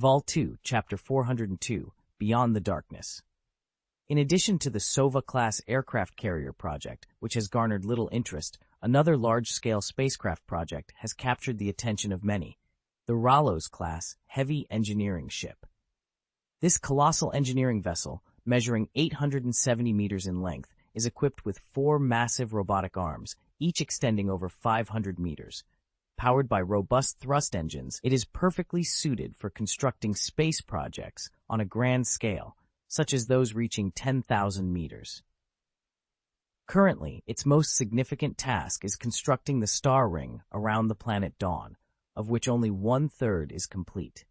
Vol 2, Chapter 402, Beyond the Darkness. In addition to the Sova-class aircraft carrier project, which has garnered little interest, another large-scale spacecraft project has captured the attention of many, the Ralos-class heavy engineering ship. This colossal engineering vessel, measuring 870 meters in length, is equipped with 4 massive robotic arms, each extending over 500 meters. Powered by robust thrust engines, it is perfectly suited for constructing space projects on a grand scale, such as those reaching 10,000 meters. Currently, its most significant task is constructing the star ring around the planet Dawn, of which only 1/3 is complete.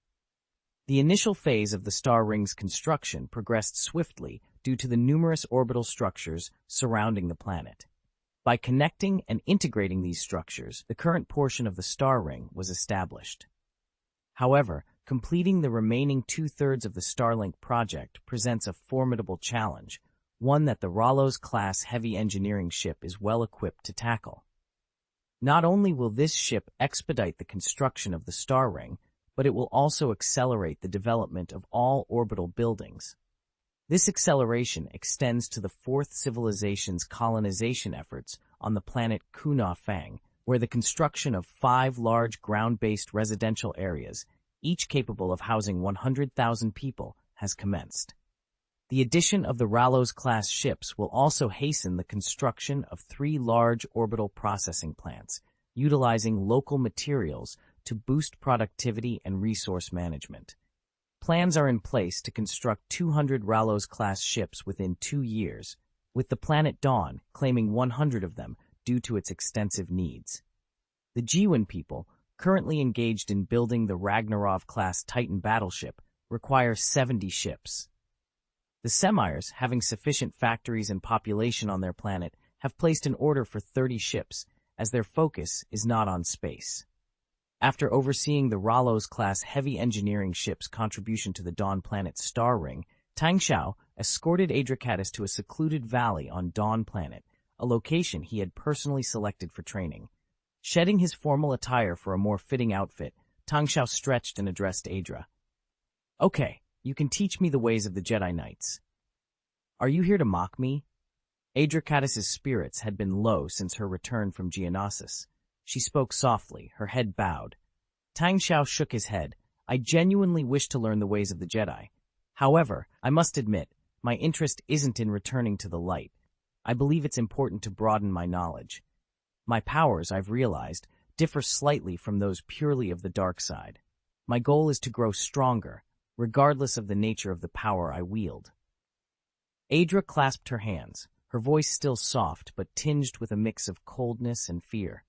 The initial phase of the star ring's construction progressed swiftly due to the numerous orbital structures surrounding the planet. By connecting and integrating these structures, the current portion of the star ring was established. However, completing the remaining 2/3 of the Starlink project presents a formidable challenge, one that the Ralos-class heavy engineering ship is well equipped to tackle. Not only will this ship expedite the construction of the star ring, but it will also accelerate the development of all orbital buildings. This acceleration extends to the Fourth Civilization's colonization efforts on the planet Kuna Fang, where the construction of 5 large ground-based residential areas, each capable of housing 100,000 people, has commenced. The addition of the Ralos-class ships will also hasten the construction of 3 large orbital processing plants, utilizing local materials to boost productivity and resource management. Plans are in place to construct 200 Ralos-class ships within 2 years, with the planet Dawn claiming 100 of them due to its extensive needs. The Jiwan people, currently engaged in building the Ragnarov-class Titan battleship, require 70 ships. The Semirs, having sufficient factories and population on their planet, have placed an order for 30 ships, as their focus is not on space. After overseeing the Ralos-class heavy engineering ship's contribution to the Dawn planet's star ring, Tang Xiao escorted Adracatus to a secluded valley on Dawn planet, a location he had personally selected for training. Shedding his formal attire for a more fitting outfit, Tang Xiao stretched and addressed Adra. "Okay, you can teach me the ways of the Jedi Knights. Are you here to mock me?" Adracatus's spirits had been low since her return from Geonosis. She spoke softly, her head bowed. Tang Xiao shook his head. "I genuinely wish to learn the ways of the Jedi. However, I must admit, my interest isn't in returning to the light. I believe it's important to broaden my knowledge. My powers, I've realized, differ slightly from those purely of the dark side. My goal is to grow stronger, regardless of the nature of the power I wield." Adra clasped her hands, her voice still soft but tinged with a mix of coldness and fear.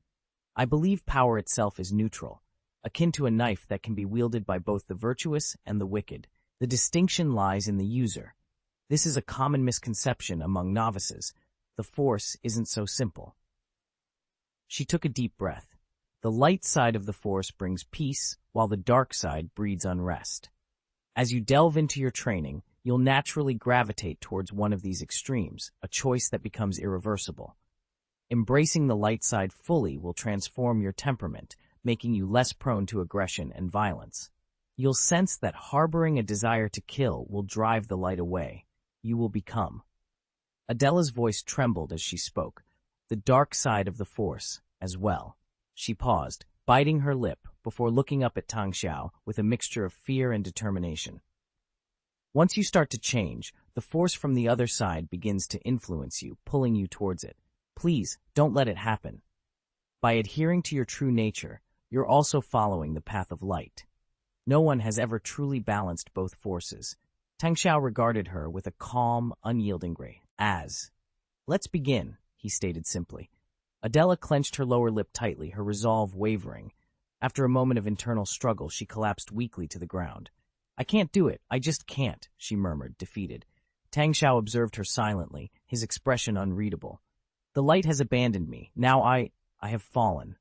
"I believe power itself is neutral, akin to a knife that can be wielded by both the virtuous and the wicked. The distinction lies in the user. This is a common misconception among novices. The Force isn't so simple." She took a deep breath. The light side of the Force brings peace, while the dark side breeds unrest. As you delve into your training, you'll naturally gravitate towards one of these extremes, a choice that becomes irreversible. Embracing the light side fully will transform your temperament, making you less prone to aggression and violence. You'll sense that harboring a desire to kill will drive the light away. You will become. Adela's voice trembled as she spoke. The dark side of the Force, as well. She paused, biting her lip, before looking up at Tang Xiao with a mixture of fear and determination. "Once you start to change, the Force from the other side begins to influence you, pulling you towards it. Please, don't let it happen. By adhering to your true nature, you're also following the path of light. No one has ever truly balanced both forces." Tang Xiao regarded her with a calm, unyielding gaze. "Let's begin," he stated simply. Adela clenched her lower lip tightly, her resolve wavering. After a moment of internal struggle, she collapsed weakly to the ground. "I can't do it, I just can't," she murmured, defeated. Tang Xiao observed her silently, his expression unreadable. "The light has abandoned me. Now I have fallen."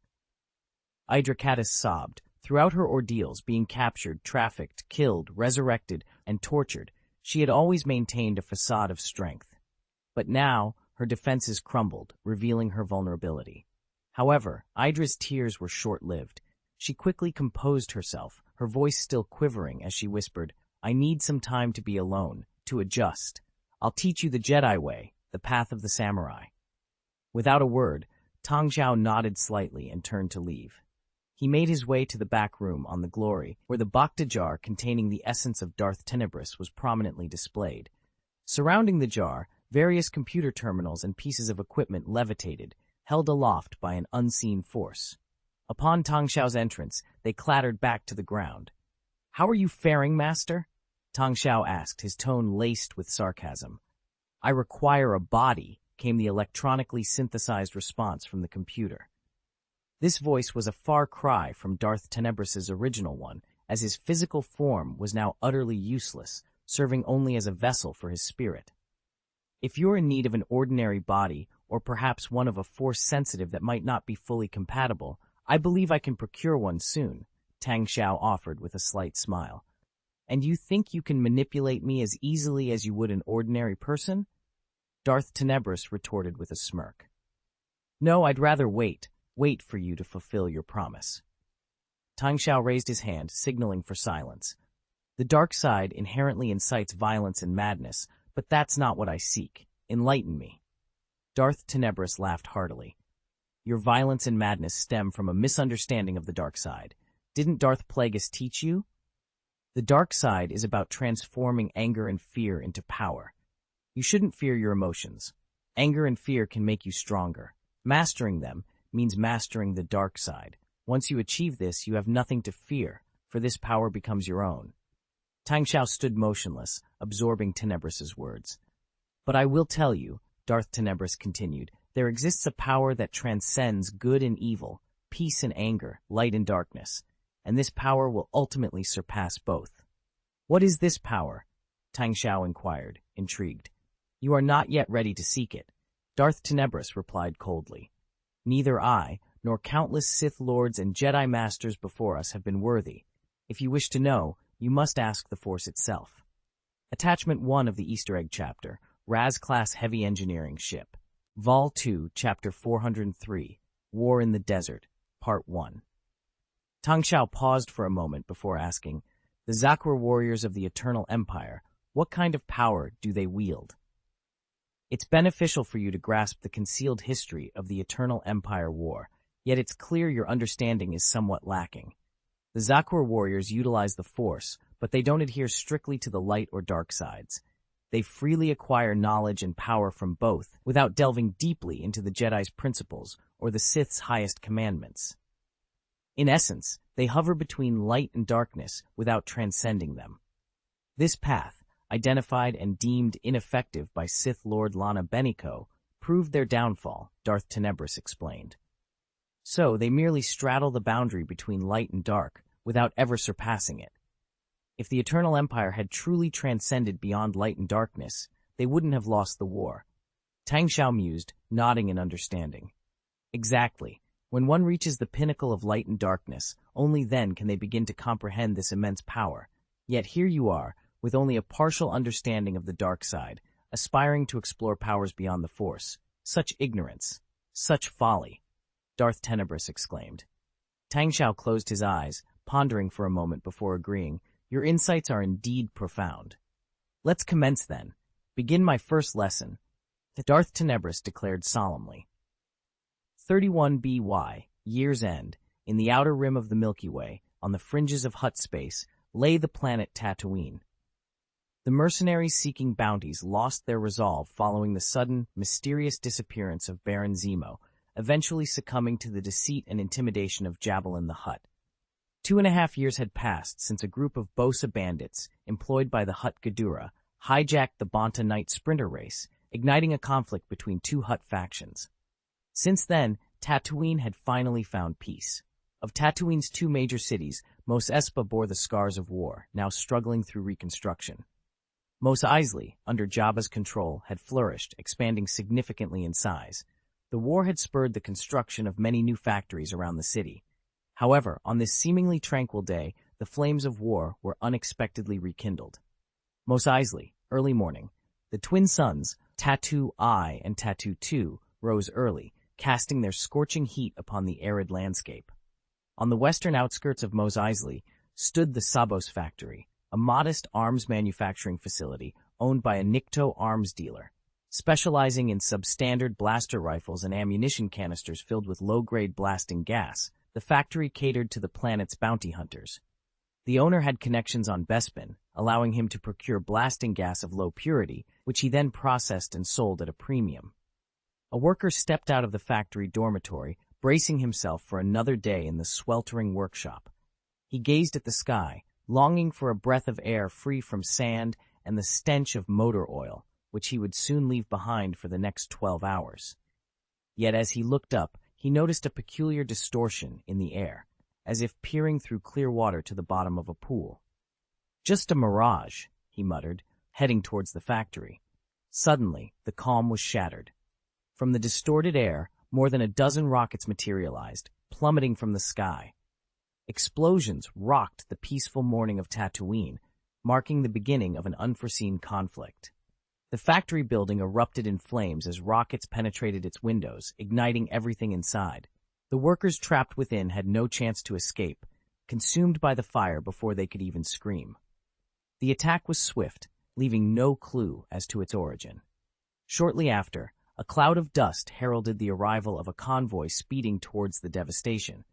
Adracatus sobbed. Throughout her ordeals, being captured, trafficked, killed, resurrected, and tortured, she had always maintained a facade of strength. But now, her defenses crumbled, revealing her vulnerability. However, Idra's tears were short-lived. She quickly composed herself, her voice still quivering as she whispered, "I need some time to be alone, to adjust. I'll teach you the Jedi way, the path of the samurai." Without a word, Tang Xiao nodded slightly and turned to leave. He made his way to the back room on the Glory, where the Bacta jar containing the essence of Darth Tenebris was prominently displayed. Surrounding the jar, various computer terminals and pieces of equipment levitated, held aloft by an unseen force. Upon Tang Xiao's entrance, they clattered back to the ground. "How are you faring, Master?" Tang Xiao asked, his tone laced with sarcasm. "I require a body," came the electronically synthesized response from the computer. This voice was a far cry from Darth Tenebris's original one, as his physical form was now utterly useless, serving only as a vessel for his spirit. "If you're in need of an ordinary body, or perhaps one of a force sensitive that might not be fully compatible, I believe I can procure one soon," Tang Xiao offered with a slight smile. "And you think you can manipulate me as easily as you would an ordinary person?" Darth Tenebris retorted with a smirk. "No, I'd rather wait for you to fulfill your promise." Tang Xiao raised his hand, signaling for silence. "The dark side inherently incites violence and madness, but that's not what I seek. Enlighten me." Darth Tenebris laughed heartily. "Your violence and madness stem from a misunderstanding of the dark side. Didn't Darth Plagueis teach you? The dark side is about transforming anger and fear into power. You shouldn't fear your emotions. Anger and fear can make you stronger. Mastering them means mastering the dark side. Once you achieve this, you have nothing to fear, for this power becomes your own." Tang Xiao stood motionless, absorbing Tenebris's words. "But I will tell you," Darth Tenebris continued, "there exists a power that transcends good and evil, peace and anger, light and darkness, and this power will ultimately surpass both." "What is this power?" Tang Xiao inquired, intrigued. "You are not yet ready to seek it," Darth Tenebris replied coldly. "Neither I, nor countless Sith Lords and Jedi Masters before us have been worthy. If you wish to know, you must ask the Force itself." Attachment 1 of the Easter egg chapter, Raz-class heavy engineering ship. Vol 2, Chapter 403, War in the Desert, Part 1. Tang Xiao paused for a moment before asking, "The Zakra warriors of the Eternal Empire, what kind of power do they wield?" It's beneficial for you to grasp the concealed history of the Eternal Empire War, yet it's clear your understanding is somewhat lacking. The Zakra warriors utilize the Force, but they don't adhere strictly to the light or dark sides. They freely acquire knowledge and power from both, without delving deeply into the Jedi's principles or the Sith's highest commandments. In essence, they hover between light and darkness without transcending them. This path, identified and deemed ineffective by Sith Lord Lana Beniko, proved their downfall, Darth Tenebris explained. So they merely straddle the boundary between light and dark, without ever surpassing it. If the Eternal Empire had truly transcended beyond light and darkness, they wouldn't have lost the war. Tang Xiao mused, nodding in understanding. Exactly. When one reaches the pinnacle of light and darkness, only then can they begin to comprehend this immense power. Yet here you are, with only a partial understanding of the dark side, aspiring to explore powers beyond the Force. Such ignorance, such folly, Darth Tenebris exclaimed. Tang Xiao closed his eyes, pondering for a moment before agreeing, "Your insights are indeed profound." "Let's commence then. Begin my first lesson," Darth Tenebris declared solemnly. 31 BY, year's end, in the outer rim of the Milky Way, on the fringes of Hutt space, lay the planet Tatooine. The mercenaries seeking bounties lost their resolve following the sudden, mysterious disappearance of Baron Zemo, eventually succumbing to the deceit and intimidation of Javelin the Hutt. 2.5 years had passed since a group of Bosa bandits, employed by the Hutt Ghidorah, hijacked the Banta Night sprinter race, igniting a conflict between two Hutt factions. Since then, Tatooine had finally found peace. Of Tatooine's two major cities, Mos Espa bore the scars of war, now struggling through reconstruction. Mos Eisley, under Jabba's control, had flourished, expanding significantly in size. The war had spurred the construction of many new factories around the city. However, on this seemingly tranquil day, the flames of war were unexpectedly rekindled. Mos Eisley, early morning. The twin suns, Tattoo I and Tattoo II, rose early, casting their scorching heat upon the arid landscape. On the western outskirts of Mos Eisley stood the Sabos factory, a modest arms manufacturing facility owned by a Nikto arms dealer, specializing in substandard blaster rifles and ammunition canisters filled with low-grade blasting gas. The factory catered to the planet's bounty hunters. The owner had connections on Bespin, allowing him to procure blasting gas of low purity, which he then processed and sold at a premium. A worker stepped out of the factory dormitory, bracing himself for another day in the sweltering workshop. He gazed at the sky, longing for a breath of air free from sand and the stench of motor oil, which he would soon leave behind for the next 12 hours. Yet as he looked up, he noticed a peculiar distortion in the air, as if peering through clear water to the bottom of a pool. "Just a mirage," he muttered, heading towards the factory. Suddenly, the calm was shattered. From the distorted air, more than a dozen rockets materialized, plummeting from the sky. Explosions rocked the peaceful morning of Tatooine, marking the beginning of an unforeseen conflict. The factory building erupted in flames as rockets penetrated its windows, igniting everything inside. The workers trapped within had no chance to escape, consumed by the fire before they could even scream. The attack was swift, leaving no clue as to its origin. Shortly after, a cloud of dust heralded the arrival of a convoy speeding towards the devastation.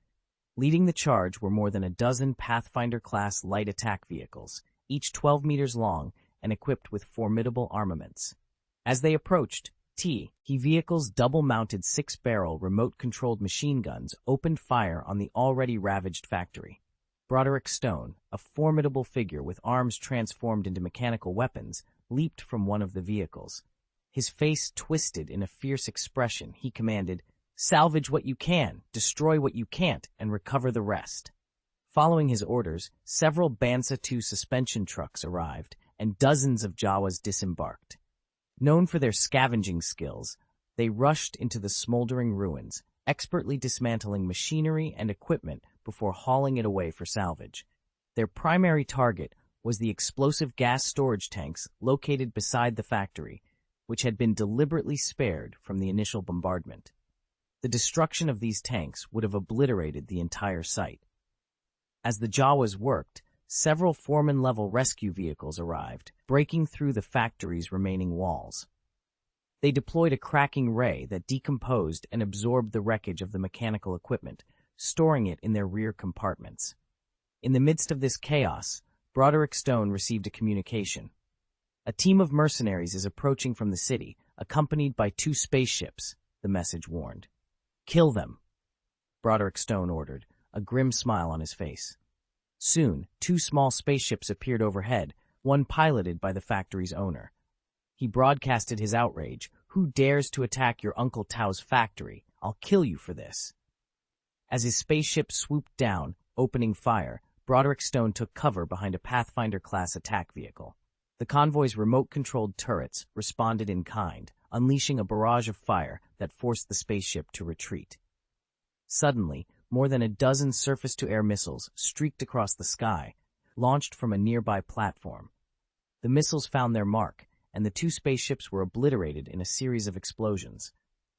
Leading the charge were more than a dozen Pathfinder-class light attack vehicles, each 12 meters long and equipped with formidable armaments. As they approached, vehicles' double-mounted 6-barrel remote-controlled machine guns opened fire on the already ravaged factory. Broderick Stone, a formidable figure with arms transformed into mechanical weapons, leaped from one of the vehicles. His face twisted in a fierce expression, he commanded, "Salvage what you can, destroy what you can't, and recover the rest." Following his orders, several Bansa II suspension trucks arrived, and dozens of Jawas disembarked. Known for their scavenging skills, they rushed into the smoldering ruins, expertly dismantling machinery and equipment before hauling it away for salvage. Their primary target was the explosive gas storage tanks located beside the factory, which had been deliberately spared from the initial bombardment. The destruction of these tanks would have obliterated the entire site. As the Jawas worked, several foreman-level rescue vehicles arrived, breaking through the factory's remaining walls. They deployed a cracking ray that decomposed and absorbed the wreckage of the mechanical equipment, storing it in their rear compartments. In the midst of this chaos, Broderick Stone received a communication. "A team of mercenaries is approaching from the city, accompanied by 2 spaceships," the message warned. "Kill them," Broderick Stone ordered, a grim smile on his face. Soon, 2 small spaceships appeared overhead, one piloted by the factory's owner. He broadcasted his outrage. "Who dares to attack your Uncle Tao's factory? I'll kill you for this." As his spaceship swooped down, opening fire, Broderick Stone took cover behind a Pathfinder-class attack vehicle. The convoy's remote-controlled turrets responded in kind, unleashing a barrage of fire that forced the spaceship to retreat. Suddenly, more than a dozen surface-to-air missiles streaked across the sky, launched from a nearby platform. The missiles found their mark, and the 2 spaceships were obliterated in a series of explosions.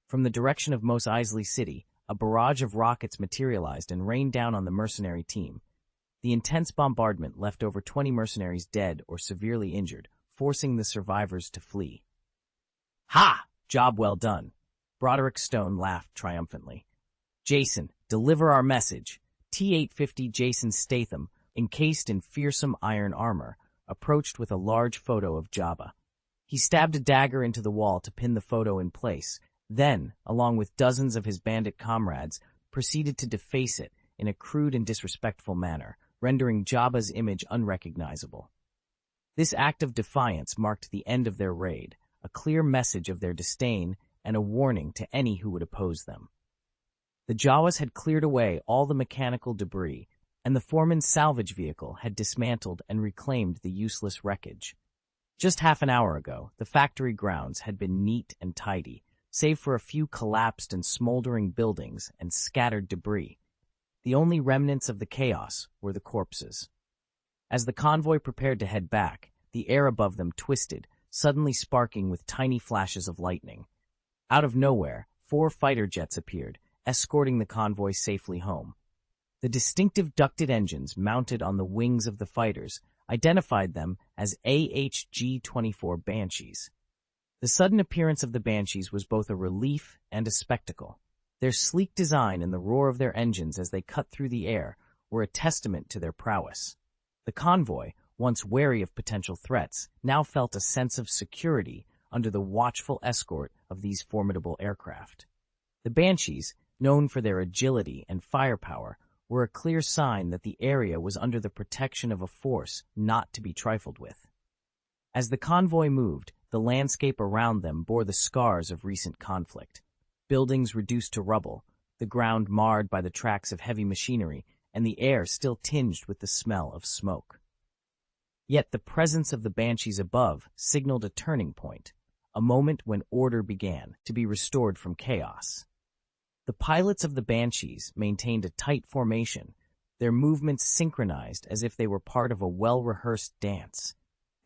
From the direction of Mos Eisley City, a barrage of rockets materialized and rained down on the mercenary team. The intense bombardment left over 20 mercenaries dead or severely injured, forcing the survivors to flee. "Ha! Job well done," Broderick Stone laughed triumphantly. "Jason, deliver our message." T-850 Jason Statham, encased in fearsome iron armor, approached with a large photo of Jabba. He stabbed a dagger into the wall to pin the photo in place, then, along with dozens of his bandit comrades, proceeded to deface it in a crude and disrespectful manner, rendering Jabba's image unrecognizable. This act of defiance marked the end of their raid, a clear message of their disdain and a warning to any who would oppose them. The Jawas had cleared away all the mechanical debris, and the foreman's salvage vehicle had dismantled and reclaimed the useless wreckage. Just half an hour ago, the factory grounds had been neat and tidy, save for a few collapsed and smoldering buildings and scattered debris. The only remnants of the chaos were the corpses. As the convoy prepared to head back, the air above them twisted, suddenly sparking with tiny flashes of lightning. Out of nowhere, 4 fighter jets appeared, escorting the convoy safely home. The distinctive ducted engines mounted on the wings of the fighters identified them as AHG-24 Banshees. The sudden appearance of the Banshees was both a relief and a spectacle. Their sleek design and the roar of their engines as they cut through the air were a testament to their prowess. The convoy, once wary of potential threats, now felt a sense of security under the watchful escort of these formidable aircraft. The Banshees, known for their agility and firepower, were a clear sign that the area was under the protection of a force not to be trifled with. As the convoy moved, the landscape around them bore the scars of recent conflict. Buildings reduced to rubble, the ground marred by the tracks of heavy machinery, and the air still tinged with the smell of smoke. Yet the presence of the Banshees above signaled a turning point, a moment when order began to be restored from chaos. The pilots of the Banshees maintained a tight formation, their movements synchronized as if they were part of a well-rehearsed dance.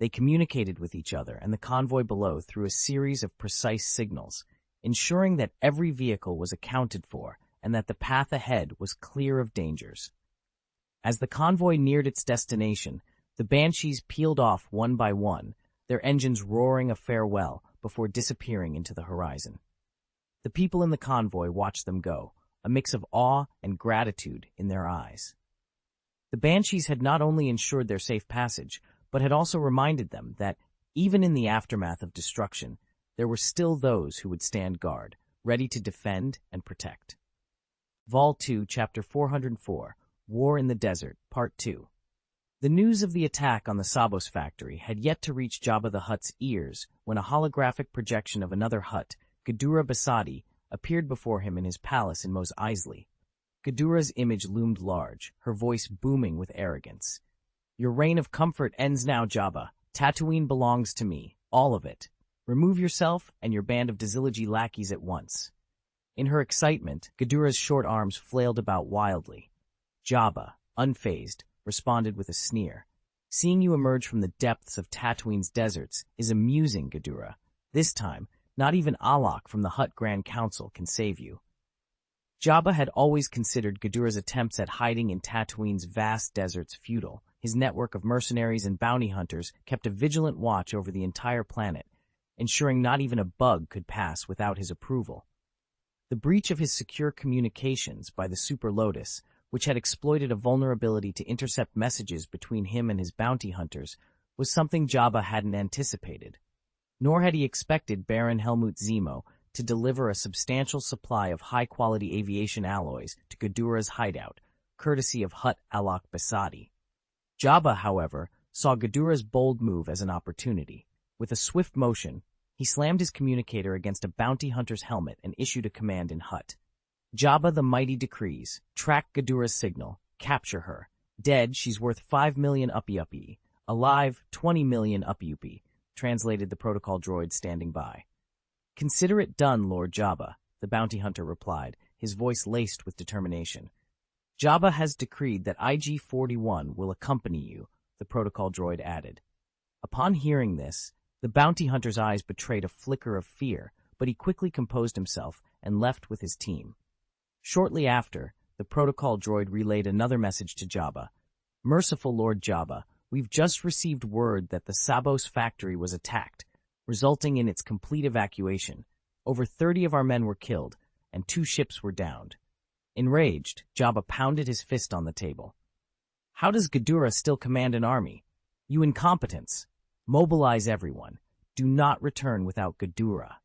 They communicated with each other and the convoy below through a series of precise signals, ensuring that every vehicle was accounted for and that the path ahead was clear of dangers. As the convoy neared its destination, the Banshees peeled off one by one, their engines roaring a farewell before disappearing into the horizon. The people in the convoy watched them go, a mix of awe and gratitude in their eyes. The Banshees had not only ensured their safe passage, but had also reminded them that, even in the aftermath of destruction, there were still those who would stand guard, ready to defend and protect. Vol 2, Chapter 404, War in the Desert, Part 2. The news of the attack on the Sabos factory had yet to reach Jabba the Hutt's ears when a holographic projection of another Hutt, Ghidorah Basadi, appeared before him in his palace in Mos Eisley. Ghidorah's image loomed large, her voice booming with arrogance. "Your reign of comfort ends now, Jabba. Tatooine belongs to me, all of it. Remove yourself and your band of Daziliji lackeys at once." In her excitement, Ghidorah's short arms flailed about wildly. Jabba, unfazed, responded with a sneer. "Seeing you emerge from the depths of Tatooine's deserts is amusing, Ghidorah. This time, not even Alok from the Hutt Grand Council can save you." Jabba had always considered Ghidorah's attempts at hiding in Tatooine's vast deserts futile. His network of mercenaries and bounty hunters kept a vigilant watch over the entire planet, ensuring not even a bug could pass without his approval. The breach of his secure communications by the Super Lotus, which had exploited a vulnerability to intercept messages between him and his bounty hunters, was something Jabba hadn't anticipated. Nor had he expected Baron Helmut Zemo to deliver a substantial supply of high-quality aviation alloys to Ghidorah's hideout, courtesy of Hutt Alok Basadi. Jabba, however, saw Ghidorah's bold move as an opportunity. With a swift motion, he slammed his communicator against a bounty hunter's helmet and issued a command in Hutt. "Jabba the mighty decrees, track Ghidorah's signal, capture her. Dead, she's worth 5 million uppy-uppy. Alive, 20 million uppy-uppy," translated the protocol droid standing by. "Consider it done, Lord Jabba," the bounty hunter replied, his voice laced with determination. "Jabba has decreed that IG-41 will accompany you," the protocol droid added. Upon hearing this, the bounty hunter's eyes betrayed a flicker of fear, but he quickly composed himself and left with his team. Shortly after, the protocol droid relayed another message to Jabba. "Merciful Lord Jabba, we've just received word that the Sabos factory was attacked, resulting in its complete evacuation. Over 30 of our men were killed, and 2 ships were downed." Enraged, Jabba pounded his fist on the table. "How does Ghidorah still command an army? You incompetents! Mobilize everyone. Do not return without Ghidorah."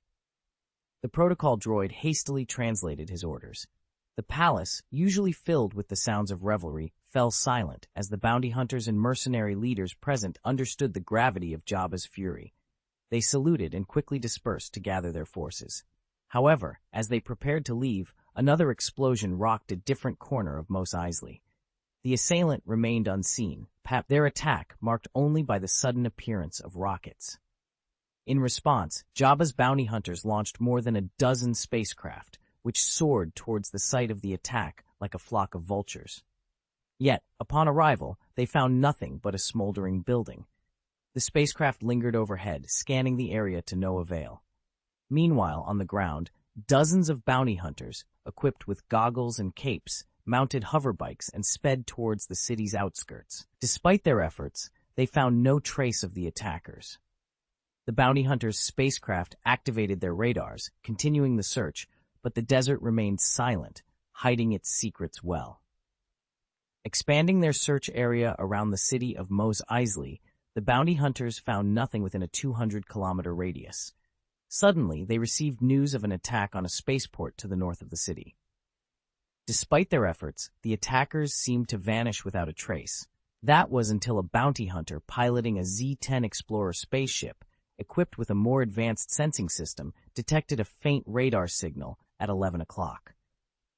The protocol droid hastily translated his orders. The palace, usually filled with the sounds of revelry, fell silent as the bounty hunters and mercenary leaders present understood the gravity of Jabba's fury. They saluted and quickly dispersed to gather their forces. However, as they prepared to leave, another explosion rocked a different corner of Mos Eisley. The assailant remained unseen, their attack marked only by the sudden appearance of rockets. In response, Jabba's bounty hunters launched more than a dozen spacecraft, which soared towards the site of the attack like a flock of vultures. Yet, upon arrival, they found nothing but a smoldering building. The spacecraft lingered overhead, scanning the area to no avail. Meanwhile, on the ground, dozens of bounty hunters, equipped with goggles and capes, mounted hoverbikes and sped towards the city's outskirts. Despite their efforts, they found no trace of the attackers. The bounty hunters' spacecraft activated their radars, continuing the search, but the desert remained silent, hiding its secrets well. Expanding their search area around the city of Mos Eisley, the bounty hunters found nothing within a 200-kilometer radius. Suddenly, they received news of an attack on a spaceport to the north of the city. Despite their efforts, the attackers seemed to vanish without a trace. That was until a bounty hunter piloting a Z-10 Explorer spaceship, equipped with a more advanced sensing system, detected a faint radar signal at 11 o'clock.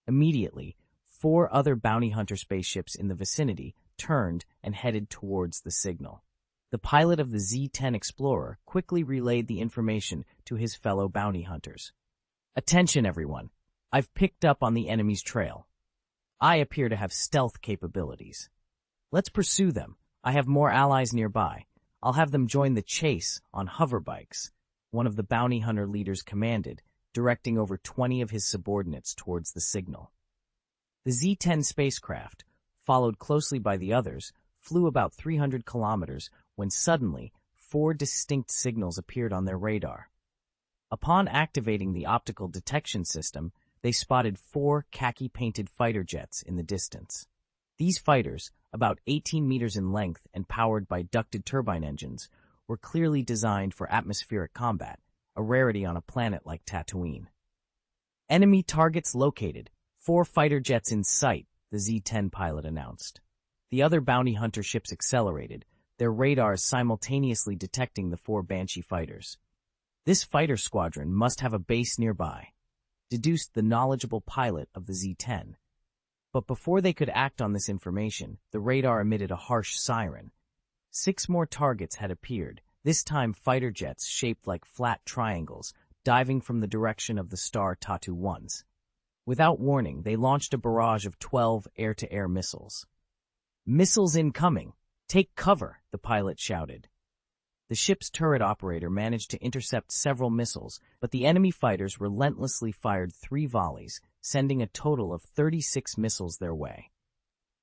Immediately, 4 other bounty hunter spaceships in the vicinity turned and headed towards the signal. The pilot of the Z-10 Explorer quickly relayed the information to his fellow bounty hunters. "Attention, everyone. I've picked up on the enemy's trail. I appear to have stealth capabilities. Let's pursue them. I have more allies nearby. I'll have them join the chase on hoverbikes," one of the bounty hunter leaders commanded, directing over 20 of his subordinates towards the signal. The Z-10 spacecraft, followed closely by the others, flew about 300 kilometers when suddenly 4 distinct signals appeared on their radar. Upon activating the optical detection system, they spotted 4 khaki-painted fighter jets in the distance. These fighters, about 18 meters in length and powered by ducted turbine engines, were clearly designed for atmospheric combat, a rarity on a planet like Tatooine. "Enemy targets located. 4 fighter jets in sight," the Z-10 pilot announced. The other bounty hunter ships accelerated, their radars simultaneously detecting the 4 Banshee fighters. "This fighter squadron must have a base nearby," deduced the knowledgeable pilot of the Z-10. But before they could act on this information, the radar emitted a harsh siren. 6 more targets had appeared, this time fighter jets shaped like flat triangles, diving from the direction of the star Tatu 1s. Without warning, they launched a barrage of 12 air-to-air missiles. "Missiles incoming! Take cover!" the pilot shouted. The ship's turret operator managed to intercept several missiles, but the enemy fighters relentlessly fired 3 volleys, sending a total of 36 missiles their way.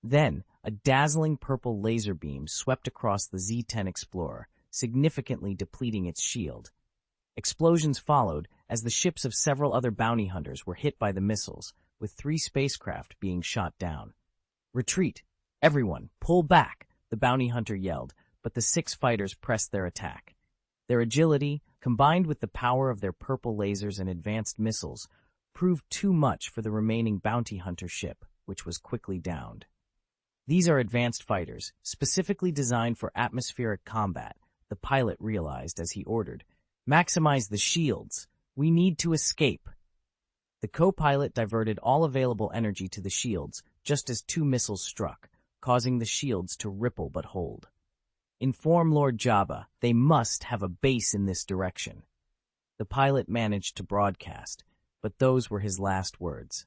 Then, a dazzling purple laser beam swept across the Z-10 Explorer, significantly depleting its shield. Explosions followed as the ships of several other bounty hunters were hit by the missiles, with 3 spacecraft being shot down. "Retreat! Everyone, pull back!" the bounty hunter yelled, but the 6 fighters pressed their attack. Their agility, combined with the power of their purple lasers and advanced missiles, proved too much for the remaining bounty hunter ship, which was quickly downed. "These are advanced fighters, specifically designed for atmospheric combat," the pilot realized as he ordered. "Maximize the shields. We need to escape." The co-pilot diverted all available energy to the shields just as 2 missiles struck, causing the shields to ripple but hold. "Inform Lord Jabba, they must have a base in this direction." The pilot managed to broadcast, but those were his last words.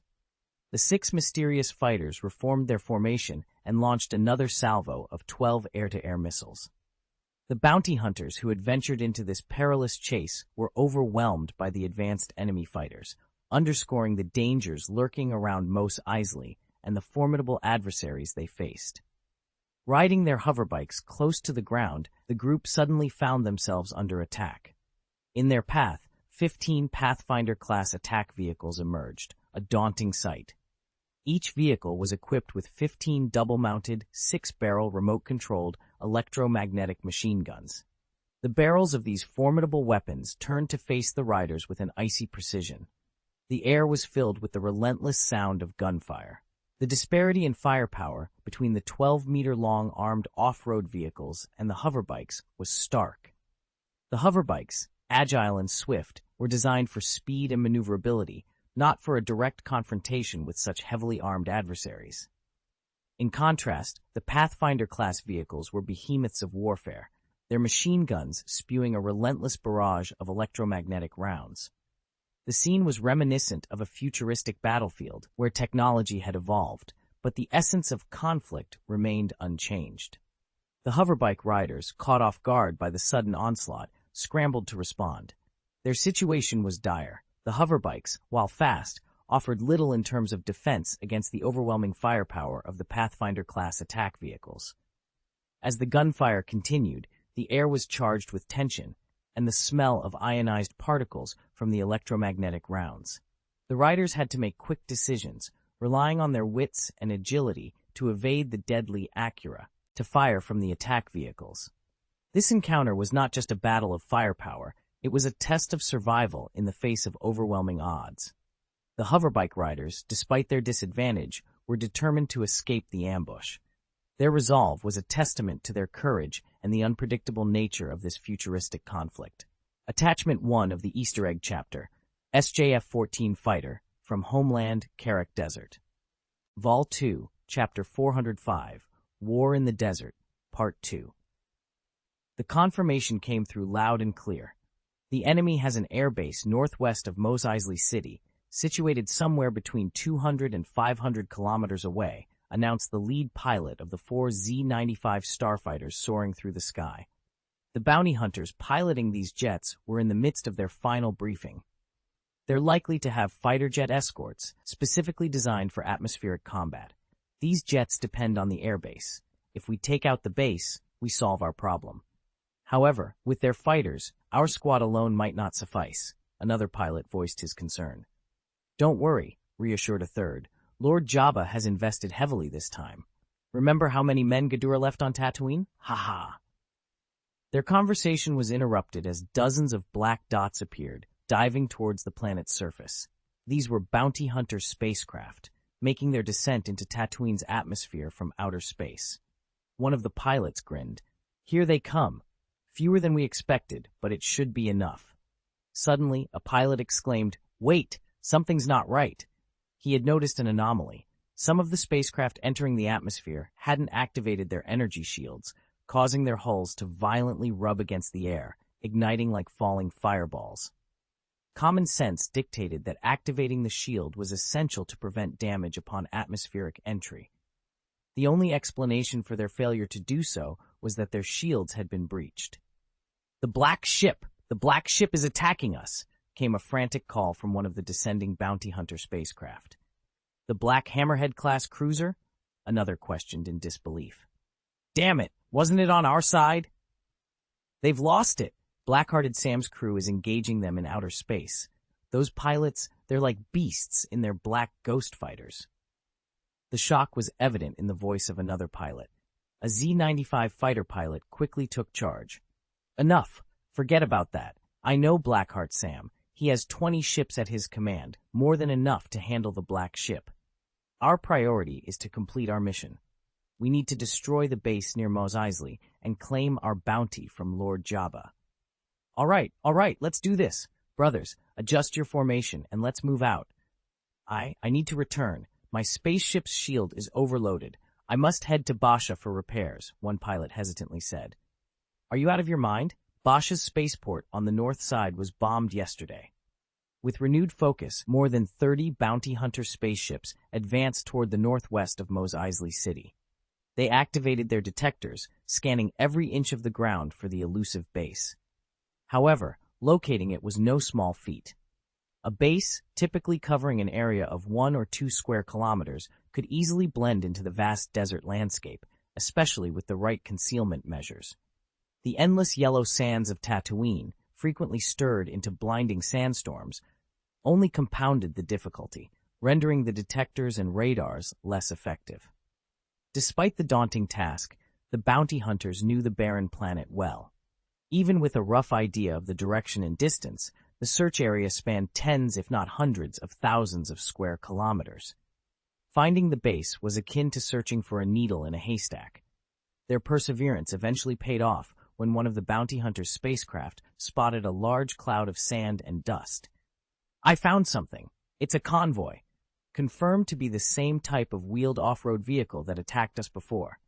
The 6 mysterious fighters reformed their formation and launched another salvo of 12 air-to-air missiles. The bounty hunters who had ventured into this perilous chase were overwhelmed by the advanced enemy fighters, underscoring the dangers lurking around Mos Eisley and the formidable adversaries they faced. Riding their hoverbikes close to the ground, the group suddenly found themselves under attack. In their path, 15 Pathfinder-class attack vehicles emerged, a daunting sight. Each vehicle was equipped with 15 double-mounted, 6-barrel remote-controlled electromagnetic machine guns. The barrels of these formidable weapons turned to face the riders with an icy precision. The air was filled with the relentless sound of gunfire. The disparity in firepower between the 12-meter-long armed off-road vehicles and the hoverbikes was stark. The hoverbikes, agile and swift, were designed for speed and maneuverability, not for a direct confrontation with such heavily armed adversaries. In contrast, the Pathfinder-class vehicles were behemoths of warfare, their machine guns spewing a relentless barrage of electromagnetic rounds. The scene was reminiscent of a futuristic battlefield where technology had evolved, but the essence of conflict remained unchanged. The hoverbike riders, caught off guard by the sudden onslaught, scrambled to respond. Their situation was dire. The hoverbikes, while fast, offered little in terms of defense against the overwhelming firepower of the Pathfinder-class attack vehicles. As the gunfire continued, the air was charged with tension and the smell of ionized particles from the electromagnetic rounds. The riders had to make quick decisions, relying on their wits and agility to evade the deadly Acura to fire from the attack vehicles. This encounter was not just a battle of firepower, it was a test of survival in the face of overwhelming odds. The hoverbike riders, despite their disadvantage, were determined to escape the ambush. Their resolve was a testament to their courage and the unpredictable nature of this futuristic conflict. Attachment 1 of the Easter egg chapter, SJF-14 Fighter, from Homeland, Carrick Desert. Vol 2, Chapter 405, War in the Desert, Part 2. The confirmation came through loud and clear. The enemy has an airbase northwest of Mos Eisley City, situated somewhere between 200 and 500 kilometers away, announced the lead pilot of the 4 Z-95 starfighters soaring through the sky. The bounty hunters piloting these jets were in the midst of their final briefing. They're likely to have fighter jet escorts, specifically designed for atmospheric combat. These jets depend on the airbase. If we take out the base, we solve our problem. However, with their fighters, our squad alone might not suffice. Another pilot voiced his concern. Don't worry, reassured a third. Lord Jabba has invested heavily this time. Remember how many men Ghidorah left on Tatooine? Ha ha. Their conversation was interrupted as dozens of black dots appeared, diving towards the planet's surface. These were bounty hunter spacecraft, making their descent into Tatooine's atmosphere from outer space. One of the pilots grinned. Here they come. Fewer than we expected, but it should be enough. Suddenly, a pilot exclaimed, "Wait, something's not right." He had noticed an anomaly. Some of the spacecraft entering the atmosphere hadn't activated their energy shields, causing their hulls to violently rub against the air, igniting like falling fireballs. Common sense dictated that activating the shield was essential to prevent damage upon atmospheric entry. The only explanation for their failure to do so was that their shields had been breached. "The Black Ship! The Black Ship is attacking us!" came a frantic call from one of the descending bounty hunter spacecraft. "The Black Hammerhead-class cruiser?" Another questioned in disbelief. "Damn it! Wasn't it on our side?" "They've lost it! Black-Hearted Sam's crew is engaging them in outer space. Those pilots, they're like beasts in their black ghost fighters." The shock was evident in the voice of another pilot. A Z-95 fighter pilot quickly took charge. "Enough! Forget about that. I know Blackheart Sam. He has 20 ships at his command, more than enough to handle the Black Ship. Our priority is to complete our mission. We need to destroy the base near Mos Eisley and claim our bounty from Lord Jabba." All right, let's do this. Brothers, adjust your formation and let's move out." I need to return. My spaceship's shield is overloaded. I must head to Basha for repairs," one pilot hesitantly said. "Are you out of your mind? Basha's spaceport on the north side was bombed yesterday." With renewed focus, more than 30 bounty hunter spaceships advanced toward the northwest of Mos Eisley City. They activated their detectors, scanning every inch of the ground for the elusive base. However, locating it was no small feat. A base, typically covering an area of 1 or 2 square kilometers, could easily blend into the vast desert landscape, especially with the right concealment measures. The endless yellow sands of Tatooine, frequently stirred into blinding sandstorms, only compounded the difficulty, rendering the detectors and radars less effective. Despite the daunting task, the bounty hunters knew the barren planet well. Even with a rough idea of the direction and distance, the search area spanned tens if not hundreds of thousands of square kilometers. Finding the base was akin to searching for a needle in a haystack. Their perseverance eventually paid off when one of the bounty hunters' spacecraft spotted a large cloud of sand and dust. "I found something. It's a convoy," confirmed to be the same type of wheeled off-road vehicle that attacked us before.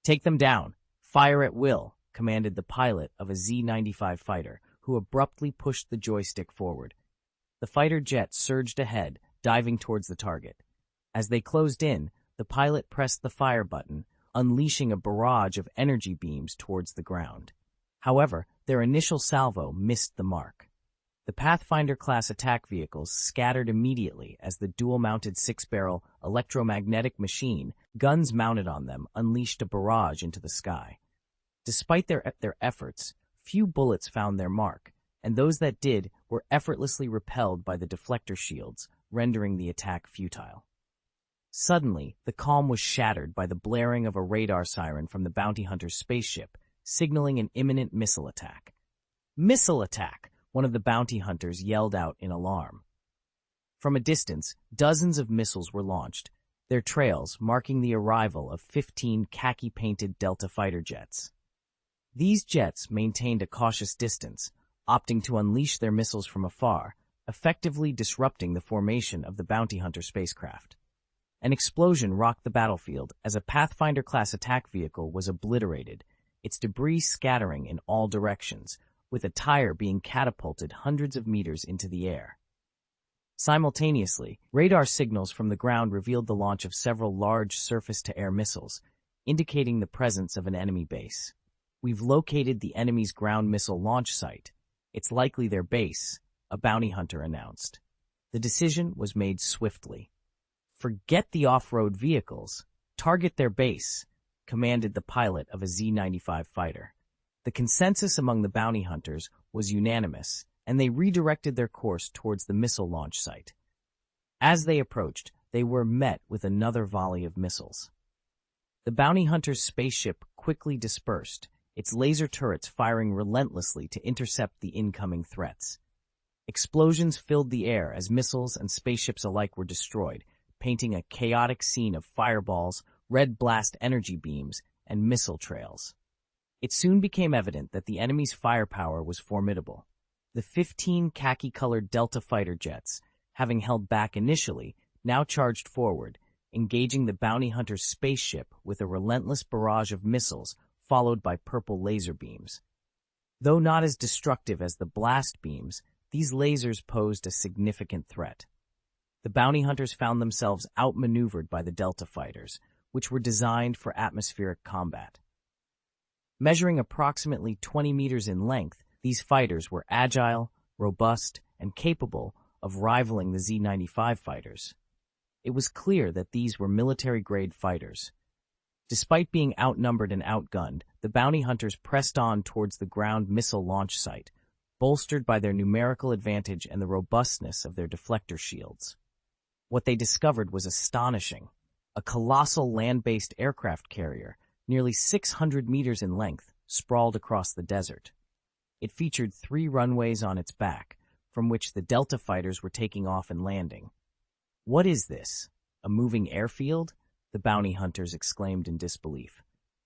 "Take them down. Fire at will," commanded the pilot of a Z-95 fighter, who abruptly pushed the joystick forward. The fighter jet surged ahead, diving towards the target. As they closed in, the pilot pressed the fire button, unleashing a barrage of energy beams towards the ground. However, their initial salvo missed the mark. The Pathfinder-class attack vehicles scattered immediately as the dual-mounted six-barrel electromagnetic machine guns mounted on them unleashed a barrage into the sky. Despite their efforts, few bullets found their mark, and those that did were effortlessly repelled by the deflector shields, rendering the attack futile. Suddenly, the calm was shattered by the blaring of a radar siren from the bounty hunter's spaceship, signaling an imminent missile attack. "Missile attack!" one of the bounty hunters yelled out in alarm. From a distance, dozens of missiles were launched, their trails marking the arrival of 15 khaki-painted Delta fighter jets. These jets maintained a cautious distance, opting to unleash their missiles from afar, effectively disrupting the formation of the bounty hunter spacecraft. An explosion rocked the battlefield as a Pathfinder-class attack vehicle was obliterated, its debris scattering in all directions, with a tire being catapulted hundreds of meters into the air. Simultaneously, radar signals from the ground revealed the launch of several large surface-to-air missiles, indicating the presence of an enemy base. "We've located the enemy's ground missile launch site. It's likely their base," a bounty hunter announced. The decision was made swiftly. "Forget the off-road vehicles. Target their base," commanded the pilot of a Z-95 fighter. The consensus among the bounty hunters was unanimous, and they redirected their course towards the missile launch site. As they approached, they were met with another volley of missiles. The bounty hunter's spaceship quickly dispersed, its laser turrets firing relentlessly to intercept the incoming threats. Explosions filled the air as missiles and spaceships alike were destroyed, painting a chaotic scene of fireballs, red blast energy beams, and missile trails. It soon became evident that the enemy's firepower was formidable. The 15 khaki-colored Delta fighter jets, having held back initially, now charged forward, engaging the bounty hunter's spaceship with a relentless barrage of missiles followed by purple laser beams. Though not as destructive as the blast beams, these lasers posed a significant threat. The bounty hunters found themselves outmaneuvered by the Delta fighters, which were designed for atmospheric combat. Measuring approximately 20 meters in length, these fighters were agile, robust, and capable of rivaling the Z-95 fighters. It was clear that these were military-grade fighters. Despite being outnumbered and outgunned, the bounty hunters pressed on towards the ground missile launch site, bolstered by their numerical advantage and the robustness of their deflector shields. What they discovered was astonishing. A colossal land-based aircraft carrier, nearly 600 meters in length, sprawled across the desert. It featured 3 runways on its back, from which the Delta fighters were taking off and landing. "What is this? A moving airfield?" the bounty hunters exclaimed in disbelief.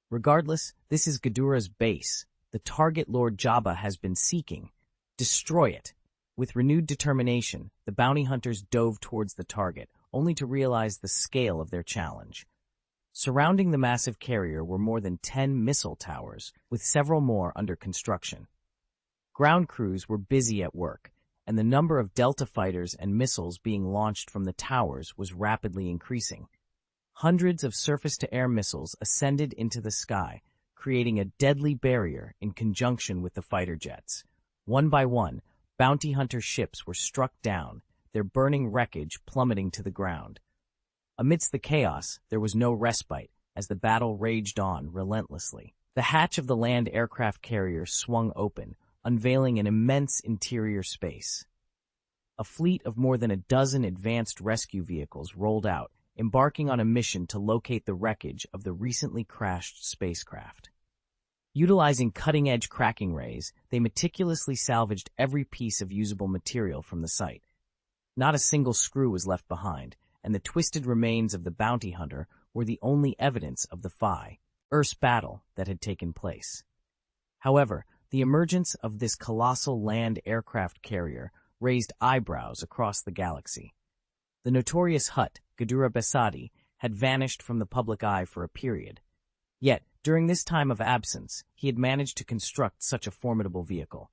"Regardless, this is Ghidorah's base, the target Lord Jabba has been seeking. Destroy it!" With renewed determination, the bounty hunters dove towards the target, only to realize the scale of their challenge. Surrounding the massive carrier were more than 10 missile towers, with several more under construction. Ground crews were busy at work, and the number of Delta fighters and missiles being launched from the towers was rapidly increasing. Hundreds of surface-to-air missiles ascended into the sky, creating a deadly barrier in conjunction with the fighter jets. One by one, bounty hunter ships were struck down, their burning wreckage plummeting to the ground. Amidst the chaos, there was no respite, as the battle raged on relentlessly. The hatch of the land aircraft carrier swung open, unveiling an immense interior space. A fleet of more than a dozen advanced rescue vehicles rolled out, embarking on a mission to locate the wreckage of the recently crashed spacecraft. Utilizing cutting-edge cracking rays, they meticulously salvaged every piece of usable material from the site. Not a single screw was left behind, and the twisted remains of the bounty hunter were the only evidence of the Immerse battle that had taken place. However, the emergence of this colossal land aircraft carrier raised eyebrows across the galaxy. The notorious Hutt, Ghidorah Besadi, had vanished from the public eye for a period. Yet, during this time of absence, he had managed to construct such a formidable vehicle.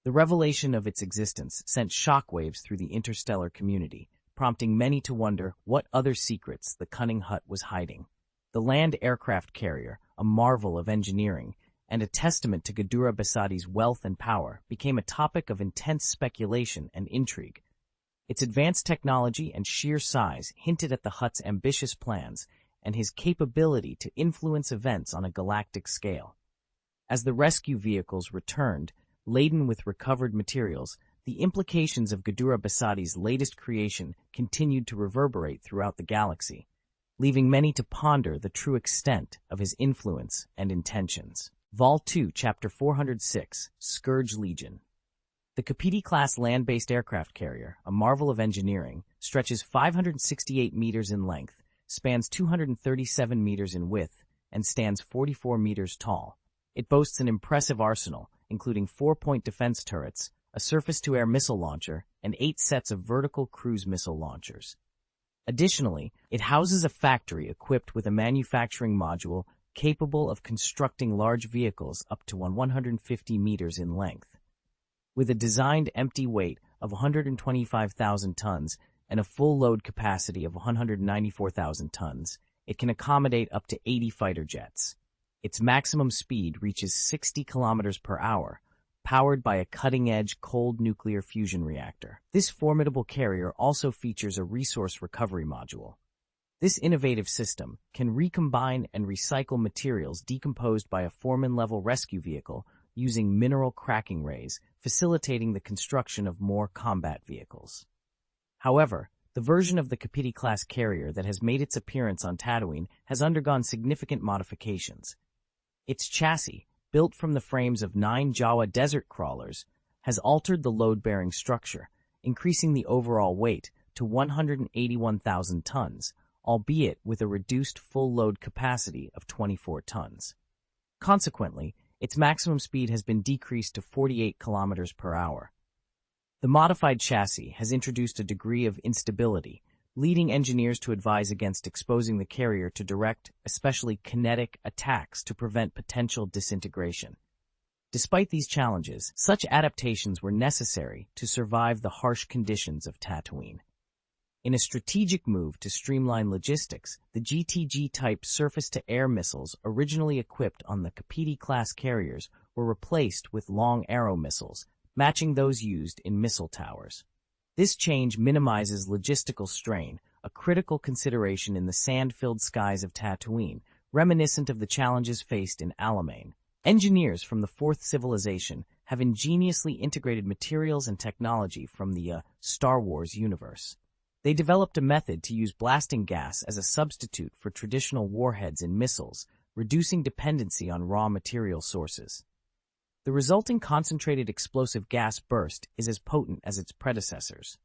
The revelation of its existence sent shockwaves through the interstellar community, prompting many to wonder what other secrets the cunning Hutt was hiding. The land aircraft carrier, a marvel of engineering, and a testament to Ghidorah Basadi's wealth and power, became a topic of intense speculation and intrigue. Its advanced technology and sheer size hinted at the Hutt's ambitious plans and his capability to influence events on a galactic scale. As the rescue vehicles returned, laden with recovered materials, the implications of Ghidorah Basadi's latest creation continued to reverberate throughout the galaxy, leaving many to ponder the true extent of his influence and intentions. Vol 2, Chapter 406, Scourge Legion. The Kapiti-class land-based aircraft carrier, a marvel of engineering, stretches 568 meters in length, spans 237 meters in width, and stands 44 meters tall. It boasts an impressive arsenal, including 4-point defense turrets, a surface-to-air missile launcher, and 8 sets of vertical cruise missile launchers. Additionally, it houses a factory equipped with a manufacturing module capable of constructing large vehicles up to 150 meters in length. With a designed empty weight of 125,000 tons and a full load capacity of 194,000 tons, it can accommodate up to 80 fighter jets. Its maximum speed reaches 60 kilometers per hour, powered by a cutting-edge cold nuclear fusion reactor. This formidable carrier also features a resource recovery module. This innovative system can recombine and recycle materials decomposed by a foreman-level rescue vehicle using mineral cracking rays, facilitating the construction of more combat vehicles. However, the version of the Kapiti-class carrier that has made its appearance on Tatooine has undergone significant modifications. Its chassis, built from the frames of 9 Jawa desert crawlers, has altered the load-bearing structure, increasing the overall weight to 181,000 tons, albeit with a reduced full load capacity of 24 tons. Consequently, its maximum speed has been decreased to 48 kilometers per hour. The modified chassis has introduced a degree of instability, leading engineers to advise against exposing the carrier to direct, especially kinetic, attacks to prevent potential disintegration. Despite these challenges, such adaptations were necessary to survive the harsh conditions of Tatooine. In a strategic move to streamline logistics, the GTG-type surface-to-air missiles originally equipped on the Kapiti-class carriers were replaced with long arrow missiles, matching those used in missile towers. This change minimizes logistical strain, a critical consideration in the sand-filled skies of Tatooine, reminiscent of the challenges faced in Alamein. Engineers from the Fourth Civilization have ingeniously integrated materials and technology from the Star Wars universe. They developed a method to use blasting gas as a substitute for traditional warheads in missiles, reducing dependency on raw material sources. The resulting concentrated explosive gas burst is as potent as its predecessors.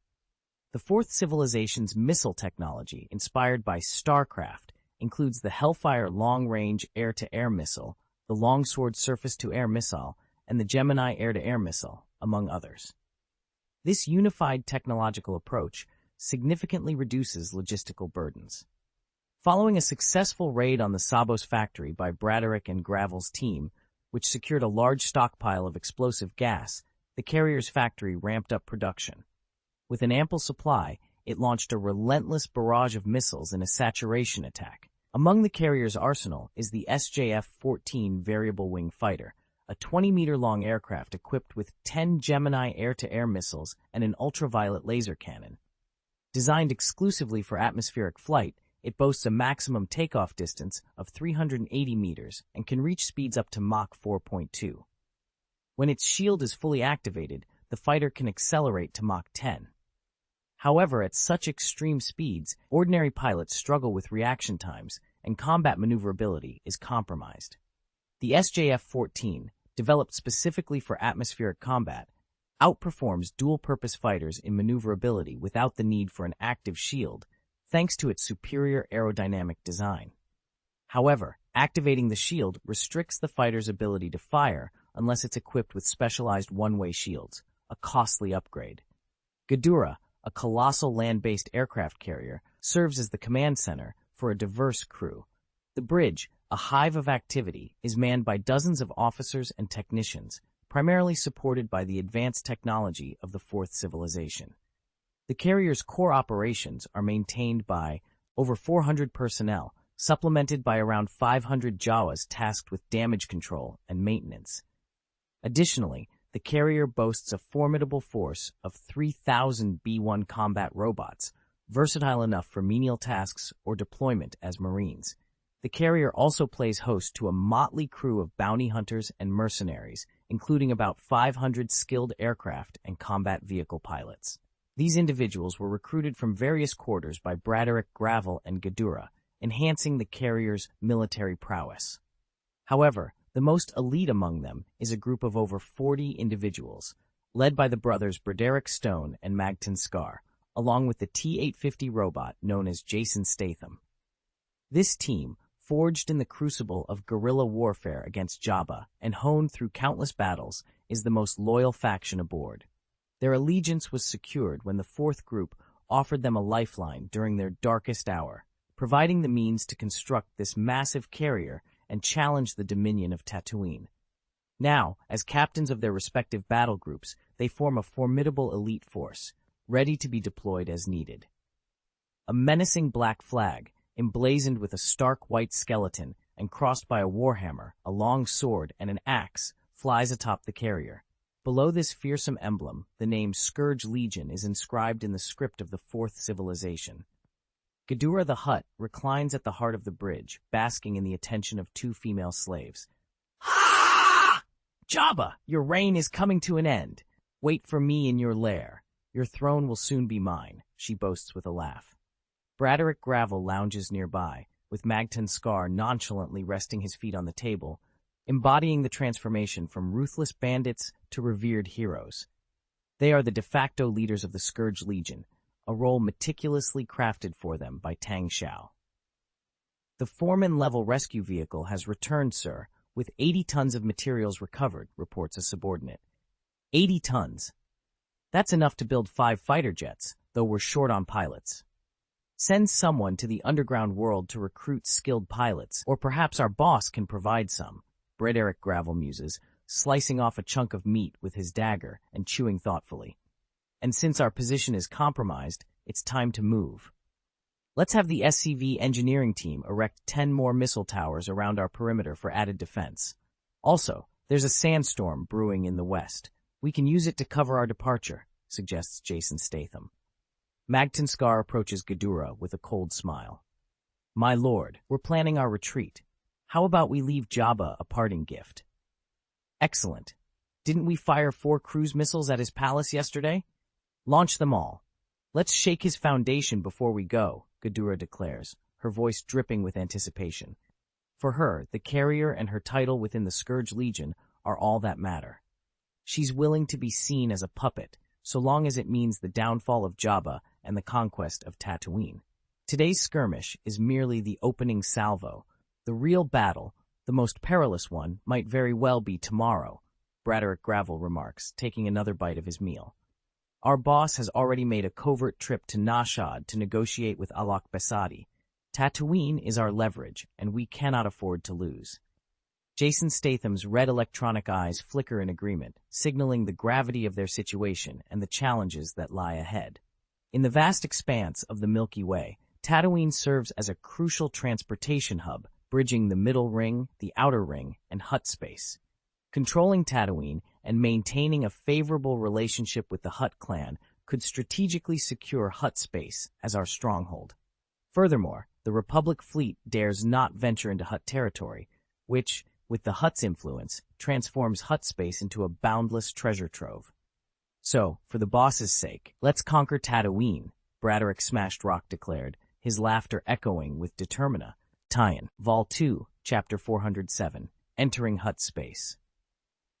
The Fourth Civilization's missile technology, inspired by Starcraft, includes the Hellfire long-range air-to-air missile, the Longsword surface-to-air missile, and the Gemini air-to-air missile, among others. This unified technological approach significantly reduces logistical burdens. Following a successful raid on the Sabos factory by Braderick and Gravel's team, which secured a large stockpile of explosive gas, the carrier's factory ramped up production. With an ample supply, it launched a relentless barrage of missiles in a saturation attack. Among the carrier's arsenal is the SJF-14 variable wing fighter, a 20-meter-long aircraft equipped with 10 Gemini air-to-air missiles and an ultraviolet laser cannon. Designed exclusively for atmospheric flight, it boasts a maximum takeoff distance of 380 meters and can reach speeds up to Mach 4.2. When its shield is fully activated, the fighter can accelerate to Mach 10. However, at such extreme speeds, ordinary pilots struggle with reaction times and combat maneuverability is compromised. The SJF-14, developed specifically for atmospheric combat, outperforms dual-purpose fighters in maneuverability without the need for an active shield, thanks to its superior aerodynamic design. However, activating the shield restricts the fighter's ability to fire unless it's equipped with specialized one-way shields, a costly upgrade. Ghidorah, a colossal land-based aircraft carrier, serves as the command center for a diverse crew. The bridge, a hive of activity, is manned by dozens of officers and technicians, primarily supported by the advanced technology of the Fourth Civilization. The carrier's core operations are maintained by over 400 personnel, supplemented by around 500 Jawas tasked with damage control and maintenance. Additionally, the carrier boasts a formidable force of 3,000 B-1 combat robots, versatile enough for menial tasks or deployment as Marines. The carrier also plays host to a motley crew of bounty hunters and mercenaries, including about 500 skilled aircraft and combat vehicle pilots. These individuals were recruited from various quarters by Braderick Gravel and Ghidorah, enhancing the carrier's military prowess. However, the most elite among them is a group of over 40 individuals, led by the brothers Braderick Stone and Magton Scar, along with the T-850 robot known as Jason Statham. This team, forged in the crucible of guerrilla warfare against Jabba and honed through countless battles, is the most loyal faction aboard. Their allegiance was secured when the fourth group offered them a lifeline during their darkest hour, providing the means to construct this massive carrier and challenge the dominion of Tatooine. Now, as captains of their respective battle groups, they form a formidable elite force, ready to be deployed as needed. A menacing black flag, emblazoned with a stark white skeleton and crossed by a warhammer, a long sword, and an axe, flies atop the carrier. Below this fearsome emblem, the name Scourge Legion is inscribed in the script of the Fourth Civilization. Ghidorah the Hutt reclines at the heart of the bridge, basking in the attention of two female slaves. "Ah! Jabba, your reign is coming to an end. Wait for me in your lair. Your throne will soon be mine," she boasts with a laugh. Braderick Gravel lounges nearby, with Magton Scar nonchalantly resting his feet on the table, embodying the transformation from ruthless bandits to revered heroes. They are the de facto leaders of the Scourge Legion, a role meticulously crafted for them by Tang Xiao. "The foreman-level rescue vehicle has returned, sir, with 80 tons of materials recovered," reports a subordinate. 80 tons. That's enough to build 5 fighter jets, though we're short on pilots. Send someone to the underground world to recruit skilled pilots, or perhaps our boss can provide some, Braderick Gravel muses, slicing off a chunk of meat with his dagger and chewing thoughtfully. "And since our position is compromised, it's time to move. Let's have the SCV engineering team erect 10 more missile towers around our perimeter for added defense. Also, there's a sandstorm brewing in the west. We can use it to cover our departure," suggests Jason Statham. Magton Scar approaches Ghidorah with a cold smile. "My lord, we're planning our retreat. How about we leave Jabba a parting gift?" "Excellent. Didn't we fire 4 cruise missiles at his palace yesterday? Launch them all. Let's shake his foundation before we go," Ghidorah declares, her voice dripping with anticipation. For her, the carrier and her title within the Scourge Legion are all that matter. She's willing to be seen as a puppet, so long as it means the downfall of Jabba and the conquest of Tatooine. Today's skirmish is merely the opening salvo. The real battle, the most perilous one, might very well be tomorrow, Braderick Gravel remarks, taking another bite of his meal. "Our boss has already made a covert trip to Nashad to negotiate with Alak Besadi. Tatooine is our leverage, and we cannot afford to lose." Jason Statham's red electronic eyes flicker in agreement, signaling the gravity of their situation and the challenges that lie ahead. In the vast expanse of the Milky Way, Tatooine serves as a crucial transportation hub, bridging the Middle Ring, the Outer Ring, and Hutt space. Controlling Tatooine and maintaining a favorable relationship with the Hutt clan could strategically secure Hutt space as our stronghold. Furthermore, the Republic fleet dares not venture into Hutt territory, which, with the Hutt's influence, transforms Hutt space into a boundless treasure trove. "So, for the boss's sake, let's conquer Tatooine," Braderick Smashed Rock declared, his laughter echoing with determina. Tyan, Vol 2, Chapter 407, Entering Hutt Space.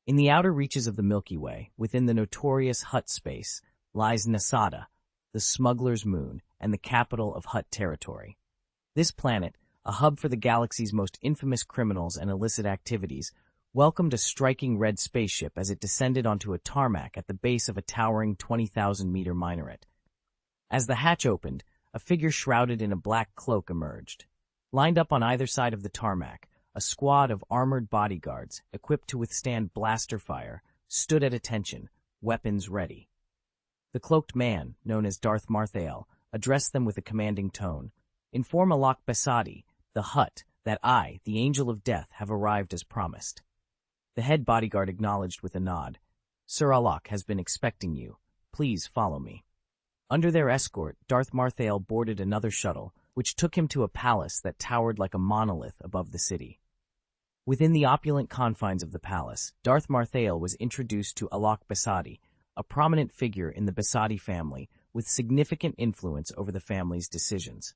In the outer reaches of the Milky Way, within the notorious Hutt space, lies Nasada, the smuggler's moon and the capital of Hutt territory. This planet, a hub for the galaxy's most infamous criminals and illicit activities, welcomed a striking red spaceship as it descended onto a tarmac at the base of a towering 20,000-meter minaret. As the hatch opened, a figure shrouded in a black cloak emerged. Lined up on either side of the tarmac, a squad of armored bodyguards, equipped to withstand blaster fire, stood at attention, weapons ready. The cloaked man, known as Darth Marthael, addressed them with a commanding tone. "Inform Alak Besadi, the hut, that I, the Angel of Death, have arrived as promised. The head bodyguard acknowledged with a nod. Sir Alok has been expecting you. Please follow me. Under their escort, Darth Marthael boarded another shuttle, which took him to a palace that towered like a monolith above the city. Within the opulent confines of the palace, Darth Marthael was introduced to Alok Basadi, a prominent figure in the Basadi family with significant influence over the family's decisions.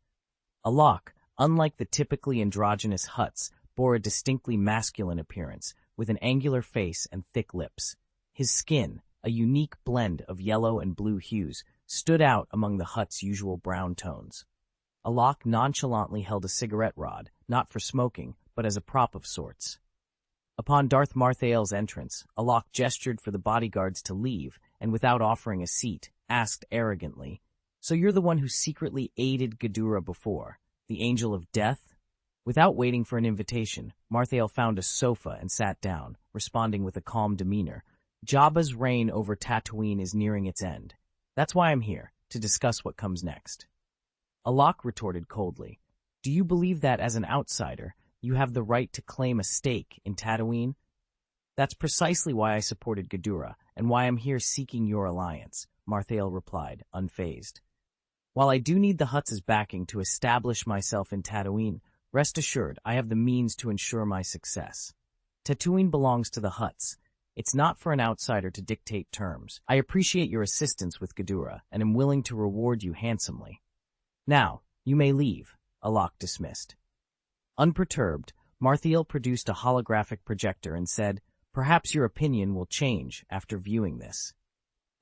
Alok, unlike the typically androgynous Hutts, bore a distinctly masculine appearance, with an angular face and thick lips. His skin, a unique blend of yellow and blue hues, stood out among the Hutt's usual brown tones. Alok nonchalantly held a cigarette rod, not for smoking, but as a prop of sorts. Upon Darth Marthael's entrance, Alok gestured for the bodyguards to leave, and without offering a seat, asked arrogantly, "So you're the one who secretly aided Ghidorah before, the Angel of Death?" Without waiting for an invitation, Marthael found a sofa and sat down, responding with a calm demeanor. "Jabba's reign over Tatooine is nearing its end. That's why I'm here, to discuss what comes next." Alok retorted coldly, "Do you believe that, as an outsider, you have the right to claim a stake in Tatooine?" "That's precisely why I supported Ghidorah, and why I'm here seeking your alliance," Marthael replied, unfazed. "While I do need the Hutts' backing to establish myself in Tatooine, rest assured I have the means to ensure my success. Tatooine belongs to the Hutts. It's not for an outsider to dictate terms. I appreciate your assistance with Ghidorah, and am willing to reward you handsomely. Now, you may leave," Alok dismissed. Unperturbed, Marthael produced a holographic projector and said, "Perhaps your opinion will change after viewing this."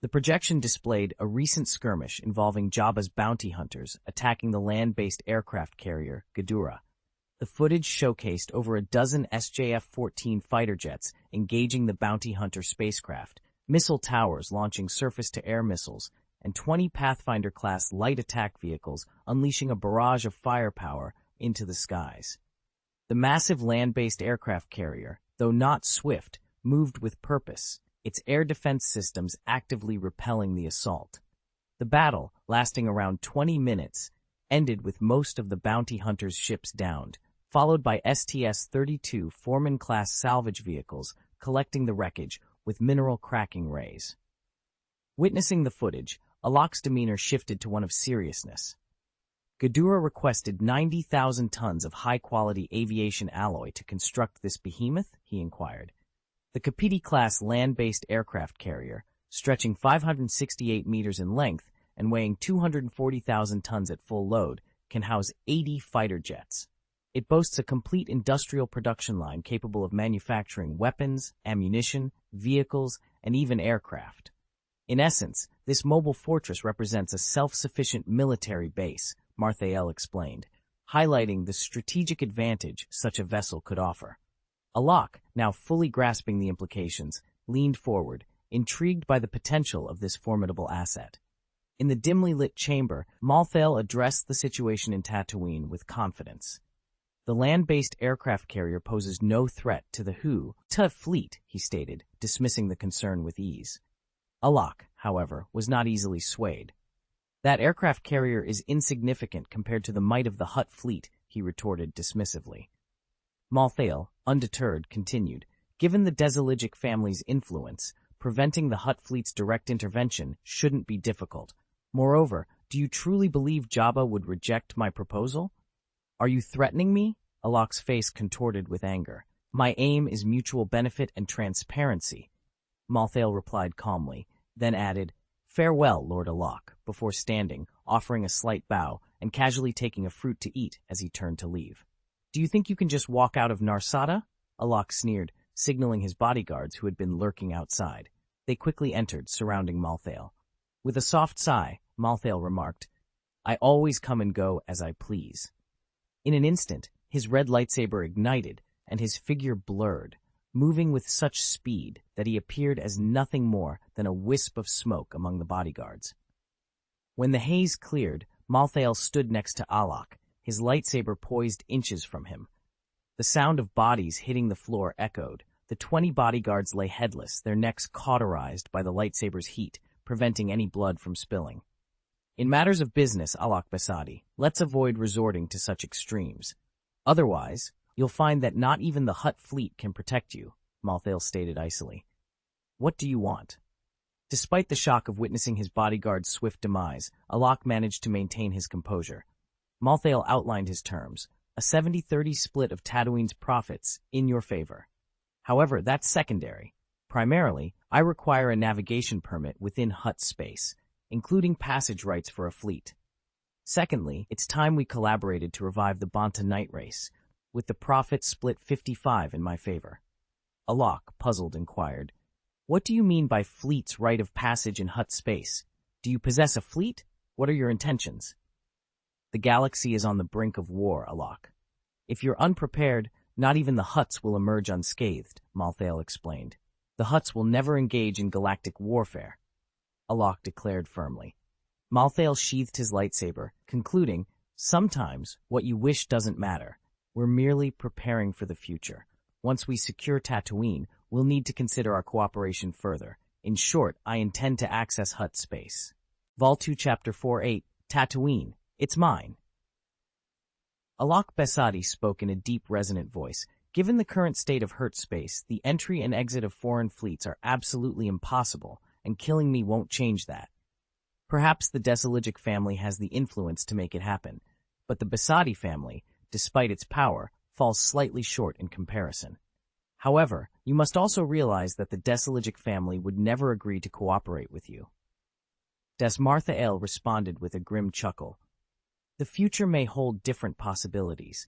The projection displayed a recent skirmish involving Jabba's bounty hunters attacking the land-based aircraft carrier, Ghidorah. The footage showcased over a dozen SJF-14 fighter jets engaging the bounty hunter spacecraft, missile towers launching surface-to-air missiles, and 20 Pathfinder-class light attack vehicles unleashing a barrage of firepower into the skies. The massive land-based aircraft carrier, though not swift, moved with purpose, its air defense systems actively repelling the assault. The battle, lasting around 20 minutes, ended with most of the bounty hunters' ships downed, followed by STS-32 Foreman-class salvage vehicles collecting the wreckage with mineral-cracking rays. Witnessing the footage, Alok's demeanor shifted to one of seriousness. "Ghidorah requested 90,000 tons of high-quality aviation alloy to construct this behemoth?" he inquired. The Kapiti-class land-based aircraft carrier, stretching 568 meters in length and weighing 240,000 tons at full load, can house 80 fighter jets. It boasts a complete industrial production line capable of manufacturing weapons, ammunition, vehicles, and even aircraft. In essence, this mobile fortress represents a self-sufficient military base, Marthael explained, highlighting the strategic advantage such a vessel could offer. Alok, now fully grasping the implications, leaned forward, intrigued by the potential of this formidable asset. In the dimly lit chamber, Marthael addressed the situation in Tatooine with confidence. "The land-based aircraft carrier poses no threat to the fleet," he stated, dismissing the concern with ease. Alok, however, was not easily swayed. "That aircraft carrier is insignificant compared to the might of the Hutt fleet," he retorted dismissively. Marthael, undeterred, continued, "Given the Desiligic family's influence, preventing the Hutt fleet's direct intervention shouldn't be difficult. Moreover, do you truly believe Jabba would reject my proposal? Are you threatening me?" Alok's face contorted with anger. "My aim is mutual benefit and transparency," Marthael replied calmly, then added, "Farewell, Lord Alok," before standing, offering a slight bow, and casually taking a fruit to eat as he turned to leave. "Do you think you can just walk out of Narsada?" Alok sneered, signaling his bodyguards who had been lurking outside. They quickly entered, surrounding Marthael. With a soft sigh, Marthael remarked, "I always come and go as I please." In an instant, his red lightsaber ignited, and his figure blurred, moving with such speed that he appeared as nothing more than a wisp of smoke among the bodyguards. When the haze cleared, Marthael stood next to Alok, his lightsaber poised inches from him. The sound of bodies hitting the floor echoed. The 20 bodyguards lay headless, their necks cauterized by the lightsaber's heat, preventing any blood from spilling. "In matters of business, Alok Basadi, let's avoid resorting to such extremes." Otherwise, you'll find that not even the Hutt fleet can protect you, Malthael stated icily. What do you want? Despite the shock of witnessing his bodyguard's swift demise, Alok managed to maintain his composure. Malthael outlined his terms, a 70-30 split of Tatooine's profits in your favor. However, that's secondary. Primarily, I require a navigation permit within Hutt space, including passage rights for a fleet. Secondly, it's time we collaborated to revive the Banta night race, with the profits split 55 in my favor. Alok, puzzled, inquired, "What do you mean by fleet's right of passage in Hutt space? Do you possess a fleet? What are your intentions?" "The galaxy is on the brink of war, Alok. If you're unprepared, not even the Hutts will emerge unscathed," Malthael explained. "The Hutts will never engage in galactic warfare," Alok declared firmly. Malthael sheathed his lightsaber, concluding, "Sometimes what you wish doesn't matter. We're merely preparing for the future. Once we secure Tatooine, we'll need to consider our cooperation further. In short, I intend to access Hutt space." Vol 2 Chapter 4-8, Tatooine. It's mine. Alok Besadi spoke in a deep, resonant voice. Given the current state of Hutt space, the entry and exit of foreign fleets are absolutely impossible, and killing me won't change that. Perhaps the Desiligic family has the influence to make it happen, but the Besadi family, despite its power, falls slightly short in comparison. However, you must also realize that the Desiligic family would never agree to cooperate with you. Desmarthael responded with a grim chuckle. "The future may hold different possibilities.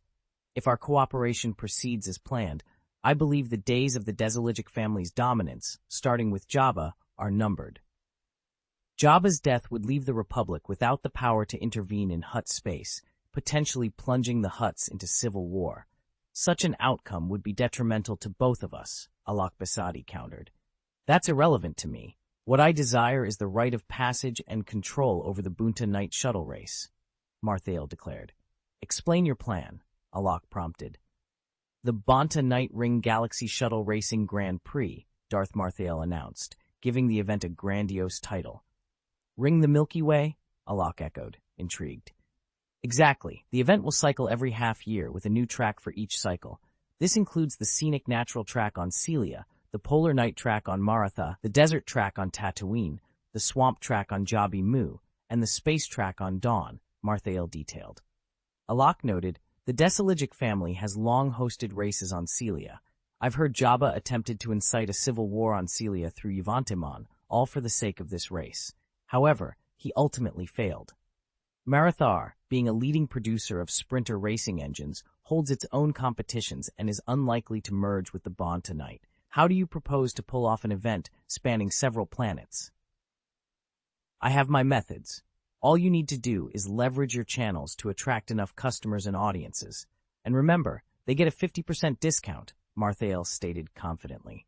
If our cooperation proceeds as planned, I believe the days of the Desiligic family's dominance, starting with Jabba, are numbered. Jabba's death would leave the Republic without the power to intervene in Hutt space, potentially plunging the Hutts into civil war. Such an outcome would be detrimental to both of us," Alok Besadi countered. "That's irrelevant to me. What I desire is the right of passage and control over the Bunta Night shuttle race," Malthael declared. "Explain your plan," Alok prompted. "The Banta Night Ring Galaxy Shuttle Racing Grand Prix," Darth Malthael announced, giving the event a grandiose title. "Ring the Milky Way?" Alok echoed, intrigued. "Exactly. The event will cycle every half year with a new track for each cycle. This includes the scenic natural track on Celia, the polar night track on Maratha, the desert track on Tatooine, the swamp track on Jabi Mu, and the space track on Dawn," Malthael detailed. Alok noted, "The Desiligic family has long hosted races on Celia. I've heard Jabba attempted to incite a civil war on Celia through Yuvantimon, all for the sake of this race. However, he ultimately failed. Marathar, being a leading producer of sprinter racing engines, holds its own competitions and is unlikely to merge with the Banta Night. How do you propose to pull off an event spanning several planets?" "I have my methods. All you need to do is leverage your channels to attract enough customers and audiences. And remember, they get a 50% discount," Malthael stated confidently.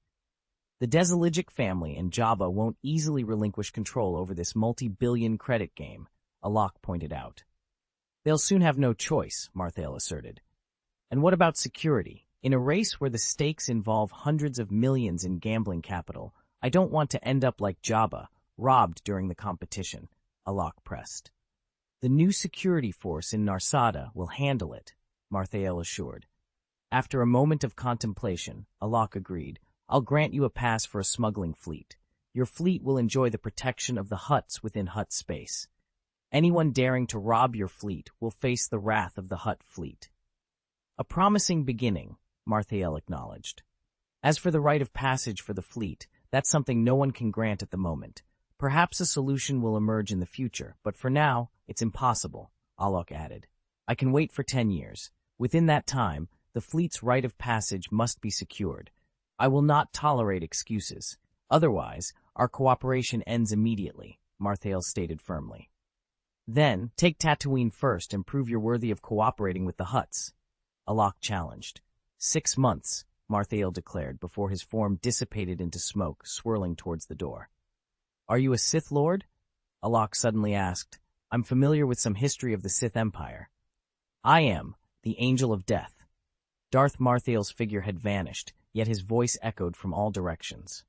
"The Desiligic family and Jabba won't easily relinquish control over this multi-billion credit game," Alok pointed out. "They'll soon have no choice," Malthael asserted. "And what about security? In a race where the stakes involve hundreds of millions in gambling capital, I don't want to end up like Jabba, robbed during the competition," Alok pressed. "The new security force in Narsada will handle it," Malthael assured. After a moment of contemplation, Alok agreed, "I'll grant you a pass for a smuggling fleet. Your fleet will enjoy the protection of the Hutts within Hutt space. Anyone daring to rob your fleet will face the wrath of the Hutt fleet." "A promising beginning," Malthael acknowledged. "As for the right of passage for the fleet, that's something no one can grant at the moment. Perhaps a solution will emerge in the future, but for now, it's impossible," Alok added. "I can wait for 10 years. Within that time, the fleet's right of passage must be secured. I will not tolerate excuses. Otherwise, our cooperation ends immediately," Malthael stated firmly. "Then, take Tatooine first and prove you're worthy of cooperating with the Hutts," Alok challenged. 6 months, Malthael declared before his form dissipated into smoke, swirling towards the door. "Are you a Sith Lord?" Alok suddenly asked. "I'm familiar with some history of the Sith Empire." "I am, the Angel of Death." Darth Malthael's figure had vanished, yet his voice echoed from all directions.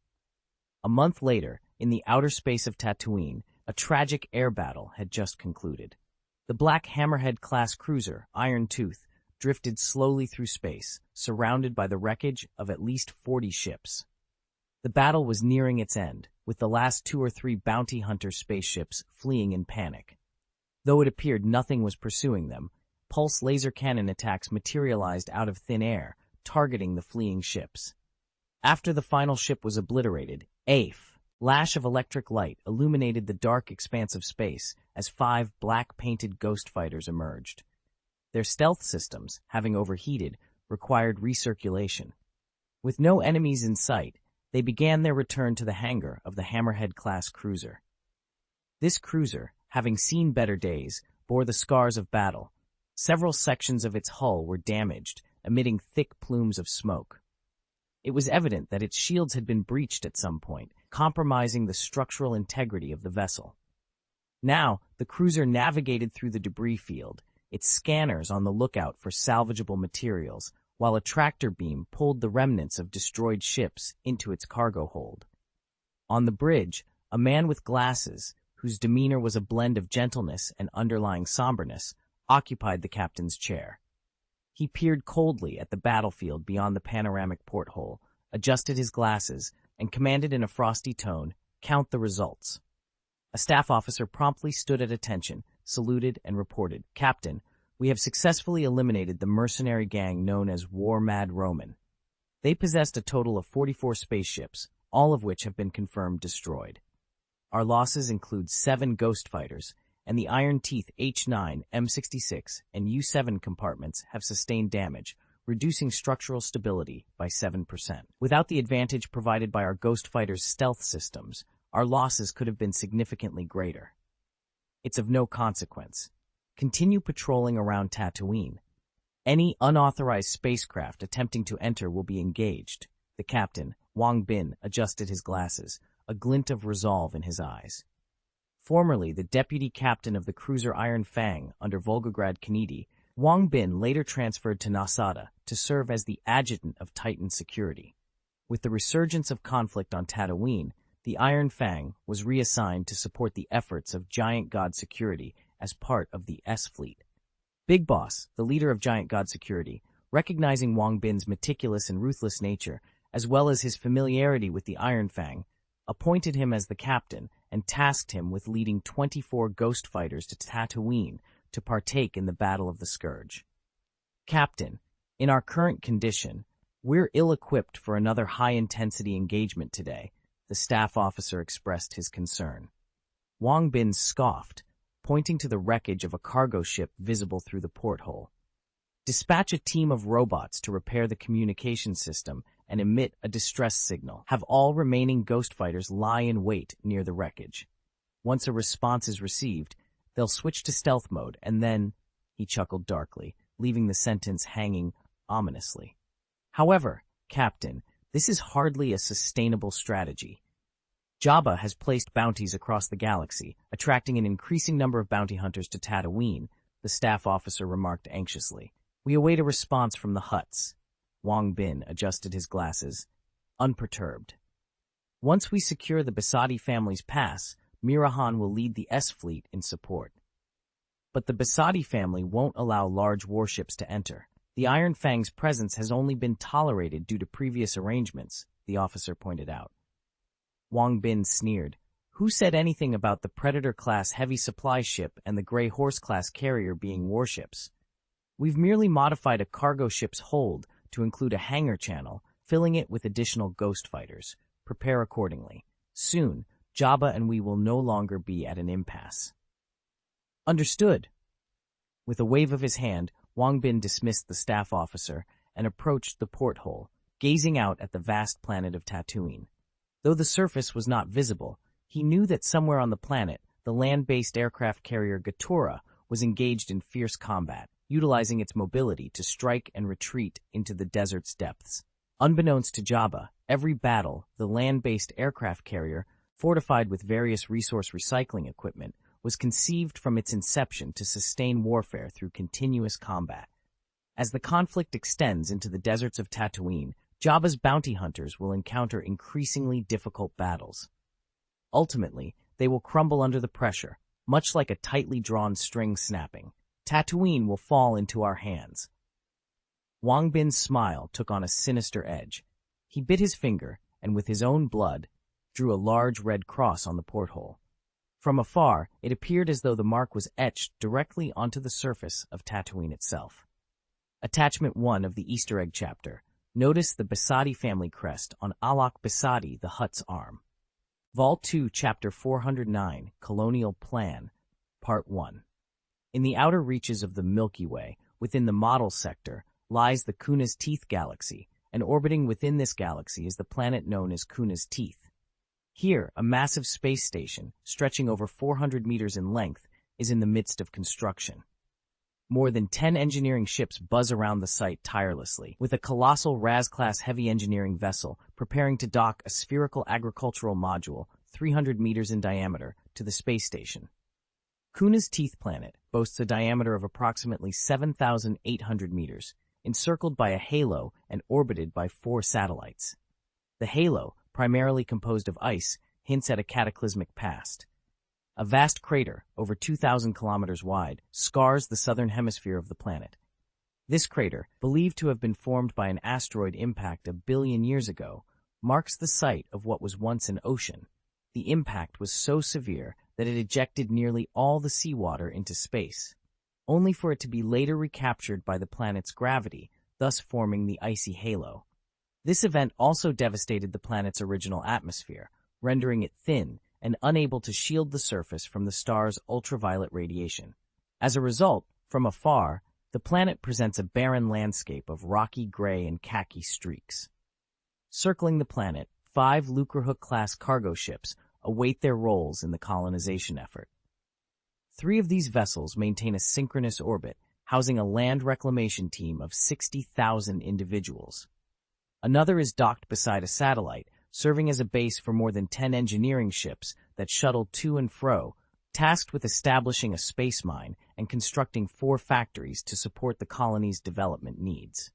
A month later, in the outer space of Tatooine, a tragic air battle had just concluded. The Black Hammerhead-class cruiser, Iron Tooth, drifted slowly through space, surrounded by the wreckage of at least 40 ships. The battle was nearing its end, with the last 2 or 3 bounty hunter spaceships fleeing in panic. Though it appeared nothing was pursuing them, pulse laser cannon attacks materialized out of thin air, targeting the fleeing ships. After the final ship was obliterated, a flash of electric light illuminated the dark expanse of space as 5 black-painted ghost fighters emerged. Their stealth systems, having overheated, required recirculation. With no enemies in sight, they began their return to the hangar of the Hammerhead-class cruiser. This cruiser, having seen better days, bore the scars of battle. Several sections of its hull were damaged, emitting thick plumes of smoke. It was evident that its shields had been breached at some point, compromising the structural integrity of the vessel. Now, the cruiser navigated through the debris field, its scanners on the lookout for salvageable materials, while a tractor beam pulled the remnants of destroyed ships into its cargo hold. On the bridge, a man with glasses, whose demeanor was a blend of gentleness and underlying somberness, occupied the captain's chair. He peered coldly at the battlefield beyond the panoramic porthole, adjusted his glasses, and commanded in a frosty tone, "Count the results." A staff officer promptly stood at attention, saluted, and reported, "Captain, we have successfully eliminated the mercenary gang known as War Mad Roman. They possessed a total of 44 spaceships, all of which have been confirmed destroyed. Our losses include 7 ghost fighters, and the Iron Teeth H9, M66, and U7 compartments have sustained damage, reducing structural stability by 7%. Without the advantage provided by our ghost fighters' stealth systems, our losses could have been significantly greater. It's of no consequence. Continue patrolling around Tatooine. Any unauthorized spacecraft attempting to enter will be engaged." The captain, Wang Bin, adjusted his glasses, a glint of resolve in his eyes. Formerly the deputy captain of the cruiser Iron Fang under Volgograd Kennedy, Wang Bin later transferred to Nasada to serve as the adjutant of Titan security. With the resurgence of conflict on Tatooine, the Iron Fang was reassigned to support the efforts of Giant God Security as part of the S-Fleet. Big Boss, the leader of Giant God Security, recognizing Wang Bin's meticulous and ruthless nature, as well as his familiarity with the Iron Fang, appointed him as the captain and tasked him with leading 24 ghost fighters to Tatooine to partake in the Battle of the Scourge. "Captain, in our current condition, we're ill-equipped for another high-intensity engagement today," the staff officer expressed his concern. Wang Bin scoffed, pointing to the wreckage of a cargo ship visible through the porthole. "Dispatch a team of robots to repair the communication system and emit a distress signal. Have all remaining ghost fighters lie in wait near the wreckage. Once a response is received, they'll switch to stealth mode and then," he chuckled darkly, leaving the sentence hanging ominously. "However, Captain, this is hardly a sustainable strategy. Jabba has placed bounties across the galaxy, attracting an increasing number of bounty hunters to Tatooine," the staff officer remarked anxiously. "We await a response from the Hutts." Wang Bin adjusted his glasses, unperturbed. "Once we secure the Basadi family's pass, Mirahan will lead the S-Fleet in support. But the Basadi family won't allow large warships to enter. The Iron Fang's presence has only been tolerated due to previous arrangements," the officer pointed out. Wang Bin sneered. "Who said anything about the Predator-class heavy supply ship and the Grey Horse-class carrier being warships? We've merely modified a cargo ship's hold to include a hangar channel, filling it with additional ghost fighters. Prepare accordingly. Soon, Jabba and we will no longer be at an impasse." "Understood." With a wave of his hand, Wang Bin dismissed the staff officer and approached the porthole, gazing out at the vast planet of Tatooine. Though the surface was not visible, he knew that somewhere on the planet, the land-based aircraft carrier Gatura was engaged in fierce combat, utilizing its mobility to strike and retreat into the desert's depths. Unbeknownst to Jabba, every battle, the land-based aircraft carrier, fortified with various resource recycling equipment, was conceived from its inception to sustain warfare through continuous combat. As the conflict extends into the deserts of Tatooine, Jabba's bounty hunters will encounter increasingly difficult battles. Ultimately, they will crumble under the pressure, much like a tightly drawn string snapping. Tatooine will fall into our hands. Wang Bin's smile took on a sinister edge. He bit his finger, and with his own blood, drew a large red cross on the porthole. From afar, it appeared as though the mark was etched directly onto the surface of Tatooine itself. Attachment 1 of the Easter egg chapter. Notice the Basadi family crest on Alak Basadi, the Hutt's arm. Vol 2, Chapter 409, Colonial Plan, Part 1. In the outer reaches of the Milky Way, within the model sector, lies the Kuna's Teeth galaxy, and orbiting within this galaxy is the planet known as Kuna's Teeth. Here, a massive space station, stretching over 400 meters in length, is in the midst of construction. More than 10 engineering ships buzz around the site tirelessly, with a colossal Raz-class heavy engineering vessel preparing to dock a spherical agricultural module 300 meters in diameter to the space station. Kuna's Teeth planet boasts a diameter of approximately 7,800 meters, encircled by a halo and orbited by 4 satellites. The halo, primarily composed of ice, hints at a cataclysmic past. A vast crater, over 2,000 kilometers wide, scars the southern hemisphere of the planet. This crater, believed to have been formed by an asteroid impact 1 billion years ago, marks the site of what was once an ocean. The impact was so severe that it ejected nearly all the seawater into space, only for it to be later recaptured by the planet's gravity, thus forming the icy halo. This event also devastated the planet's original atmosphere, rendering it thin and unable to shield the surface from the star's ultraviolet radiation. As a result, from afar, the planet presents a barren landscape of rocky gray and khaki streaks. Circling the planet, 5 Lucrehook-class cargo ships await their roles in the colonization effort. 3 of these vessels maintain a synchronous orbit, housing a land reclamation team of 60,000 individuals. Another is docked beside a satellite, serving as a base for more than 10 engineering ships that shuttle to and fro, tasked with establishing a space mine and constructing 4 factories to support the colony's development needs.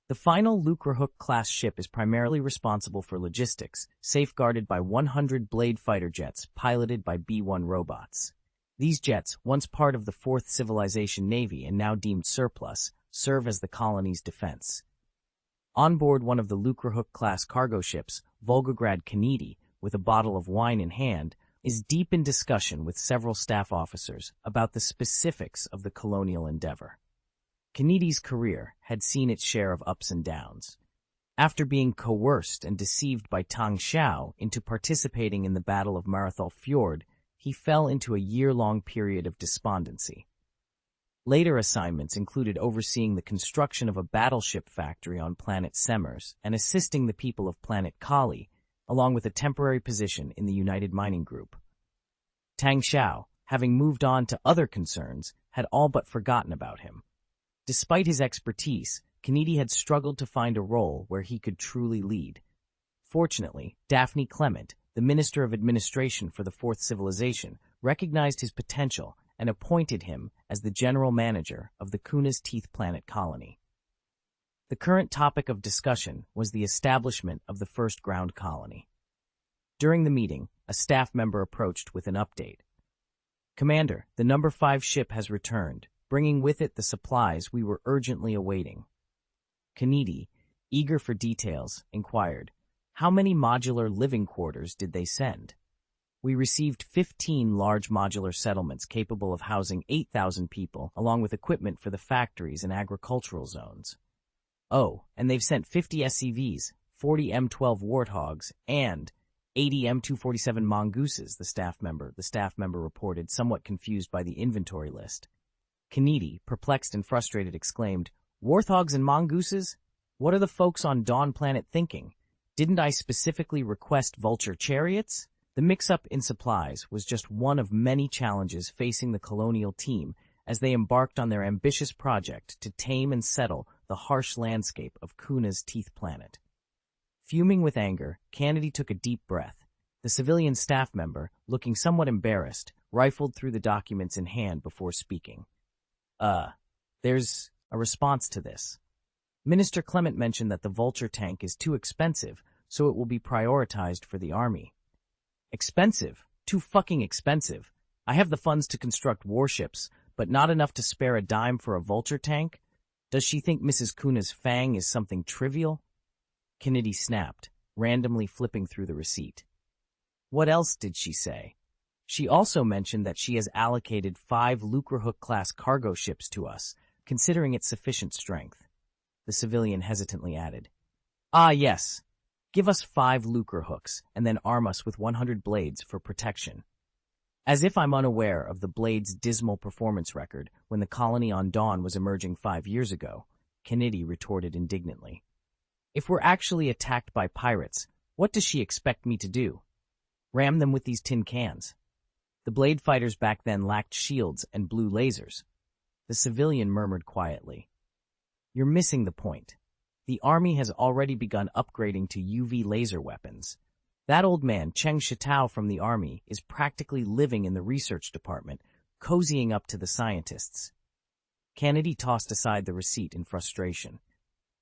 The final Lucrehook-class ship is primarily responsible for logistics, safeguarded by 100 Blade fighter jets piloted by B-1 robots. These jets, once part of the Fourth Civilization Navy and now deemed surplus, serve as the colony's defense. On board one of the Lucrehook-class cargo ships, Volgograd Kennedy, with a bottle of wine in hand, is deep in discussion with several staff officers about the specifics of the colonial endeavor. Kennedy's career had seen its share of ups and downs. After being coerced and deceived by Tang Xiao into participating in the Battle of Marathol Fjord, he fell into a year-long period of despondency. Later assignments included overseeing the construction of a battleship factory on planet Semers and assisting the people of planet Kali, along with a temporary position in the United Mining Group. Tang Xiao, having moved on to other concerns, had all but forgotten about him. Despite his expertise, Kennedy had struggled to find a role where he could truly lead. Fortunately, Daphne Clement, the Minister of Administration for the Fourth Civilization, recognized his potential and appointed him as the general manager of the Kuna's Teeth planet colony. The current topic of discussion was the establishment of the first ground colony. During the meeting, a staff member approached with an update. "Commander, the number 5 ship has returned, bringing with it the supplies we were urgently awaiting." Kennedy, eager for details, inquired, "How many modular living quarters did they send?" "We received 15 large modular settlements capable of housing 8,000 people, along with equipment for the factories and agricultural zones." "Oh, and they've sent 50 SCVs, 40 M12 Warthogs, and 80 M247 Mongooses," the staff member reported, somewhat confused by the inventory list. Kennedy, perplexed and frustrated, exclaimed, "Warthogs and Mongooses? What are the folks on Dawn Planet thinking? Didn't I specifically request vulture chariots?" The mix-up in supplies was just one of many challenges facing the colonial team as they embarked on their ambitious project to tame and settle the harsh landscape of Kuna's Teeth planet. Fuming with anger, Kennedy took a deep breath. The civilian staff member, looking somewhat embarrassed, rifled through the documents in hand before speaking. There's a response to this. Minister Clement mentioned that the vulture tank is too expensive, so it will be prioritized for the army." "Expensive? Too fucking expensive. I have the funds to construct warships, but not enough to spare a dime for a vulture tank? Does she think Mrs. Kuna's fang is something trivial? Kennedy snapped, randomly flipping through the receipt. What else did she say? She also mentioned that she has allocated 5 Lucrehook-class cargo ships to us, considering its sufficient strength. The civilian hesitantly added, "Ah, yes. Give us 5 Lucrehooks, and then arm us with 100 blades for protection." As if I'm unaware of the Blade's dismal performance record when the colony on Dawn was emerging 5 years ago, Kennedy retorted indignantly. If we're actually attacked by pirates, what does she expect me to do? Ram them with these tin cans? The Blade fighters back then lacked shields and blue lasers. The civilian murmured quietly. You're missing the point. The Army has already begun upgrading to UV laser weapons. That old man, Cheng Shitao from the Army, is practically living in the research department, cozying up to the scientists. Kennedy tossed aside the receipt in frustration.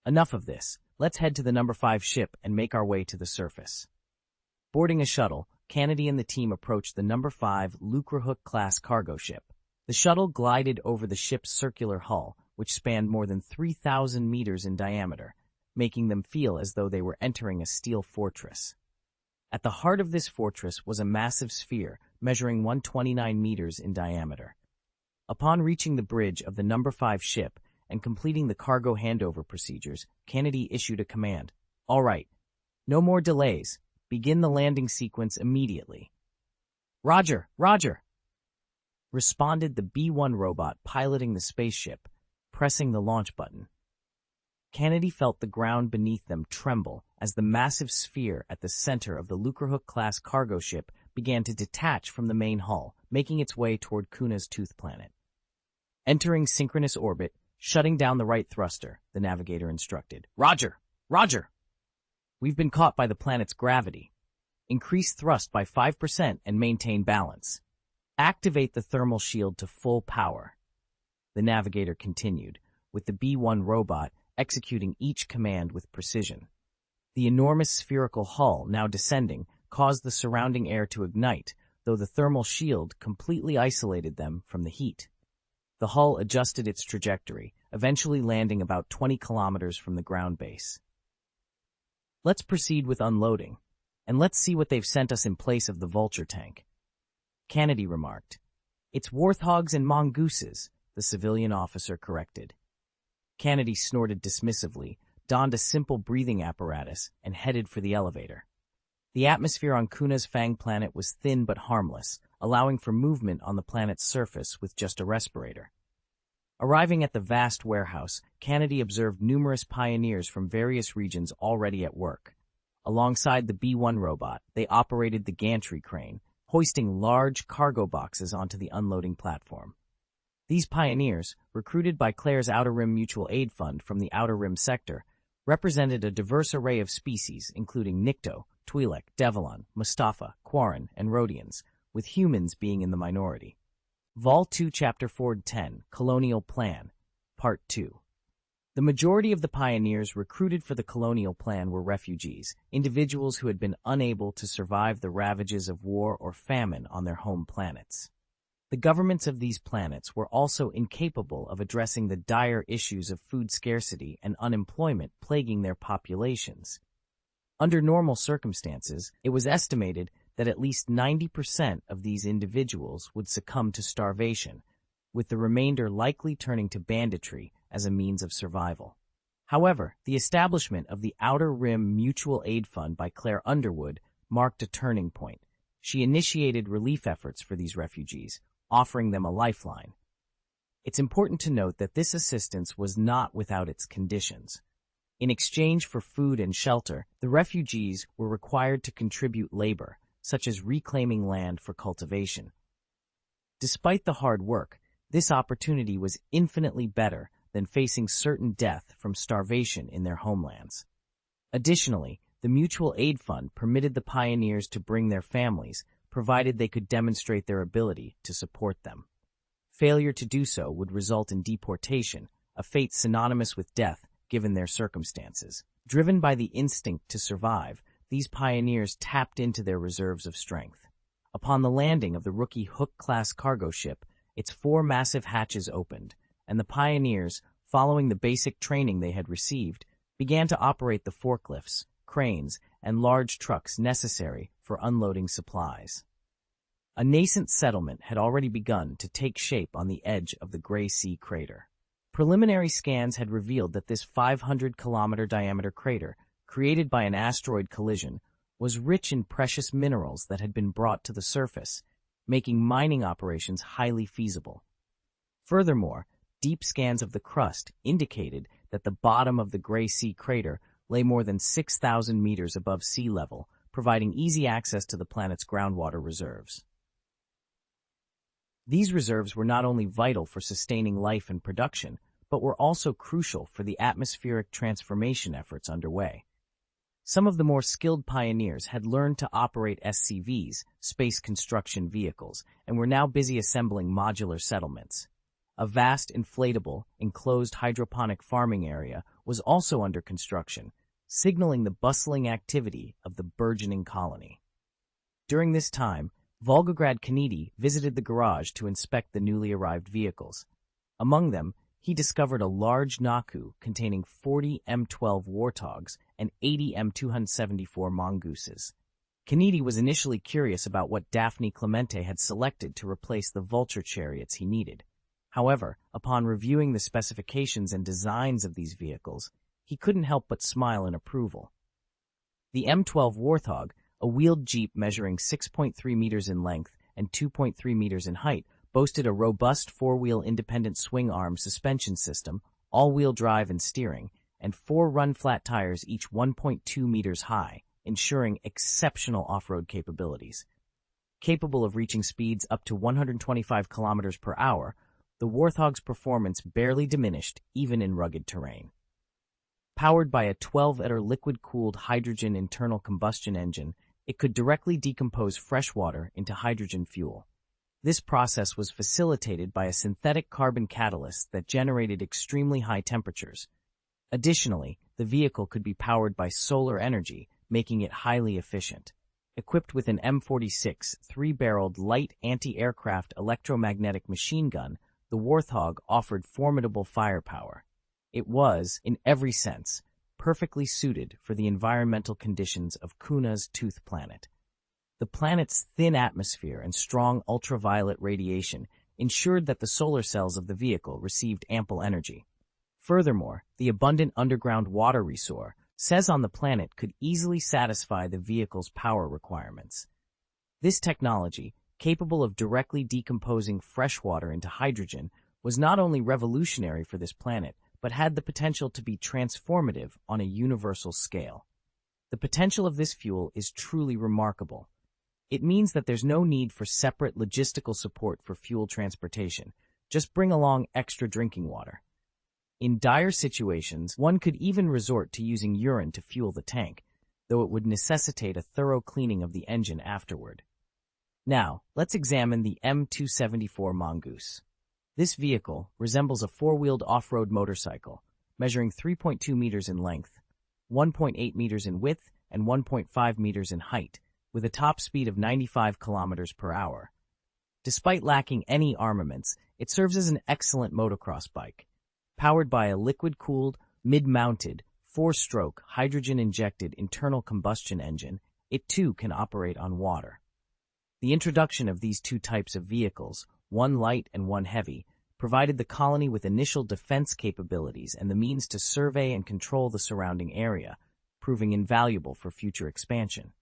Enough of this. Let's head to the number 5 ship and make our way to the surface. Boarding a shuttle, Kennedy and the team approached the number 5 Lucrehook-class cargo ship. The shuttle glided over the ship's circular hull, which spanned more than 3,000 meters in diameter, making them feel as though they were entering a steel fortress. At the heart of this fortress was a massive sphere measuring 129 meters in diameter. Upon reaching the bridge of the number 5 ship and completing the cargo handover procedures, Kennedy issued a command. All right, no more delays. Begin the landing sequence immediately. Roger, Roger, responded the B-1 robot piloting the spaceship, pressing the launch button. Kennedy felt the ground beneath them tremble as the massive sphere at the center of the Lucrehook-class cargo ship began to detach from the main hull, making its way toward Kuna's tooth planet. Entering synchronous orbit, shutting down the right thruster, the navigator instructed. Roger, Roger. We've been caught by the planet's gravity. Increase thrust by 5% and maintain balance. Activate the thermal shield to full power. The navigator continued, with the B-1 robot executing each command with precision. The enormous spherical hull, now descending, caused the surrounding air to ignite, though the thermal shield completely isolated them from the heat. The hull adjusted its trajectory, eventually landing about 20 kilometers from the ground base. Let's proceed with unloading, and let's see what they've sent us in place of the Vulture tank. Kennedy remarked. It's warthogs and mongooses, the civilian officer corrected. Kennedy snorted dismissively, donned a simple breathing apparatus, and headed for the elevator. The atmosphere on Kuna's Fang planet was thin but harmless, allowing for movement on the planet's surface with just a respirator. Arriving at the vast warehouse, Kennedy observed numerous pioneers from various regions already at work. Alongside the B-1 robot, they operated the gantry crane, hoisting large cargo boxes onto the unloading platform. These pioneers, recruited by Claire's Outer Rim Mutual Aid Fund from the Outer Rim sector, represented a diverse array of species including Nikto, Twi'lek, Devilon, Mustafa, Quarren, and Rhodians, with humans being in the minority. Vol 2 Chapter 410, Colonial Plan, Part 2. The majority of the pioneers recruited for the colonial plan were refugees, individuals who had been unable to survive the ravages of war or famine on their home planets. The governments of these planets were also incapable of addressing the dire issues of food scarcity and unemployment plaguing their populations. Under normal circumstances, it was estimated that at least 90% of these individuals would succumb to starvation, with the remainder likely turning to banditry as a means of survival. However, the establishment of the Outer Rim Mutual Aid Fund by Claire Underwood marked a turning point. She initiated relief efforts for these refugees, offering them a lifeline. It's important to note that this assistance was not without its conditions. In exchange for food and shelter, the refugees were required to contribute labor, such as reclaiming land for cultivation. Despite the hard work, this opportunity was infinitely better than facing certain death from starvation in their homelands. Additionally, the Mutual Aid Fund permitted the pioneers to bring their families, provided they could demonstrate their ability to support them. Failure to do so would result in deportation, a fate synonymous with death given their circumstances. Driven by the instinct to survive, these pioneers tapped into their reserves of strength. Upon the landing of the rookie Hook-class cargo ship, its 4 massive hatches opened, and the pioneers, following the basic training they had received, began to operate the forklifts, cranes, and large trucks necessary for unloading supplies. A nascent settlement had already begun to take shape on the edge of the Gray Sea crater. Preliminary scans had revealed that this 500-kilometer diameter crater, created by an asteroid collision, was rich in precious minerals that had been brought to the surface, making mining operations highly feasible. Furthermore, deep scans of the crust indicated that the bottom of the Gray Sea crater lay more than 6,000 meters above sea level, providing easy access to the planet's groundwater reserves. These reserves were not only vital for sustaining life and production, but were also crucial for the atmospheric transformation efforts underway. Some of the more skilled pioneers had learned to operate SCVs, space construction vehicles, and were now busy assembling modular settlements. A vast inflatable, enclosed hydroponic farming area was also under construction, signaling the bustling activity of the burgeoning colony. During this time, Volgograd Kennedy visited the garage to inspect the newly arrived vehicles. Among them, he discovered a large Naku containing 40 M12 warthogs and 80 M274 mongooses. Kennedy was initially curious about what Daphne Clemente had selected to replace the vulture chariots he needed. However, upon reviewing the specifications and designs of these vehicles, he couldn't help but smile in approval. The M12 Warthog, a wheeled jeep measuring 6.3 meters in length and 2.3 meters in height, boasted a robust four-wheel independent swing-arm suspension system, all-wheel drive and steering, and 4 run-flat tires each 1.2 meters high, ensuring exceptional off-road capabilities. Capable of reaching speeds up to 125 kilometers per hour, the Warthog's performance barely diminished even in rugged terrain. Powered by a 12-liter liquid-cooled hydrogen internal combustion engine, it could directly decompose fresh water into hydrogen fuel. This process was facilitated by a synthetic carbon catalyst that generated extremely high temperatures. Additionally, the vehicle could be powered by solar energy, making it highly efficient. Equipped with an M46 3-barreled light anti-aircraft electromagnetic machine gun, the Warthog offered formidable firepower. It was, in every sense, perfectly suited for the environmental conditions of Kuna's Tooth planet. The planet's thin atmosphere and strong ultraviolet radiation ensured that the solar cells of the vehicle received ample energy. Furthermore, the abundant underground water resource on the planet could easily satisfy the vehicle's power requirements. This technology, capable of directly decomposing fresh water into hydrogen, was not only revolutionary for this planet, but had the potential to be transformative on a universal scale. The potential of this fuel is truly remarkable. It means that there's no need for separate logistical support for fuel transportation. Just bring along extra drinking water. In dire situations, one could even resort to using urine to fuel the tank, though it would necessitate a thorough cleaning of the engine afterward. Now, let's examine the M274 Mongoose. This vehicle resembles a four-wheeled off-road motorcycle, measuring 3.2 meters in length, 1.8 meters in width, and 1.5 meters in height, with a top speed of 95 kilometers per hour. Despite lacking any armaments, it serves as an excellent motocross bike. Powered by a liquid-cooled, mid-mounted, 4-stroke, hydrogen-injected internal combustion engine, it too can operate on water. The introduction of these two types of vehicles, one light and one heavy, provided the colony with initial defense capabilities and the means to survey and control the surrounding area, proving invaluable for future expansion.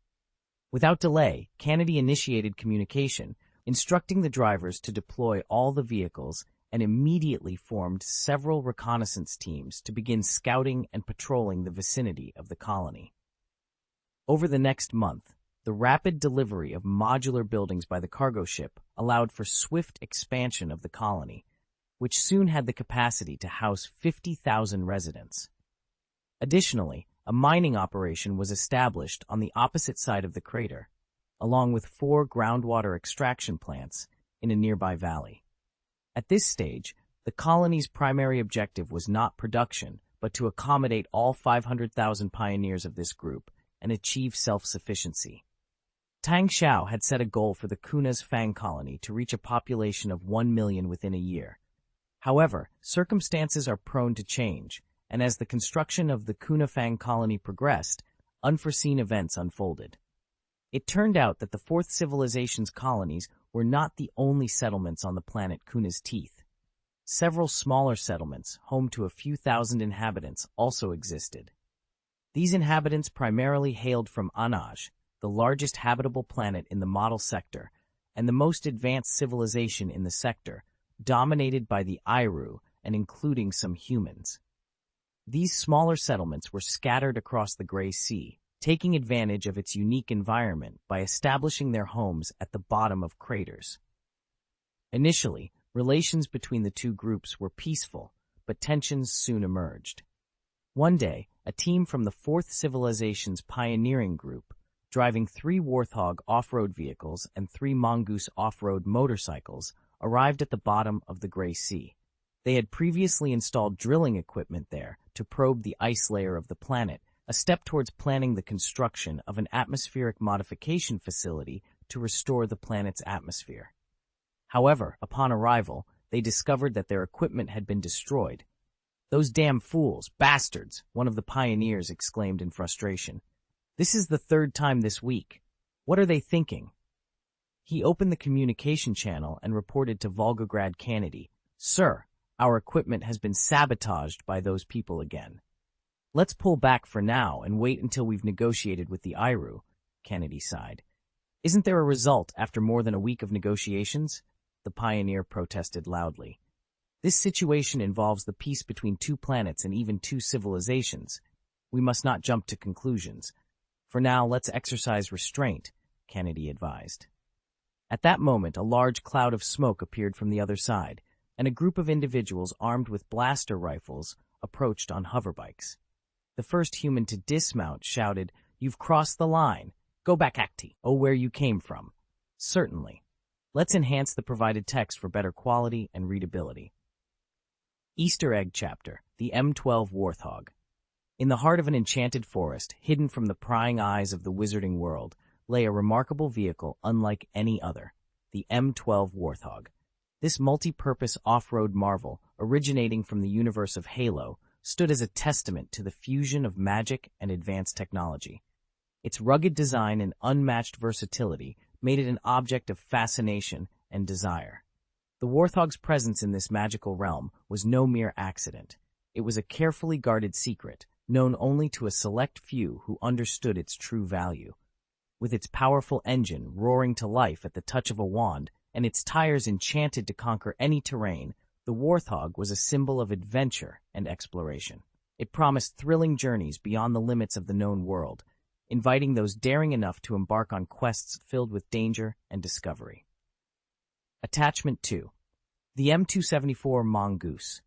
Without delay, Kennedy initiated communication, instructing the drivers to deploy all the vehicles and immediately formed several reconnaissance teams to begin scouting and patrolling the vicinity of the colony. Over the next month, the rapid delivery of modular buildings by the cargo ship allowed for swift expansion of the colony, which soon had the capacity to house 50,000 residents. Additionally, a mining operation was established on the opposite side of the crater, along with 4 groundwater extraction plants in a nearby valley. At this stage, the colony's primary objective was not production, but to accommodate all 500,000 pioneers of this group and achieve self-sufficiency. Tang Xiao had set a goal for the Kuna's Fang colony to reach a population of 1 million within a year. However, circumstances are prone to change, and as the construction of the Cunafang colony progressed, unforeseen events unfolded. It turned out that the Fourth Civilization's colonies were not the only settlements on the planet Kuna's Teeth. Several smaller settlements, home to a few thousand inhabitants, also existed. These inhabitants primarily hailed from Anaj, the largest habitable planet in the model sector, and the most advanced civilization in the sector, dominated by the Iru and including some humans. These smaller settlements were scattered across the Gray Sea, taking advantage of its unique environment by establishing their homes at the bottom of craters. Initially, relations between the two groups were peaceful, but tensions soon emerged. One day, a team from the Fourth Civilization's pioneering group, driving 3 Warthog off-road vehicles and 3 Mongoose off-road motorcycles, arrived at the bottom of the Gray Sea. They had previously installed drilling equipment there to probe the ice layer of the planet, a step towards planning the construction of an atmospheric modification facility to restore the planet's atmosphere. However, upon arrival, they discovered that their equipment had been destroyed. "Those damn fools, bastards," one of the pioneers exclaimed in frustration. "This is the 3rd time this week. What are they thinking?" He opened the communication channel and reported to Volgograd Kennedy, "Sir, our equipment has been sabotaged by those people again. Let's pull back for now and wait until we've negotiated with the Iru," Kennedy sighed. "Isn't there a result after more than a week of negotiations?" The pioneer protested loudly. "This situation involves the peace between 2 planets and even 2 civilizations. We must not jump to conclusions. For now, let's exercise restraint," Kennedy advised. At that moment, a large cloud of smoke appeared from the other side, and a group of individuals armed with blaster rifles approached on hoverbikes. The first human to dismount shouted, "You've crossed the line. Go back acti. Oh, where you came from." "Certainly. Let's enhance the provided text for better quality and readability." Easter egg chapter, the M12 Warthog. In the heart of an enchanted forest, hidden from the prying eyes of the wizarding world, lay a remarkable vehicle unlike any other, the M12 Warthog. This multi-purpose off-road marvel, originating from the universe of Halo, stood as a testament to the fusion of magic and advanced technology. Its rugged design and unmatched versatility made it an object of fascination and desire. The Warthog's presence in this magical realm was no mere accident. It was a carefully guarded secret, known only to a select few who understood its true value. With its powerful engine roaring to life at the touch of a wand and its tires enchanted to conquer any terrain, the Warthog was a symbol of adventure and exploration. It promised thrilling journeys beyond the limits of the known world, inviting those daring enough to embark on quests filled with danger and discovery. Attachment 2. The M274 Mongoose.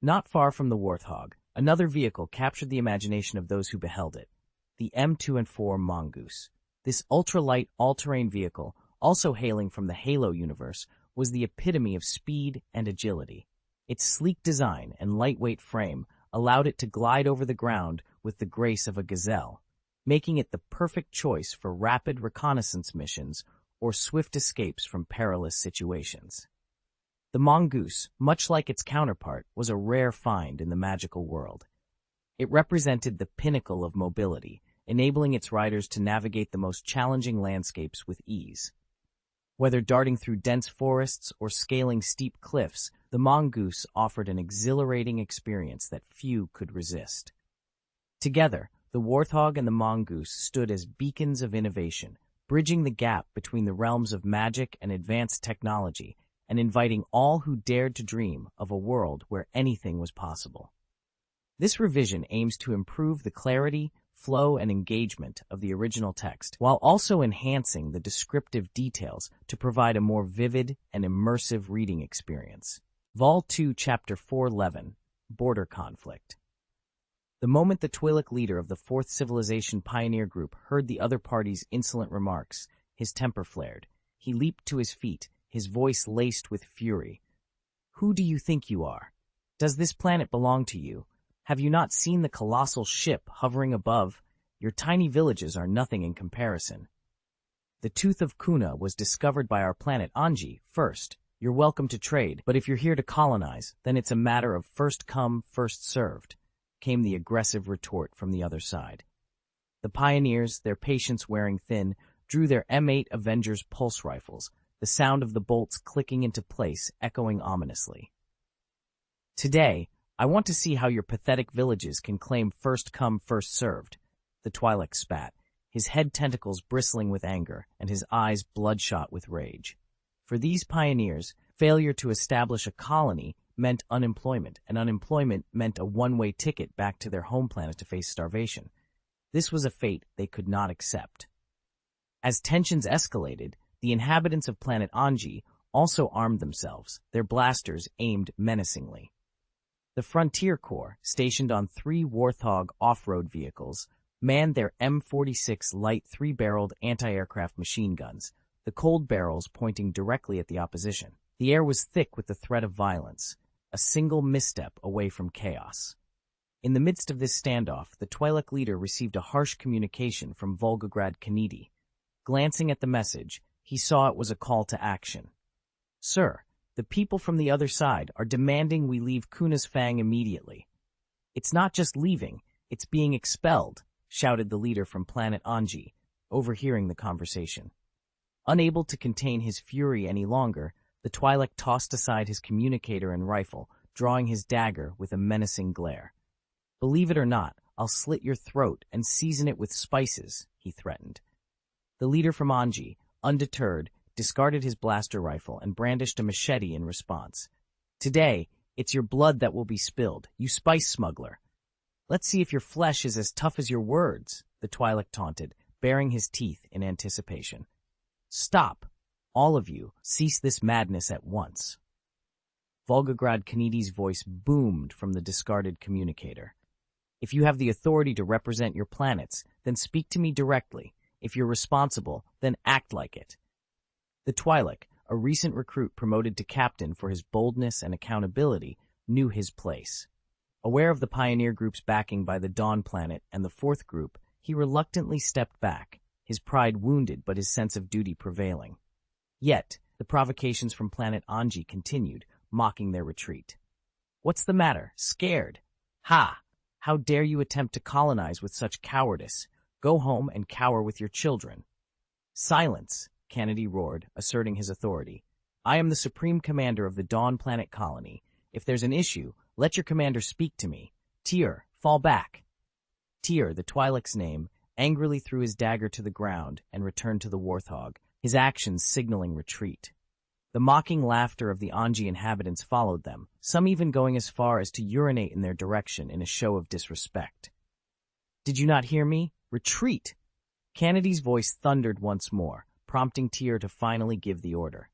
Not far from the Warthog, another vehicle captured the imagination of those who beheld it, the M2 Mongoose. This ultralight all-terrain vehicle, also hailing from the Halo universe, was the epitome of speed and agility. Its sleek design and lightweight frame allowed it to glide over the ground with the grace of a gazelle, making it the perfect choice for rapid reconnaissance missions or swift escapes from perilous situations. The Mongoose, much like its counterpart, was a rare find in the magical world. It represented the pinnacle of mobility, enabling its riders to navigate the most challenging landscapes with ease. Whether darting through dense forests or scaling steep cliffs, the Mongoose offered an exhilarating experience that few could resist. Together, the Warthog and the Mongoose stood as beacons of innovation, bridging the gap between the realms of magic and advanced technology, and inviting all who dared to dream of a world where anything was possible. This revision aims to improve the clarity, flow, and engagement of the original text, while also enhancing the descriptive details to provide a more vivid and immersive reading experience. Vol 2, Chapter 411, Border Conflict. The moment the Twi'lek leader of the Fourth Civilization Pioneer Group heard the other party's insolent remarks, his temper flared. He leaped to his feet, his voice laced with fury. "Who do you think you are? Does this planet belong to you? Have you not seen the colossal ship hovering above? Your tiny villages are nothing in comparison. The Tooth of Kuna was discovered by our planet Anji first. You're welcome to trade, but if you're here to colonize, then it's a matter of first come, first served, came the aggressive retort from the other side. The pioneers, their patience wearing thin, drew their M8 Avengers pulse rifles, the sound of the bolts clicking into place echoing ominously. Today, I want to see how your pathetic villages can claim first come, first served, the Twi'lek spat, his head tentacles bristling with anger and his eyes bloodshot with rage. For these pioneers, failure to establish a colony meant unemployment, and unemployment meant a one-way ticket back to their home planet to face starvation. This was a fate they could not accept. As tensions escalated, the inhabitants of planet Anji also armed themselves, their blasters aimed menacingly. The Frontier Corps, stationed on 3 Warthog off-road vehicles, manned their M46 light 3-barreled anti-aircraft machine guns, the cold barrels pointing directly at the opposition. The air was thick with the threat of violence, a single misstep away from chaos. In the midst of this standoff, the Twi'lek leader received a harsh communication from Volgograd Kennedy. Glancing at the message, he saw it was a call to action. "Sir, the people from the other side are demanding we leave Kuna's Fang immediately." "It's not just leaving, it's being expelled," shouted the leader from planet Anji, overhearing the conversation. Unable to contain his fury any longer, the Twi'lek tossed aside his communicator and rifle, drawing his dagger with a menacing glare. "Believe it or not, I'll slit your throat and season it with spices," he threatened. The leader from Anji, undeterred, discarded his blaster rifle and brandished a machete in response. "Today, it's your blood that will be spilled, you spice smuggler." "Let's see if your flesh is as tough as your words," the Twi'lek taunted, baring his teeth in anticipation. "Stop! All of you, cease this madness at once." Volgograd Kennedy's voice boomed from the discarded communicator. "If you have the authority to represent your planets, then speak to me directly. If you're responsible, then act like it." The Twi'lek, a recent recruit promoted to captain for his boldness and accountability, knew his place. Aware of the pioneer group's backing by the Dawn Planet and the Fourth Group, he reluctantly stepped back, his pride wounded but his sense of duty prevailing. Yet, the provocations from planet Anji continued, mocking their retreat. "What's the matter? Scared? Ha! How dare you attempt to colonize with such cowardice? Go home and cower with your children." "Silence!" Kennedy roared, asserting his authority. "I am the supreme commander of the Dawn Planet colony. If there's an issue, let your commander speak to me. Tyr, fall back." Tyr, the Twi'lek's name, angrily threw his dagger to the ground and returned to the Warthog, his actions signaling retreat. The mocking laughter of the Anji inhabitants followed them, some even going as far as to urinate in their direction in a show of disrespect. "Did you not hear me? Retreat!" Kennedy's voice thundered once more, prompting Tyr to finally give the order.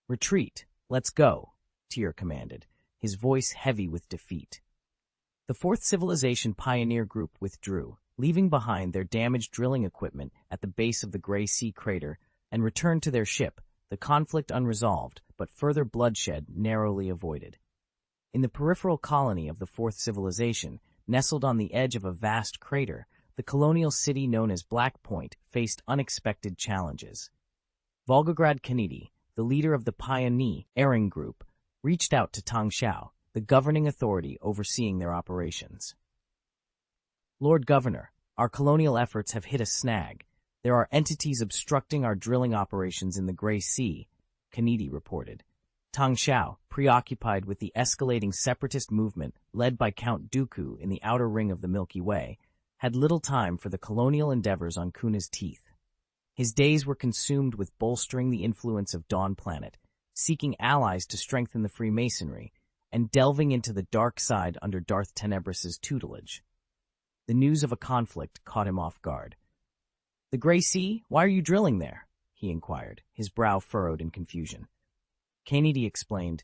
"Retreat! Let's go!" Tyr commanded, his voice heavy with defeat. The Fourth Civilization pioneer group withdrew, leaving behind their damaged drilling equipment at the base of the Gray Sea crater, and returned to their ship, the conflict unresolved, but further bloodshed narrowly avoided. In the peripheral colony of the Fourth Civilization, nestled on the edge of a vast crater, the colonial city known as Black Point faced unexpected challenges. Volgograd Kennedy, the leader of the pioneering group, reached out to Tang Xiao, the governing authority overseeing their operations. "Lord Governor, our colonial efforts have hit a snag. There are entities obstructing our drilling operations in the Gray Sea," Kennedy reported. Tang Xiao, preoccupied with the escalating separatist movement led by Count Dooku in the outer ring of the Milky Way, had little time for the colonial endeavors on Kuna's teeth. His days were consumed with bolstering the influence of Dawn Planet, seeking allies to strengthen the Freemasonry, and delving into the dark side under Darth Tenebris's tutelage. The news of a conflict caught him off guard. "The Gray Sea? Why are you drilling there?" he inquired, his brow furrowed in confusion. Kennedy explained,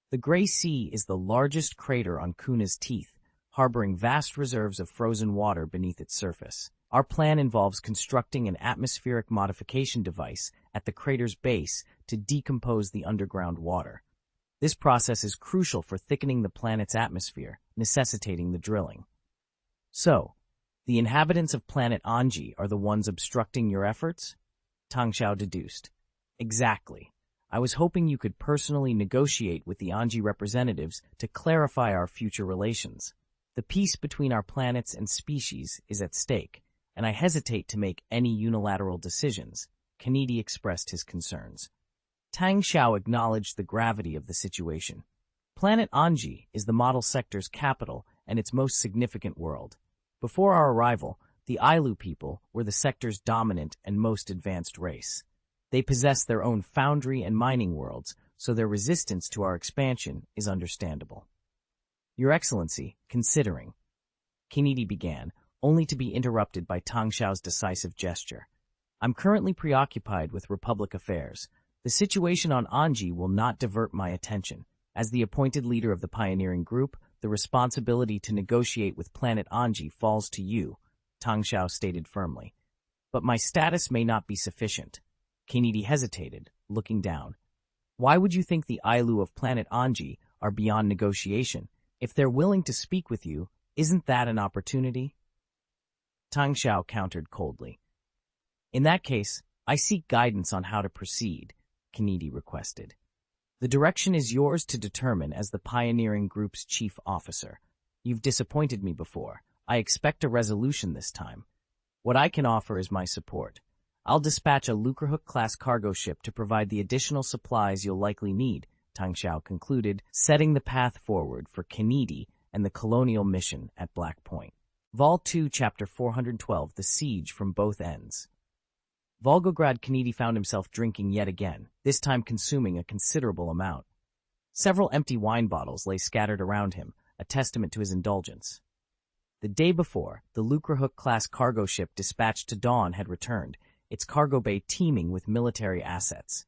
"The Gray Sea is the largest crater on Kuna's teeth, harboring vast reserves of frozen water beneath its surface. Our plan involves constructing an atmospheric modification device at the crater's base to decompose the underground water. This process is crucial for thickening the planet's atmosphere, necessitating the drilling." "So, the inhabitants of planet Anji are the ones obstructing your efforts?" Tang Xiao deduced. "Exactly. I was hoping you could personally negotiate with the Anji representatives to clarify our future relations. The peace between our planets and species is at stake, and I hesitate to make any unilateral decisions. Kennedy expressed his concerns. Tang Xiao acknowledged the gravity of the situation. Planet Anji is the model sector's capital and its most significant world. Before our arrival, the Ailu people were the sector's dominant and most advanced race. They possess their own foundry and mining worlds, so their resistance to our expansion is understandable. Your Excellency, considering, Kennedy began, only to be interrupted by Tang Xiao's decisive gesture. I'm currently preoccupied with Republic affairs. The situation on Anji will not divert my attention. As the appointed leader of the pioneering group, the responsibility to negotiate with planet Anji falls to you, Tang Xiao stated firmly. But my status may not be sufficient. Kennedy hesitated, looking down. Why would you think the Ailu of planet Anji are beyond negotiation? If they're willing to speak with you, isn't that an opportunity? Tang Xiao countered coldly. In that case, I seek guidance on how to proceed, Kennedy requested. The direction is yours to determine as the pioneering group's chief officer. You've disappointed me before. I expect a resolution this time. What I can offer is my support. I'll dispatch a Lucrehook-class cargo ship to provide the additional supplies you'll likely need, Tang Xiao concluded, setting the path forward for Kennedy and the colonial mission at Black Point. Vol 2, Chapter 412, The Siege from Both Ends. Volgograd Kennedy found himself drinking yet again, this time consuming a considerable amount. Several empty wine bottles lay scattered around him, a testament to his indulgence. The day before, the Lucrehook-class cargo ship dispatched to Dawn had returned, its cargo bay teeming with military assets.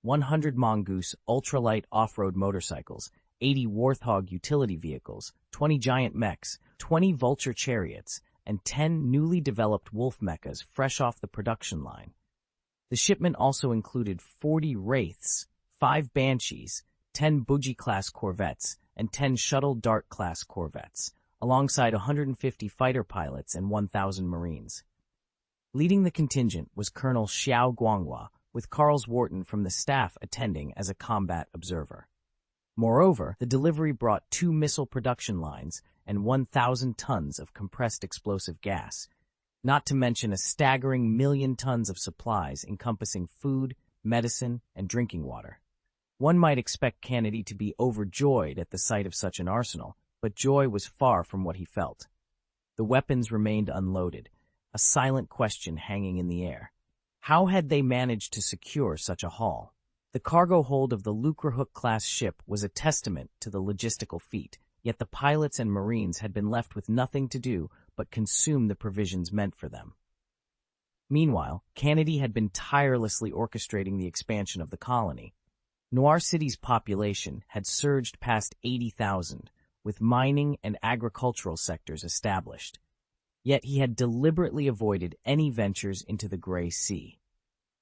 100 Mongoose ultralight off-road motorcycles, 80 Warthog utility vehicles, 20 giant mechs, 20 Vulture chariots, and 10 newly developed Wolf mechas fresh off the production line. The shipment also included 40 Wraiths, 5 Banshees, 10 Buji-class corvettes, and 10 Shuttle Dart-class corvettes, alongside 150 fighter pilots and 1,000 Marines. Leading the contingent was Colonel Xiao Guanghua, with Carls Wharton from the staff attending as a combat observer. Moreover, the delivery brought 2 missile production lines and 1,000 tons of compressed explosive gas, not to mention a staggering 1,000,000 tons of supplies encompassing food, medicine, and drinking water. One might expect Kennedy to be overjoyed at the sight of such an arsenal, but joy was far from what he felt. The weapons remained unloaded, a silent question hanging in the air. How had they managed to secure such a haul? The cargo hold of the Lucrehook-class ship was a testament to the logistical feat, yet the pilots and Marines had been left with nothing to do but consume the provisions meant for them. Meanwhile, Kennedy had been tirelessly orchestrating the expansion of the colony. Noir City's population had surged past 80,000, with mining and agricultural sectors established. Yet he had deliberately avoided any ventures into the Gray Sea.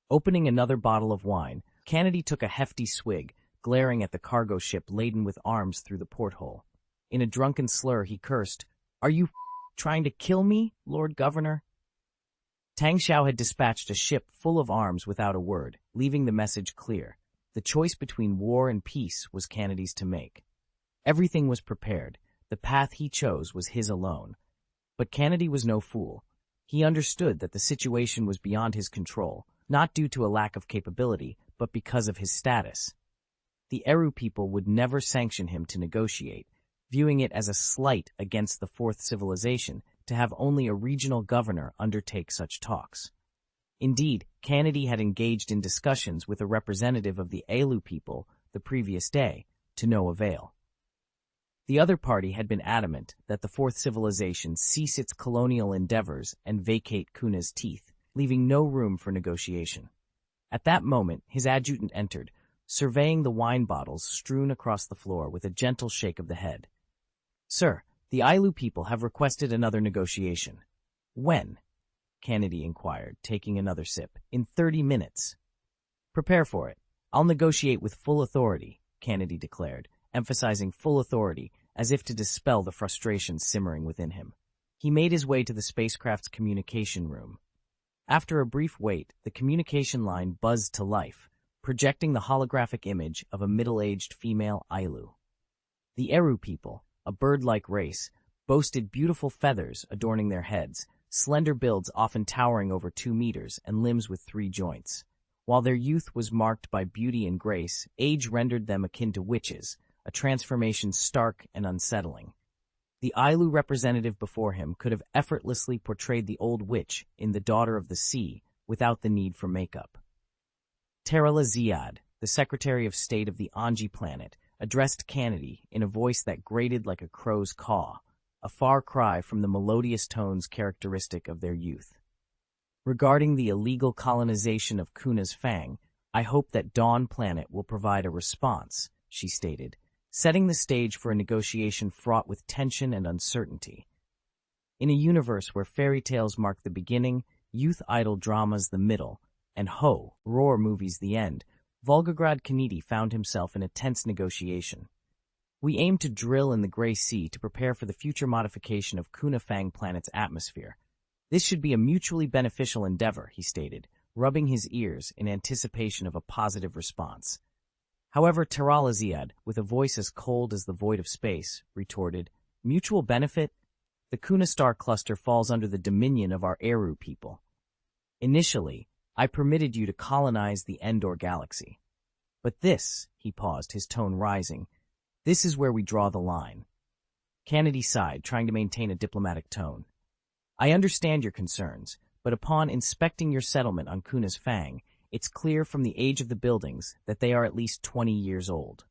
Opening another bottle of wine, Kennedy took a hefty swig, glaring at the cargo ship laden with arms through the porthole. In a drunken slur, he cursed, "Are you trying to kill me, Lord Governor?" Tang Xiao had dispatched a ship full of arms without a word, leaving the message clear. The choice between war and peace was Kennedy's to make. Everything was prepared. The path he chose was his alone. But Kennedy was no fool. He understood that the situation was beyond his control, not due to a lack of capability, but because of his status. The Eru people would never sanction him to negotiate, viewing it as a slight against the Fourth Civilization to have only a regional governor undertake such talks. Indeed, Kennedy had engaged in discussions with a representative of the Ailu people the previous day, to no avail. The other party had been adamant that the Fourth Civilization cease its colonial endeavors and vacate Kuna's teeth, leaving no room for negotiation. At that moment, his adjutant entered, surveying the wine bottles strewn across the floor with a gentle shake of the head. "Sir, the Ailu people have requested another negotiation." "When?" Kennedy inquired, taking another sip. "In 30 minutes. "Prepare for it. I'll negotiate with full authority," Kennedy declared, emphasizing full authority as if to dispel the frustration simmering within him. He made his way to the spacecraft's communication room. After a brief wait, the communication line buzzed to life, projecting the holographic image of a middle-aged female Ailu. The Eru people, a bird-like race, boasted beautiful feathers adorning their heads, slender builds often towering over 2 meters, and limbs with 3 joints. While their youth was marked by beauty and grace, age rendered them akin to witches, a transformation stark and unsettling. The Ailu representative before him could have effortlessly portrayed the old witch in The Daughter of the Sea without the need for makeup. Terala Ziad, the Secretary of State of the Anji planet, addressed Kennedy in a voice that grated like a crow's caw, a far cry from the melodious tones characteristic of their youth. Regarding the illegal colonization of Kuna's Fang, I hope that Dawn Planet will provide a response, she stated, setting the stage for a negotiation fraught with tension and uncertainty. In a universe where fairy tales mark the beginning, youth idol dramas the middle, and roar movies the end, Volgograd Kennedy found himself in a tense negotiation. We aim to drill in the Gray Sea to prepare for the future modification of Kuna Fang Planet's atmosphere. This should be a mutually beneficial endeavor, he stated, rubbing his ears in anticipation of a positive response. However, Terala Ziad, with a voice as cold as the void of space, retorted, "Mutual benefit? The Kuna star cluster falls under the dominion of our Eru people. Initially, I permitted you to colonize the Endor galaxy. But this," he paused, his tone rising, "this is where we draw the line." Kennedy sighed, trying to maintain a diplomatic tone. "I understand your concerns, but upon inspecting your settlement on Kuna's Fang, it's clear from the age of the buildings that they are at least 20 years old.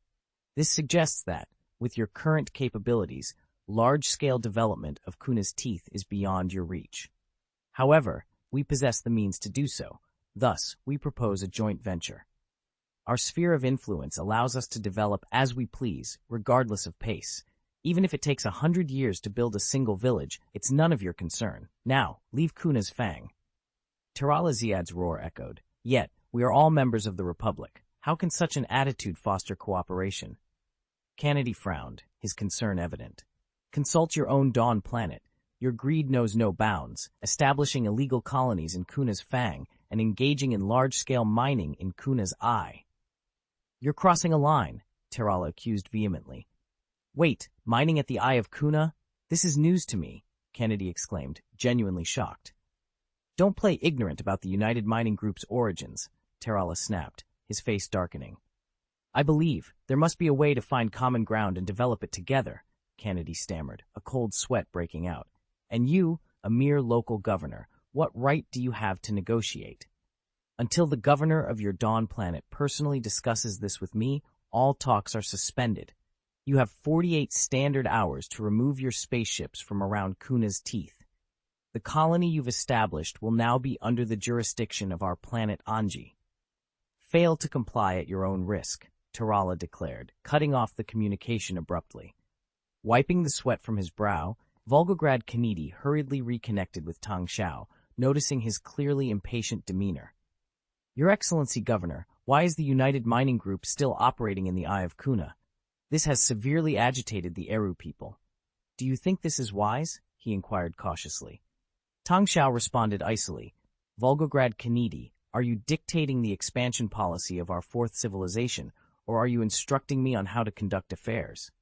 This suggests that, with your current capabilities, large-scale development of Kuna's teeth is beyond your reach. However, we possess the means to do so. Thus, we propose a joint venture. Our sphere of influence allows us to develop as we please, regardless of pace. Even if it takes 100 years to build a single village, it's none of your concern. Now, leave Kuna's Fang." Terala Ziad's roar echoed. "Yet, we are all members of the Republic. How can such an attitude foster cooperation?" Kennedy frowned, his concern evident. "Consult your own Dawn Planet. Your greed knows no bounds, establishing illegal colonies in Kuna's Fang and engaging in large-scale mining in Kuna's Eye." "You're crossing a line," Terala accused vehemently. "Wait, mining at the Eye of Kuna? This is news to me," Kennedy exclaimed, genuinely shocked. "Don't play ignorant about the United Mining Group's origins," Terala snapped, his face darkening. "I believe there must be a way to find common ground and develop it together," Kennedy stammered, a cold sweat breaking out. "And you, a mere local governor, what right do you have to negotiate? Until the governor of your Dawn Planet personally discusses this with me, all talks are suspended. You have 48 standard hours to remove your spaceships from around Kuna's teeth. The colony you've established will now be under the jurisdiction of our planet Anji. Fail to comply at your own risk," Terala declared, cutting off the communication abruptly. Wiping the sweat from his brow, Volgograd Kennedy hurriedly reconnected with Tang Xiao, noticing his clearly impatient demeanor. "Your Excellency, Governor, why is the United Mining Group still operating in the Eye of Kuna? This has severely agitated the Eru people. Do you think this is wise?" he inquired cautiously. Tang Xiao responded icily, "Volgograd Kennedy, are you dictating the expansion policy of our fourth civilization, or are you instructing me on how to conduct affairs?"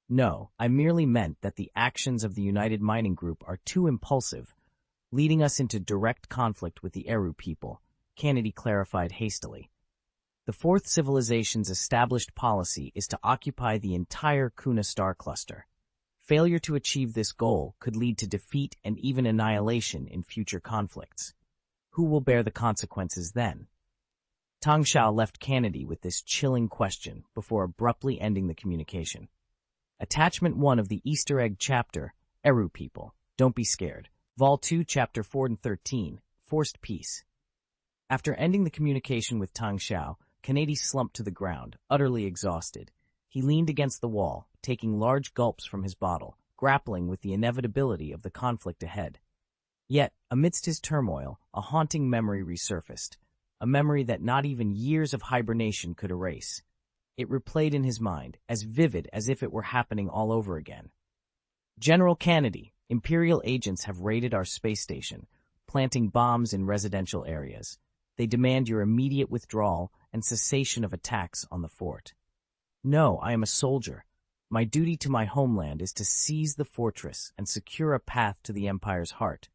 "No, I merely meant that the actions of the United Mining Group are too impulsive, leading us into direct conflict with the Eru people," Kennedy clarified hastily. "The fourth civilization's established policy is to occupy the entire Kuna star cluster. Failure to achieve this goal could lead to defeat and even annihilation in future conflicts. Who will bear the consequences then?" Tang Xiao left Kennedy with this chilling question before abruptly ending the communication. Attachment 1 of the Easter egg chapter, Eru People. Don't be scared. Vol 2, Chapter 4 and 13, Forced Peace. After ending the communication with Tang Xiao, Kennedy slumped to the ground, utterly exhausted. He leaned against the wall, taking large gulps from his bottle, grappling with the inevitability of the conflict ahead. Yet, amidst his turmoil, a haunting memory resurfaced, a memory that not even years of hibernation could erase. It replayed in his mind, as vivid as if it were happening all over again. "General Kennedy, Imperial agents have raided our space station, planting bombs in residential areas. They demand your immediate withdrawal and cessation of attacks on the fort. No, I am a soldier. My duty to my homeland is to seize the fortress and secure a path to the Empire's heart.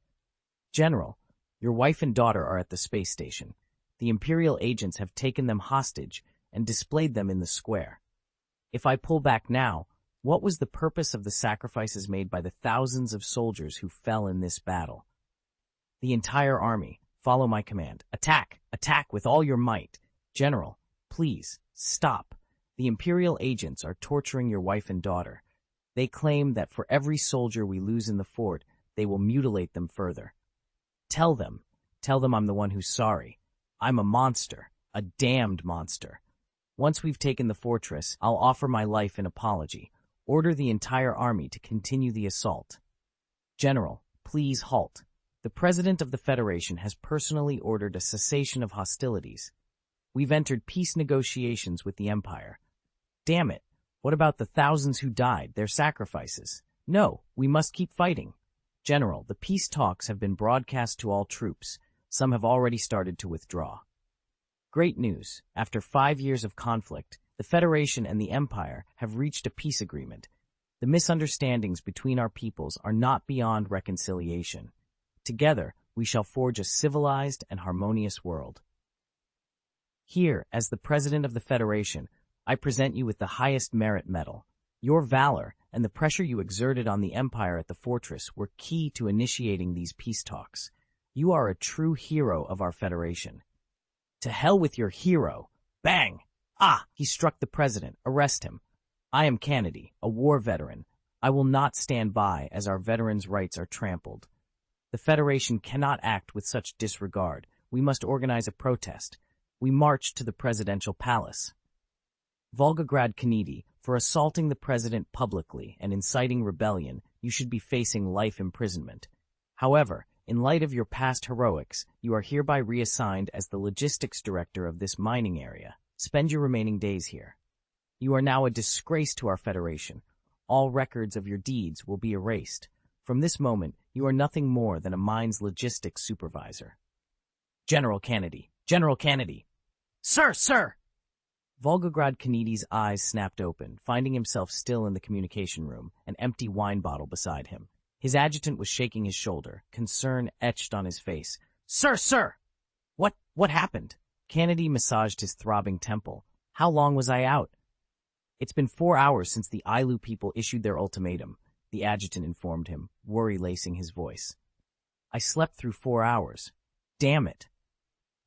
General, your wife and daughter are at the space station. The Imperial agents have taken them hostage and displayed them in the square. If I pull back now, what was the purpose of the sacrifices made by the thousands of soldiers who fell in this battle? The entire army, follow my command. Attack! Attack with all your might. General, please, stop. The Imperial agents are torturing your wife and daughter. They claim that for every soldier we lose in the fort, they will mutilate them further. Tell them I'm the one who's sorry. I'm a monster, a damned monster. Once we've taken the fortress, I'll offer my life in apology. Order the entire army to continue the assault. General, please halt. The President of the Federation has personally ordered a cessation of hostilities. We've entered peace negotiations with the Empire. Damn it, what about the thousands who died, their sacrifices? No, we must keep fighting. General, the peace talks have been broadcast to all troops. Some have already started to withdraw. Great news. After 5 years of conflict, the Federation and the Empire have reached a peace agreement. The misunderstandings between our peoples are not beyond reconciliation. Together, we shall forge a civilized and harmonious world. Here, as the President of the Federation, I present you with the highest merit medal. Your valor and the pressure you exerted on the Empire at the fortress were key to initiating these peace talks. You are a true hero of our Federation. To hell with your hero! Bang! Ah! He struck the President. Arrest him. I am Kennedy, a war veteran. I will not stand by as our veterans' rights are trampled. The Federation cannot act with such disregard. We must organize a protest. We march to the presidential palace. Volgograd Kennedy, for assaulting the president publicly and inciting rebellion, you should be facing life imprisonment. However, in light of your past heroics, you are hereby reassigned as the logistics director of this mining area. Spend your remaining days here. You are now a disgrace to our Federation. All records of your deeds will be erased. From this moment, you are nothing more than a mine's logistics supervisor. General Kennedy! General Kennedy! Sir, sir! Volgograd Kennedy's eyes snapped open, finding himself still in the communication room, an empty wine bottle beside him. His adjutant was shaking his shoulder, concern etched on his face. Sir, sir! What happened? Kennedy massaged his throbbing temple. How long was I out? It's been 4 hours since the Ilu people issued their ultimatum, the adjutant informed him, worry lacing his voice. I slept through 4 hours. Damn it.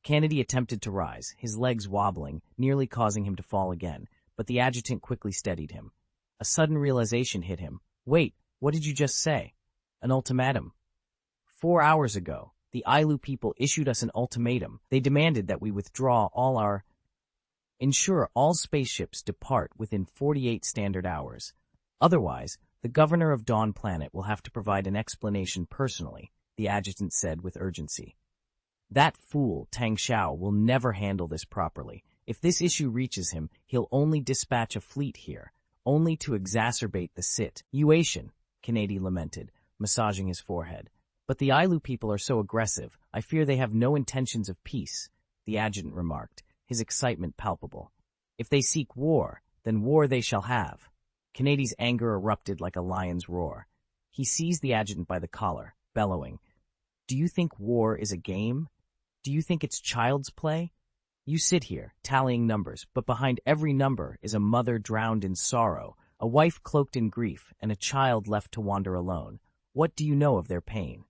Kennedy attempted to rise, his legs wobbling, nearly causing him to fall again, but the adjutant quickly steadied him. A sudden realization hit him. Wait, what did you just say? An ultimatum. 4 hours ago, the Ilu people issued us an ultimatum. They demanded that we withdraw ensure all spaceships depart within 48 standard hours. Otherwise, the governor of Dawn Planet will have to provide an explanation personally, the adjutant said with urgency. That fool, Tang Xiao, will never handle this properly. If this issue reaches him, he'll only dispatch a fleet here, only to exacerbate the situation, Kennedy lamented, massaging his forehead. But the Ilu people are so aggressive, I fear they have no intentions of peace, the adjutant remarked, his excitement palpable. If they seek war, then war they shall have. Kennedy's anger erupted like a lion's roar. He seized the adjutant by the collar, bellowing, Do you think war is a game? Do you think it's child's play? You sit here, tallying numbers, but behind every number is a mother drowned in sorrow, a wife cloaked in grief, and a child left to wander alone. What do you know of their pain?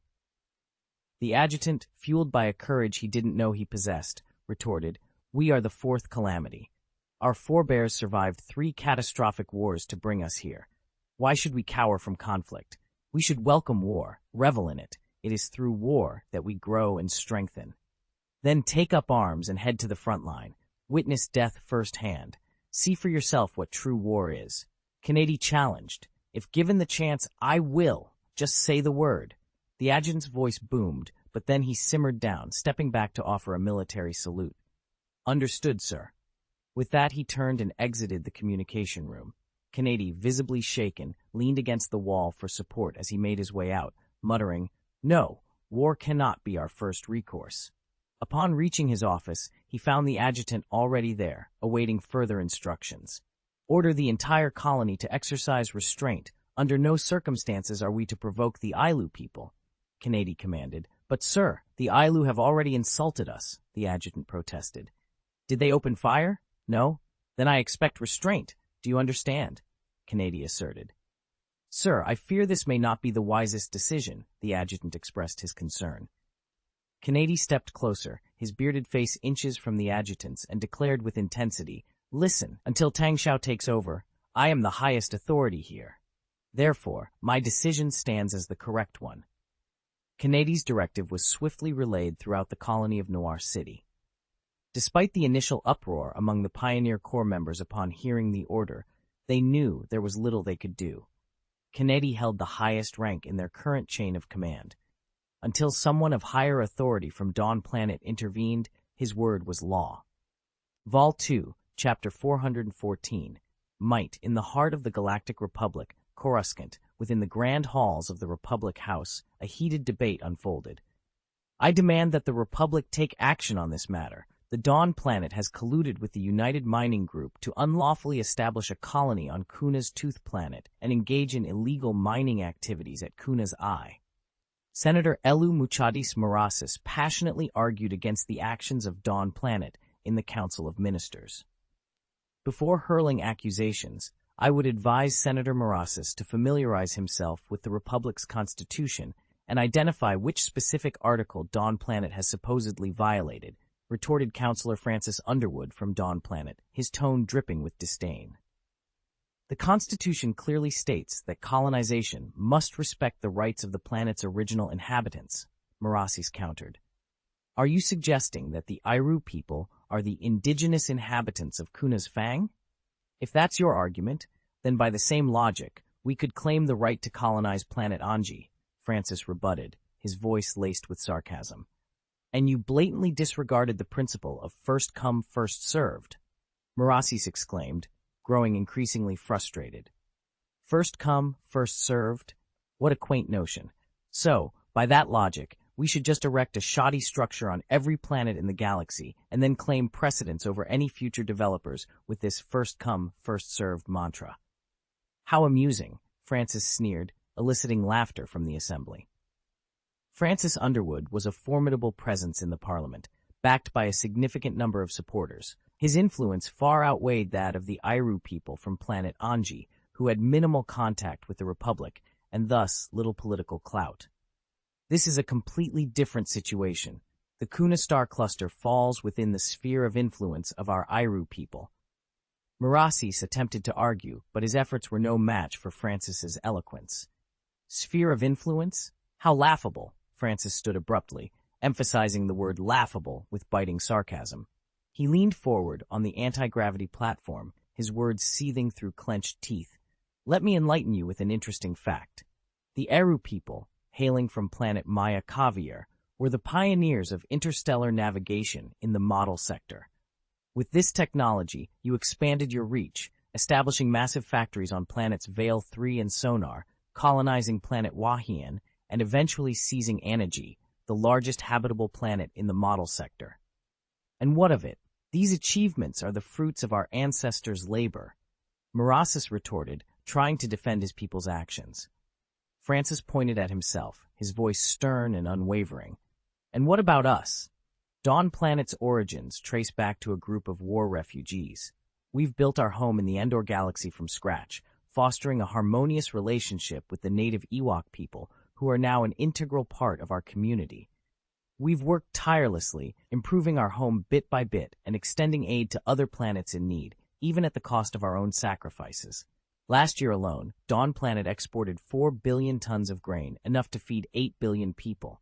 The adjutant, fueled by a courage he didn't know he possessed, retorted, We are the Fourth Calamity. Our forebears survived 3 catastrophic wars to bring us here. Why should we cower from conflict? We should welcome war, revel in it. It is through war that we grow and strengthen. Then take up arms and head to the front line. Witness death firsthand. See for yourself what true war is. Kennedy challenged. If given the chance, I will. Just say the word. The adjutant's voice boomed, but then he simmered down, stepping back to offer a military salute. Understood, sir. With that, he turned and exited the communication room. Kennedy, visibly shaken, leaned against the wall for support as he made his way out, muttering, No, war cannot be our first recourse. Upon reaching his office, he found the adjutant already there, awaiting further instructions. Order the entire colony to exercise restraint. Under no circumstances are we to provoke the Ailu people, Kennedy commanded. But, sir, the Ailu have already insulted us, the adjutant protested. Did they open fire? No? Then I expect restraint. Do you understand? Kennedy asserted. Sir, I fear this may not be the wisest decision, the adjutant expressed his concern. Kennedy stepped closer, his bearded face inches from the adjutant's, and declared with intensity, Listen, until Tang Xiao takes over, I am the highest authority here. Therefore, my decision stands as the correct one. Kennedy's directive was swiftly relayed throughout the colony of Noir City. Despite the initial uproar among the Pioneer Corps members upon hearing the order, they knew there was little they could do. Kennedy held the highest rank in their current chain of command. Until someone of higher authority from Dawn Planet intervened, his word was law. Vol 2, Chapter 414, Might, in the heart of the Galactic Republic, Coruscant, within the grand halls of the Republic House, a heated debate unfolded. I demand that the Republic take action on this matter. The Dawn Planet has colluded with the United Mining Group to unlawfully establish a colony on Kuna's Tooth Planet and engage in illegal mining activities at Kuna's Eye. Senator Elu Muchadis Marasis passionately argued against the actions of Dawn Planet in the Council of Ministers. Before hurling accusations, I would advise Senator Marasis to familiarize himself with the Republic's Constitution and identify which specific article Dawn Planet has supposedly violated, retorted Councillor Francis Underwood from Dawn Planet, his tone dripping with disdain. The Constitution clearly states that colonization must respect the rights of the planet's original inhabitants, Marasis countered. Are you suggesting that the Airu people are the indigenous inhabitants of Kuna's Fang? If that's your argument, then by the same logic, we could claim the right to colonize planet Anji, Francis rebutted, his voice laced with sarcasm. And you blatantly disregarded the principle of first come, first served, Marasis exclaimed, growing increasingly frustrated. First come, first served? What a quaint notion. So, by that logic, we should just erect a shoddy structure on every planet in the galaxy and then claim precedence over any future developers with this first come, first served mantra. How amusing, Francis sneered, eliciting laughter from the assembly. Francis Underwood was a formidable presence in the Parliament, backed by a significant number of supporters. His influence far outweighed that of the Airu people from planet Anji, who had minimal contact with the Republic and thus little political clout. This is a completely different situation. The Kuna star cluster falls within the sphere of influence of our Airu people. Marasis attempted to argue, but his efforts were no match for Francis's eloquence. Sphere of influence? How laughable! Francis stood abruptly, emphasizing the word laughable with biting sarcasm. He leaned forward on the anti-gravity platform, his words seething through clenched teeth. Let me enlighten you with an interesting fact. The Eru people, hailing from planet Maya Caviar, were the pioneers of interstellar navigation in the model sector. With this technology, you expanded your reach, establishing massive factories on planets Vale 3 and Sonar, colonizing planet Wahian, and eventually seizing Anagi, the largest habitable planet in the model sector. And what of it? These achievements are the fruits of our ancestors' labor, Marasis retorted, trying to defend his people's actions. Francis pointed at himself, his voice stern and unwavering. And what about us? Dawn Planet's origins trace back to a group of war refugees. We've built our home in the Endor galaxy from scratch, fostering a harmonious relationship with the native Ewok people who are now an integral part of our community. We've worked tirelessly, improving our home bit by bit and extending aid to other planets in need, even at the cost of our own sacrifices. Last year alone, Dawn Planet exported 4 billion tons of grain, enough to feed 8 billion people.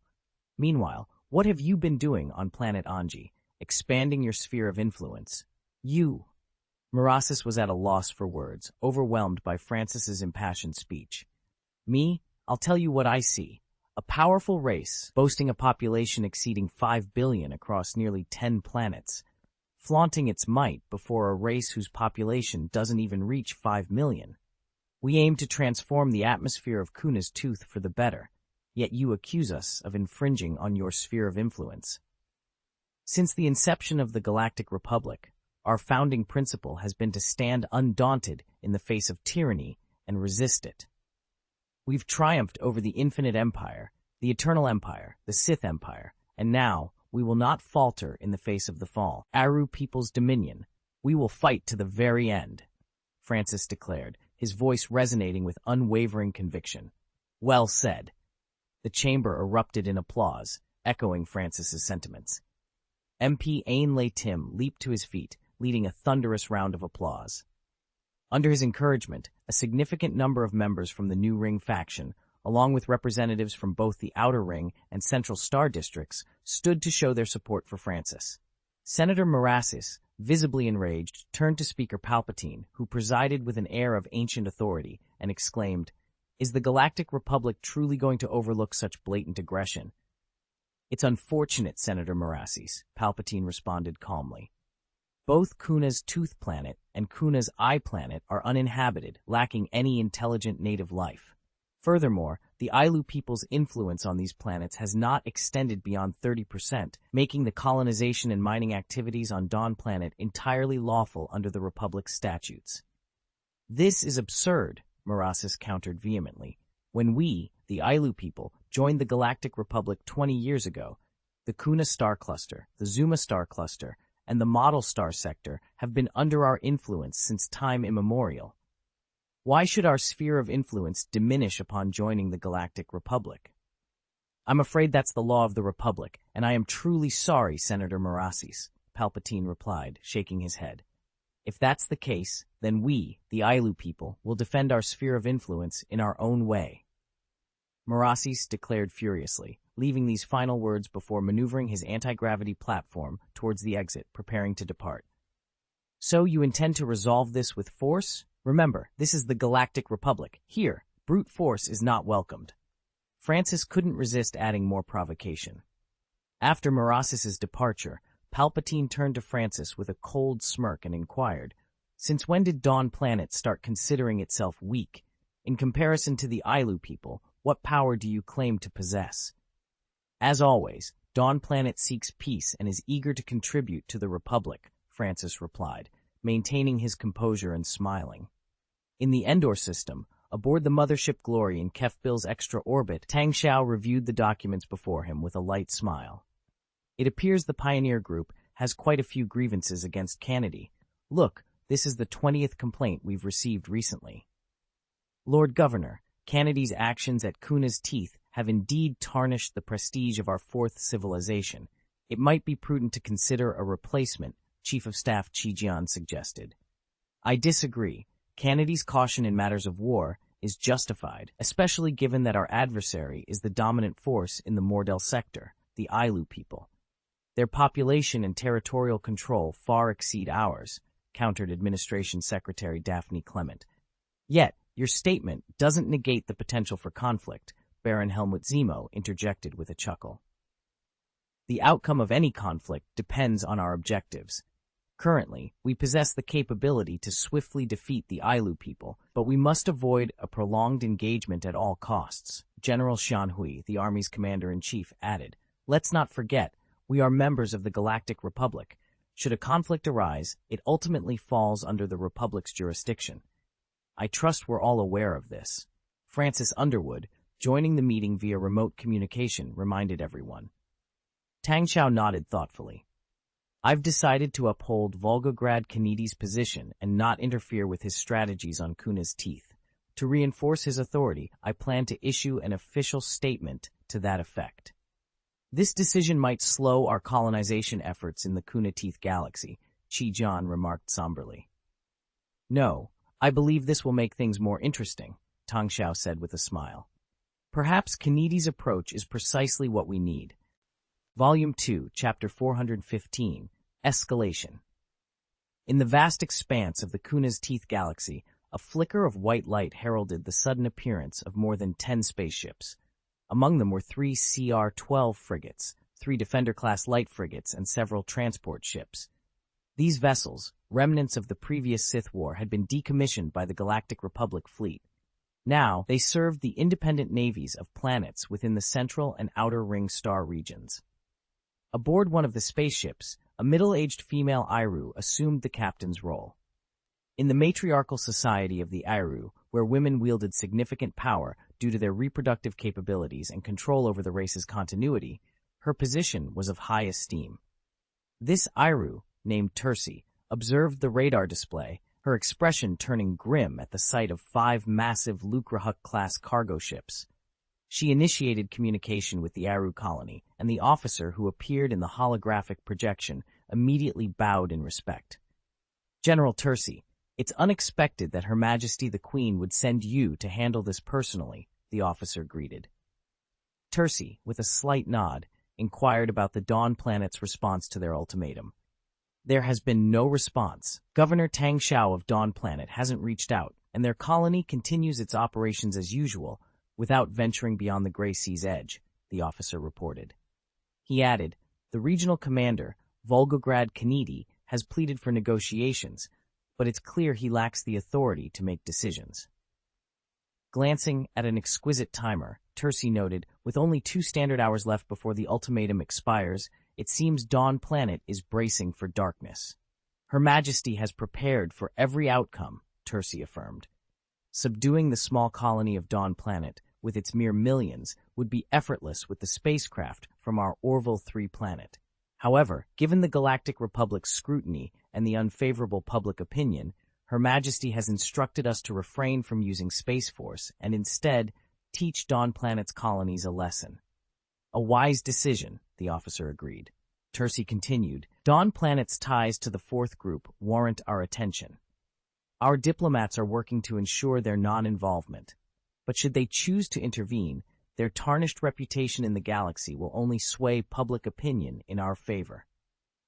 Meanwhile, what have you been doing on planet Anji, expanding your sphere of influence? You. Marasis was at a loss for words, overwhelmed by Francis's impassioned speech. Me? I'll tell you what I see. A powerful race, boasting a population exceeding 5 billion across nearly 10 planets, flaunting its might before a race whose population doesn't even reach 5 million. We aim to transform the atmosphere of Kuna's Tooth for the better, yet you accuse us of infringing on your sphere of influence. Since the inception of the Galactic Republic, our founding principle has been to stand undaunted in the face of tyranny and resist it. We've triumphed over the Infinite Empire, the Eternal Empire, the Sith Empire, and now we will not falter in the face of the fall. Aru people's dominion. We will fight to the very end, Francis declared, his voice resonating with unwavering conviction. Well said. The chamber erupted in applause, echoing Francis's sentiments. MP Ainlay Tim leaped to his feet, leading a thunderous round of applause. Under his encouragement, a significant number of members from the New Ring faction, along with representatives from both the Outer Ring and Central Star districts, stood to show their support for Francis. Senator Merasis, visibly enraged, turned to Speaker Palpatine, who presided with an air of ancient authority, and exclaimed, "Is the Galactic Republic truly going to overlook such blatant aggression?" "It's unfortunate, Senator Merasis," Palpatine responded calmly. "Both Kuna's Tooth Planet and Kuna's Eye Planet are uninhabited, lacking any intelligent native life. Furthermore, the Ailu people's influence on these planets has not extended beyond 30%, making the colonization and mining activities on Dawn Planet entirely lawful under the Republic's statutes." "This is absurd," Merasis countered vehemently. "When we, the Ailu people, joined the Galactic Republic 20 years ago, the Kuna Star Cluster, the Zuma Star Cluster, and the Model Star Sector have been under our influence since time immemorial. Why should our sphere of influence diminish upon joining the Galactic Republic?" "I'm afraid that's the law of the Republic, and I am truly sorry, Senator Merasis," Palpatine replied, shaking his head. "If that's the case, then we, the Ailu people, will defend our sphere of influence in our own way," Merasis declared furiously, leaving these final words before maneuvering his anti-gravity platform towards the exit, preparing to depart. "So you intend to resolve this with force? Remember, this is the Galactic Republic. Here, brute force is not welcomed." Francis couldn't resist adding more provocation. After Merasis's departure, Palpatine turned to Francis with a cold smirk and inquired, "Since when did Dawn Planet start considering itself weak? In comparison to the Ailu people, what power do you claim to possess?" "As always, Dawn Planet seeks peace and is eager to contribute to the Republic," Francis replied, maintaining his composure and smiling. In the Endor system, aboard the Mothership Glory in Kefbil's extra orbit, Tang Xiao reviewed the documents before him with a light smile. "It appears the Pioneer Group has quite a few grievances against Kennedy. Look, this is the 20th complaint we've received recently. Lord Governor, Kennedy's actions at Kuna's Teeth have indeed tarnished the prestige of our fourth civilization. It might be prudent to consider a replacement," Chief of Staff Chi-Jian suggested. "I disagree. Kennedy's caution in matters of war is justified, especially given that our adversary is the dominant force in the Mordel sector, the Ailu people. Their population and territorial control far exceed ours," countered Administration Secretary Daphne Clement. "Yet, your statement doesn't negate the potential for conflict," Baron Helmut Zemo interjected with a chuckle. "The outcome of any conflict depends on our objectives. Currently, we possess the capability to swiftly defeat the Ailu people, but we must avoid a prolonged engagement at all costs," General Xian Hui, the Army's commander-in-chief, added. "Let's not forget, we are members of the Galactic Republic. Should a conflict arise, it ultimately falls under the Republic's jurisdiction. I trust we're all aware of this." Francis Underwood, joining the meeting via remote communication, reminded everyone. Tang Xiao nodded thoughtfully. "I've decided to uphold Volgograd Kennedy's position and not interfere with his strategies on Kuna's Teeth. To reinforce his authority, I plan to issue an official statement to that effect. This decision might slow our colonization efforts in the Kuna Teeth galaxy," Chi-Jian remarked somberly. "No, I believe this will make things more interesting," Tang Xiao said with a smile. "Perhaps Kennedy's approach is precisely what we need." Volume 2, Chapter 415, Escalation. In the vast expanse of the Kuna's Teeth galaxy, a flicker of white light heralded the sudden appearance of more than 10 spaceships. Among them were 3 CR-12 frigates, 3 Defender-class light frigates, and several transport ships. These vessels, remnants of the previous Sith War, had been decommissioned by the Galactic Republic fleet. Now, they served the independent navies of planets within the Central and Outer Ring star regions. Aboard one of the spaceships, a middle-aged female Iru assumed the captain's role. In the matriarchal society of the Iru, where women wielded significant power due to their reproductive capabilities and control over the race's continuity, her position was of high esteem. This Iru, named Tursi, observed the radar display, her expression turning grim at the sight of 5 massive Lukrahuk-class cargo ships. She initiated communication with the Iru colony, and the officer who appeared in the holographic projection immediately bowed in respect. "General Tursi, it's unexpected that Her Majesty the Queen would send you to handle this personally," the officer greeted. Tursi, with a slight nod, inquired about the Dawn Planet's response to their ultimatum. "There has been no response. Governor Tang Xiao of Dawn Planet hasn't reached out, and their colony continues its operations as usual, without venturing beyond the Gray Sea's edge," the officer reported. He added, "The regional commander, Volgograd Kanedi, has pleaded for negotiations, but it's clear he lacks the authority to make decisions." Glancing at an exquisite timer, Tursi noted, "With only 2 standard hours left before the ultimatum expires, it seems Dawn Planet is bracing for darkness." "Her Majesty has prepared for every outcome," Tursi affirmed. "Subduing the small colony of Dawn Planet, with its mere millions, would be effortless with the spacecraft from our Orville 3 planet. However, given the Galactic Republic's scrutiny and the unfavorable public opinion, Her Majesty has instructed us to refrain from using Space Force and instead teach Dawn Planet's colonies a lesson." "A wise decision," the officer agreed. Tursi continued, "Dawn Planet's ties to the Fourth Group warrant our attention. Our diplomats are working to ensure their non-involvement. But should they choose to intervene, their tarnished reputation in the galaxy will only sway public opinion in our favor."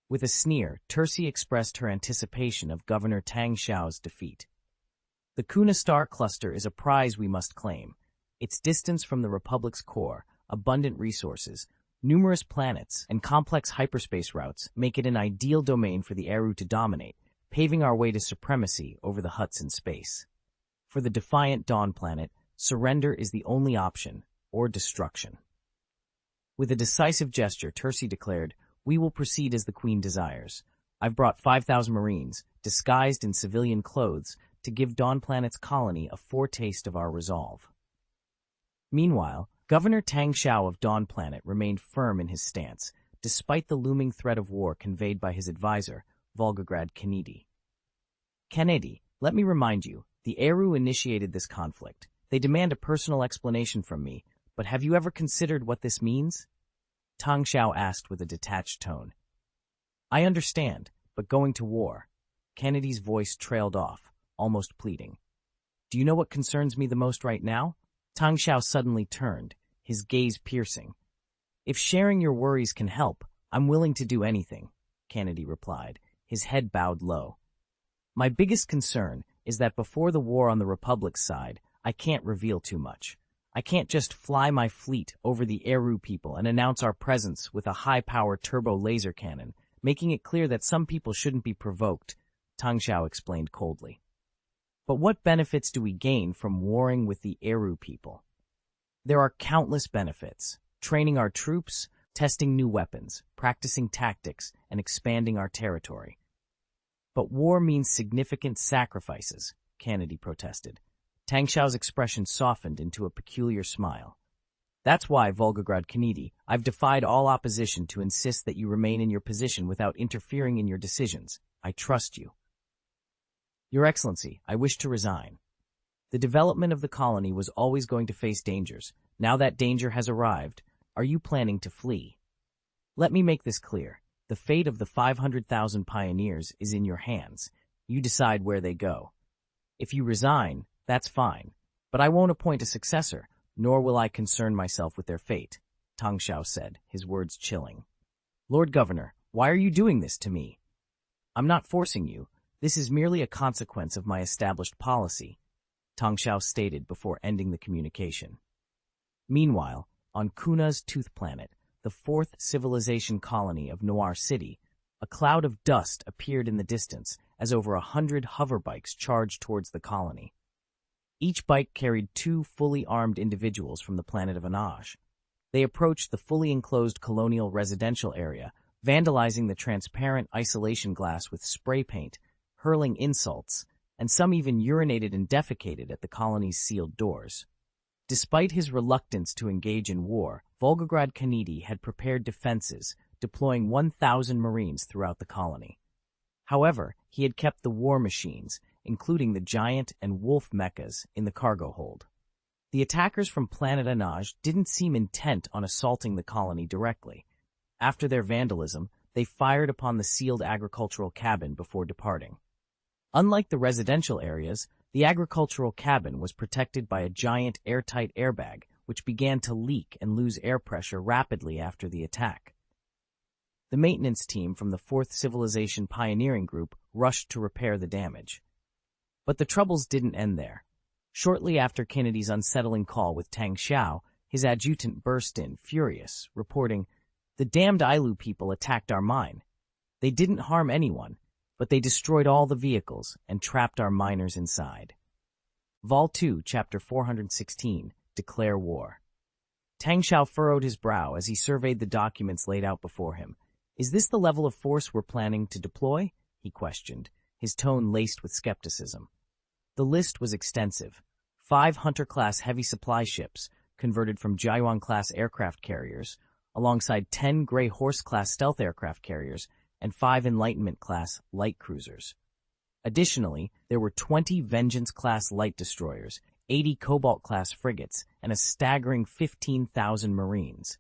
With a sneer, Tursi expressed her anticipation of Governor Tang Xiao's defeat. "The Kuna star cluster is a prize we must claim. Its distance from the Republic's core, abundant resources, numerous planets, and complex hyperspace routes make it an ideal domain for the Eru to dominate, paving our way to supremacy over the Hutts in space. For the defiant Dawn Planet, surrender is the only option, or destruction." With a decisive gesture, Tursi declared, "We will proceed as the Queen desires. I've brought 5,000 Marines, disguised in civilian clothes, to give Dawn Planet's colony a foretaste of our resolve." Meanwhile, Governor Tang Xiao of Dawn Planet remained firm in his stance, despite the looming threat of war conveyed by his advisor, Volgograd Kanedi. "Kanedi, let me remind you, the Eru initiated this conflict. They demand a personal explanation from me, but have you ever considered what this means?" Tang Xiao asked with a detached tone. "I understand, but going to war." Kennedy's voice trailed off, almost pleading. "Do you know what concerns me the most right now?" Tang Xiao suddenly turned, his gaze piercing. "If sharing your worries can help, I'm willing to do anything," Kennedy replied, his head bowed low. "My biggest concern is that before the war on the Republic's side, I can't reveal too much. I can't just fly my fleet over the Eru people and announce our presence with a high-power turbo laser cannon, making it clear that some people shouldn't be provoked," Tang Xiao explained coldly. "But what benefits do we gain from warring with the Eru people?" "There are countless benefits. Training our troops, testing new weapons, practicing tactics, and expanding our territory." "But war means significant sacrifices," Kennedy protested. Tang Xiao's expression softened into a peculiar smile. "That's why, Volgograd Kanedi, I've defied all opposition to insist that you remain in your position without interfering in your decisions. I trust you." "Your Excellency, I wish to resign. The development of the colony was always going to face dangers. Now that danger has arrived, are you planning to flee? Let me make this clear. The fate of the 500,000 pioneers is in your hands. You decide where they go. If you resign, that's fine, but I won't appoint a successor, nor will I concern myself with their fate," Tang Xiao said, his words chilling. "Lord Governor, why are you doing this to me?" "I'm not forcing you. This is merely a consequence of my established policy," Tang Xiao stated before ending the communication. Meanwhile, on Kuna's Tooth Planet, the 4th civilization colony of Noir City, a cloud of dust appeared in the distance as over 100 hoverbikes charged towards the colony. Each bike carried 2 fully armed individuals from the planet of Anaj. They approached the fully enclosed colonial residential area, vandalizing the transparent isolation glass with spray paint, hurling insults, and some even urinated and defecated at the colony's sealed doors. Despite his reluctance to engage in war, Volgograd Kennedy had prepared defenses, deploying 1,000 Marines throughout the colony. However, he had kept the war machines, including the Giant and Wolf mechas, in the cargo hold. The attackers from Planet Anaj didn't seem intent on assaulting the colony directly. After their vandalism, they fired upon the sealed agricultural cabin before departing. Unlike the residential areas, the agricultural cabin was protected by a giant airtight airbag, which began to leak and lose air pressure rapidly after the attack. The maintenance team from the Fourth Civilization Pioneering Group rushed to repair the damage. But the troubles didn't end there. Shortly after Kennedy's unsettling call with Tang Xiao, his adjutant burst in, furious, reporting, "The damned Ailu people attacked our mine. They didn't harm anyone, but they destroyed all the vehicles and trapped our miners inside." Vol 2, Chapter 416, Declare War. Tang Xiao furrowed his brow as he surveyed the documents laid out before him. "Is this the level of force we're planning to deploy?" he questioned, his tone laced with skepticism. The list was extensive. 5 Hunter-class heavy supply ships, converted from Jiayuan-class aircraft carriers, alongside 10 Grey Horse-class stealth aircraft carriers, and 5 Enlightenment-class light cruisers. Additionally, there were 20 Vengeance-class light destroyers, 80 Cobalt-class frigates, and a staggering 15,000 Marines.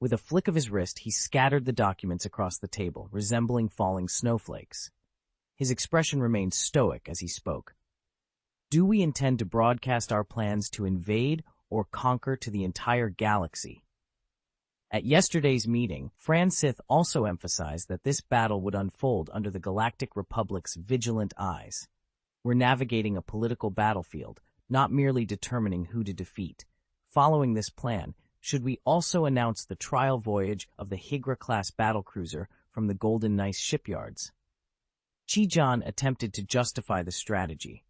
With a flick of his wrist, he scattered the documents across the table, resembling falling snowflakes. His expression remained stoic as he spoke. "Do we intend to broadcast our plans to invade or conquer to the entire galaxy?" At yesterday's meeting, Fransith also emphasized that this battle would unfold under the Galactic Republic's vigilant eyes. "We're navigating a political battlefield, not merely determining who to defeat. Following this plan, should we also announce the trial voyage of the Higra-class battlecruiser from the Golden Nice shipyards?" Chijan attempted to justify the strategy.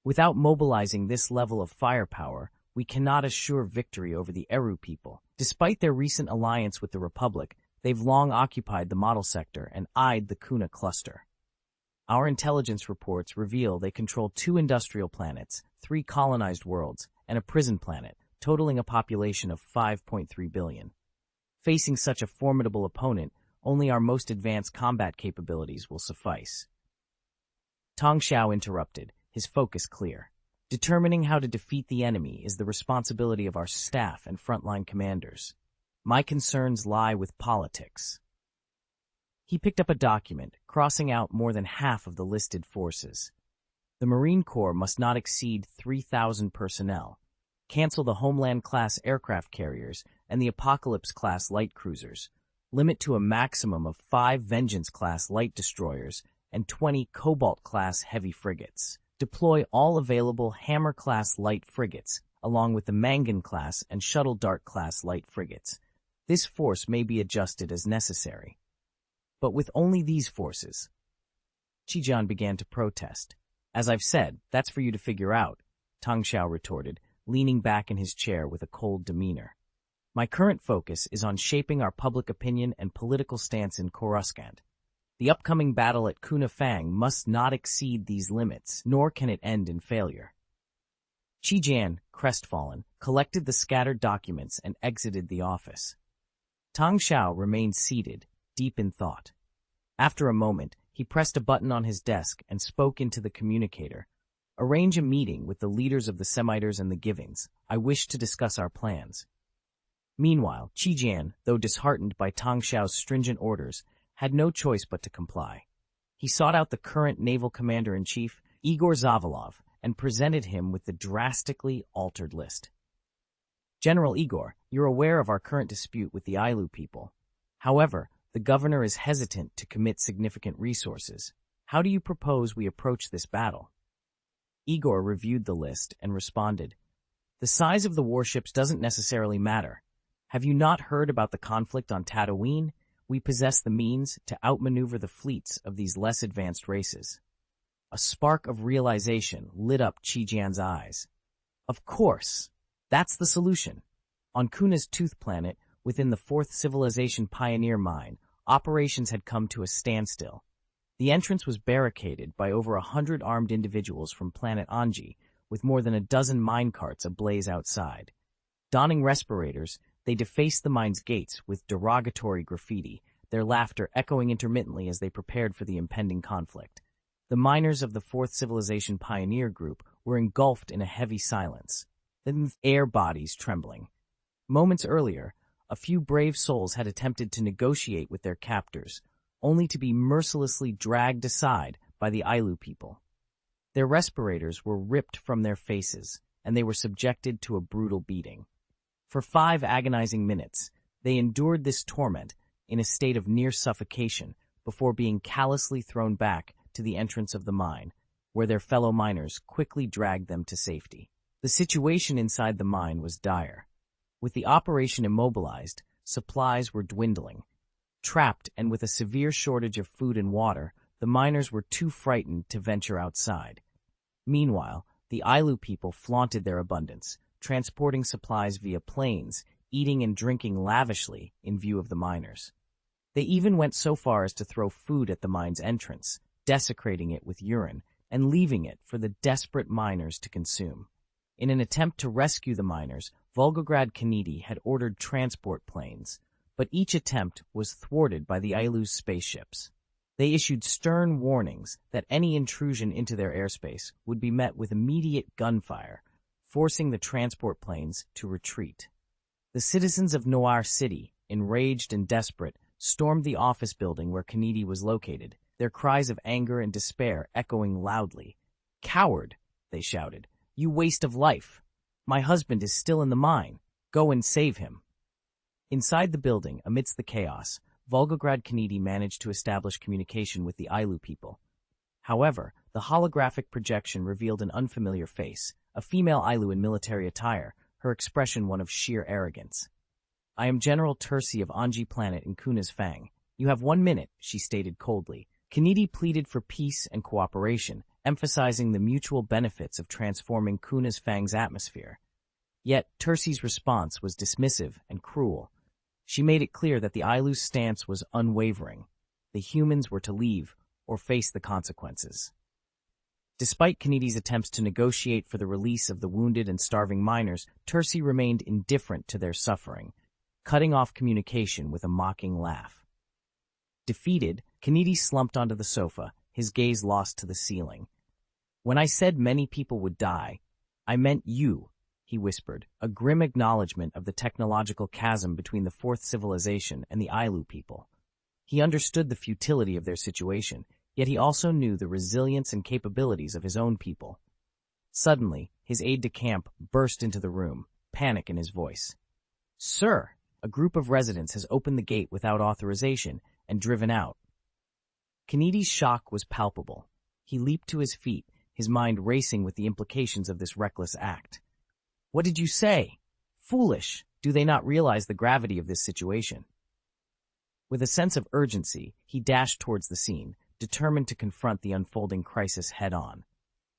"Without mobilizing this level of firepower, we cannot assure victory over the Eru people. Despite their recent alliance with the Republic, they've long occupied the model sector and eyed the Kuna cluster. Our intelligence reports reveal they control 2 industrial planets, 3 colonized worlds, and a prison planet, totaling a population of 5.3 billion. Facing such a formidable opponent, only our most advanced combat capabilities will suffice." Tang Xiao interrupted, his focus clear. "Determining how to defeat the enemy is the responsibility of our staff and frontline commanders. My concerns lie with politics." He picked up a document, crossing out more than half of the listed forces. "The Marine Corps must not exceed 3,000 personnel. Cancel the Homeland-class aircraft carriers and the Apocalypse-class light cruisers. Limit to a maximum of 5 Vengeance-class light destroyers and 20 Cobalt-class heavy frigates. Deploy all available Hammer-class light frigates, along with the Mangan-class and Shuttle Dart-class light frigates. This force may be adjusted as necessary." "But with only these forces?" Chijan began to protest. "As I've said, that's for you to figure out," Tang Xiao retorted, leaning back in his chair with a cold demeanor. "My current focus is on shaping our public opinion and political stance in Coruscant. The upcoming battle at Kuna Fang must not exceed these limits, nor can it end in failure." Chijan, crestfallen, collected the scattered documents and exited the office. Tang Xiao remained seated, deep in thought. After a moment, he pressed a button on his desk and spoke into the communicator. "Arrange a meeting with the leaders of the Semiters and the Givings. I wish to discuss our plans." Meanwhile, Chijan, though disheartened by Tang Xiao's stringent orders, had no choice but to comply. He sought out the current naval commander-in-chief, Igor Zavalov, and presented him with the drastically altered list. "General Igor, you're aware of our current dispute with the Ailu people. However, the governor is hesitant to commit significant resources. How do you propose we approach this battle?" Igor reviewed the list and responded, "The size of the warships doesn't necessarily matter. Have you not heard about the conflict on Tatooine? We possess the means to outmaneuver the fleets of these less advanced races." A spark of realization lit up Chijan's eyes. "Of course! That's the solution. On Kuna's Tooth planet, within the Fourth Civilization Pioneer Mine, operations had come to a standstill. The entrance was barricaded by over 100 armed individuals from planet Anji, with more than a dozen minecarts ablaze outside. Donning respirators, they defaced the mine's gates with derogatory graffiti, their laughter echoing intermittently as they prepared for the impending conflict. The miners of the Fourth Civilization Pioneer Group were engulfed in a heavy silence, the air bodies trembling. Moments earlier, a few brave souls had attempted to negotiate with their captors, only to be mercilessly dragged aside by the Ailu people. Their respirators were ripped from their faces, and they were subjected to a brutal beating. For 5 agonizing minutes, they endured this torment in a state of near suffocation before being callously thrown back to the entrance of the mine, where their fellow miners quickly dragged them to safety. The situation inside the mine was dire. With the operation immobilized, supplies were dwindling. Trapped and with a severe shortage of food and water, the miners were too frightened to venture outside. Meanwhile, the Ailu people flaunted their abundance, transporting supplies via planes, eating and drinking lavishly in view of the miners. They even went so far as to throw food at the mine's entrance, desecrating it with urine, and leaving it for the desperate miners to consume. In an attempt to rescue the miners, Volgograd Kennedy had ordered transport planes, but each attempt was thwarted by the Ailu's spaceships. They issued stern warnings that any intrusion into their airspace would be met with immediate gunfire, forcing the transport planes to retreat. The citizens of Noir City, enraged and desperate, stormed the office building where Kennedy was located, their cries of anger and despair echoing loudly. "Coward!" they shouted. "You waste of life! My husband is still in the mine. Go and save him." Inside the building, amidst the chaos, Volgograd Kennedy managed to establish communication with the Ailu people. However, the holographic projection revealed an unfamiliar face, a female Ailu in military attire, her expression one of sheer arrogance. "I am General Tersi of Anji Planet in Kuna's Fang. You have 1 minute," she stated coldly. Kennedy pleaded for peace and cooperation, emphasizing the mutual benefits of transforming Kuna's Fang's atmosphere. Yet Tersi's response was dismissive and cruel. She made it clear that the Ailu's stance was unwavering. The humans were to leave or face the consequences. Despite Kennedy's attempts to negotiate for the release of the wounded and starving miners, Tersi remained indifferent to their suffering, cutting off communication with a mocking laugh. Defeated, Kennedy slumped onto the sofa, his gaze lost to the ceiling. "When I said many people would die, I meant you," he whispered, a grim acknowledgement of the technological chasm between the Fourth Civilization and the Ailu people. He understood the futility of their situation, yet he also knew the resilience and capabilities of his own people. Suddenly, his aide-de-camp burst into the room, panic in his voice. "Sir, a group of residents has opened the gate without authorization and driven out." Kennedy's shock was palpable. He leaped to his feet, his mind racing with the implications of this reckless act. "What did you say? Foolish! Do they not realize the gravity of this situation?" With a sense of urgency, he dashed towards the scene, determined to confront the unfolding crisis head-on.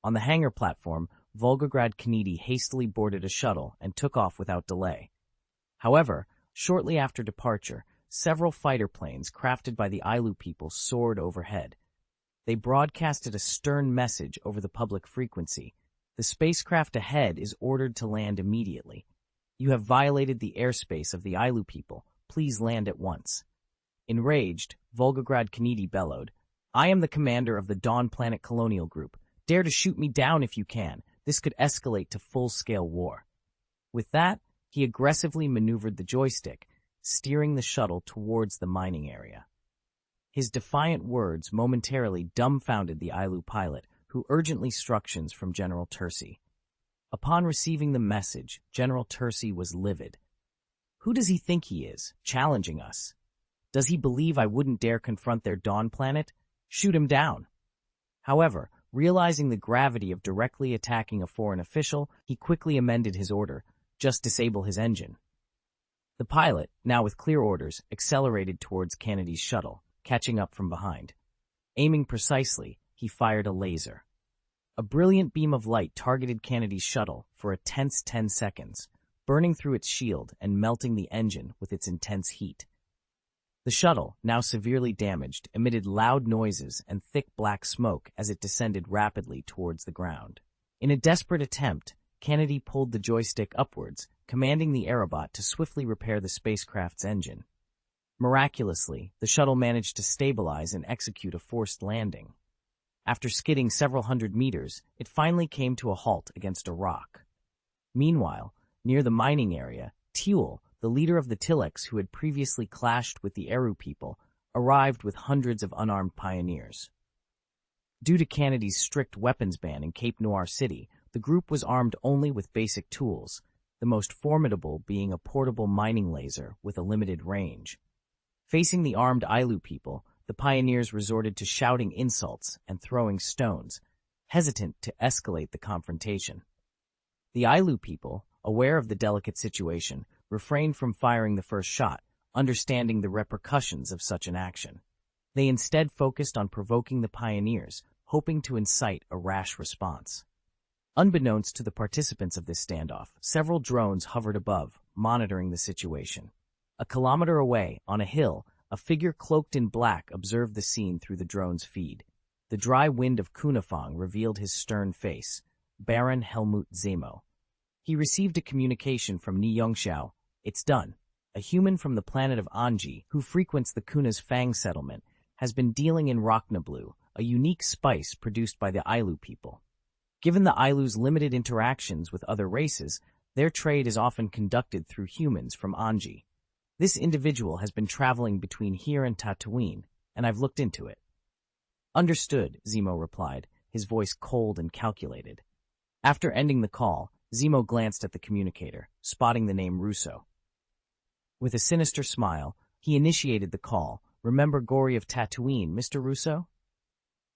On the hangar platform, Volgograd Kennedy hastily boarded a shuttle and took off without delay. However, shortly after departure, several fighter planes crafted by the Ailu people soared overhead. They broadcasted a stern message over the public frequency. "The spacecraft ahead is ordered to land immediately. You have violated the airspace of the Ailu people. Please land at once." Enraged, Volgograd Kennedy bellowed, "I am the commander of the Dawn Planet Colonial Group. Dare to shoot me down if you can. This could escalate to full-scale war." With that, he aggressively maneuvered the joystick, steering the shuttle towards the mining area. His defiant words momentarily dumbfounded the Ailu pilot, who urgently instructions from General Tersi. Upon receiving the message, General Tersi was livid. "Who does he think he is, challenging us? Does he believe I wouldn't dare confront their Dawn planet? Shoot him down." However, realizing the gravity of directly attacking a foreign official, he quickly amended his order, "Just disable his engine." The pilot, now with clear orders, accelerated towards Kennedy's shuttle, catching up from behind. Aiming precisely, he fired a laser. A brilliant beam of light targeted Kennedy's shuttle for a tense 10 seconds, burning through its shield and melting the engine with its intense heat. The shuttle, now severely damaged, emitted loud noises and thick black smoke as it descended rapidly towards the ground. In a desperate attempt, Kennedy pulled the joystick upwards, commanding the aerobot to swiftly repair the spacecraft's engine. Miraculously, the shuttle managed to stabilize and execute a forced landing. After skidding several hundred meters, it finally came to a halt against a rock. Meanwhile, near the mining area, Teal, the leader of the Tilleks who had previously clashed with the Eru people, arrived with hundreds of unarmed pioneers. Due to Kennedy's strict weapons ban in Cape Noir City, the group was armed only with basic tools, the most formidable being a portable mining laser with a limited range. Facing the armed Ailu people, the pioneers resorted to shouting insults and throwing stones, hesitant to escalate the confrontation. The Ailu people, aware of the delicate situation, refrained from firing the first shot, understanding the repercussions of such an action. They instead focused on provoking the pioneers, hoping to incite a rash response. Unbeknownst to the participants of this standoff, several drones hovered above, monitoring the situation. A kilometer away, on a hill, a figure cloaked in black observed the scene through the drone's feed. The dry wind of Kunafang revealed his stern face, Baron Helmut Zemo. He received a communication from Tang Xiao. It's done. A human from the planet of Anji, who frequents the Kuna's Fang settlement, has been dealing in Rocknablu, a unique spice produced by the Ailu people. Given the Ailu's limited interactions with other races, their trade is often conducted through humans from Anji. This individual has been traveling between here and Tatooine, and I've looked into it. Understood, Zemo replied, his voice cold and calculated. After ending the call, Zemo glanced at the communicator, spotting the name Russo. With a sinister smile, he initiated the call. Remember Gory of Tatooine, Mr. Russo?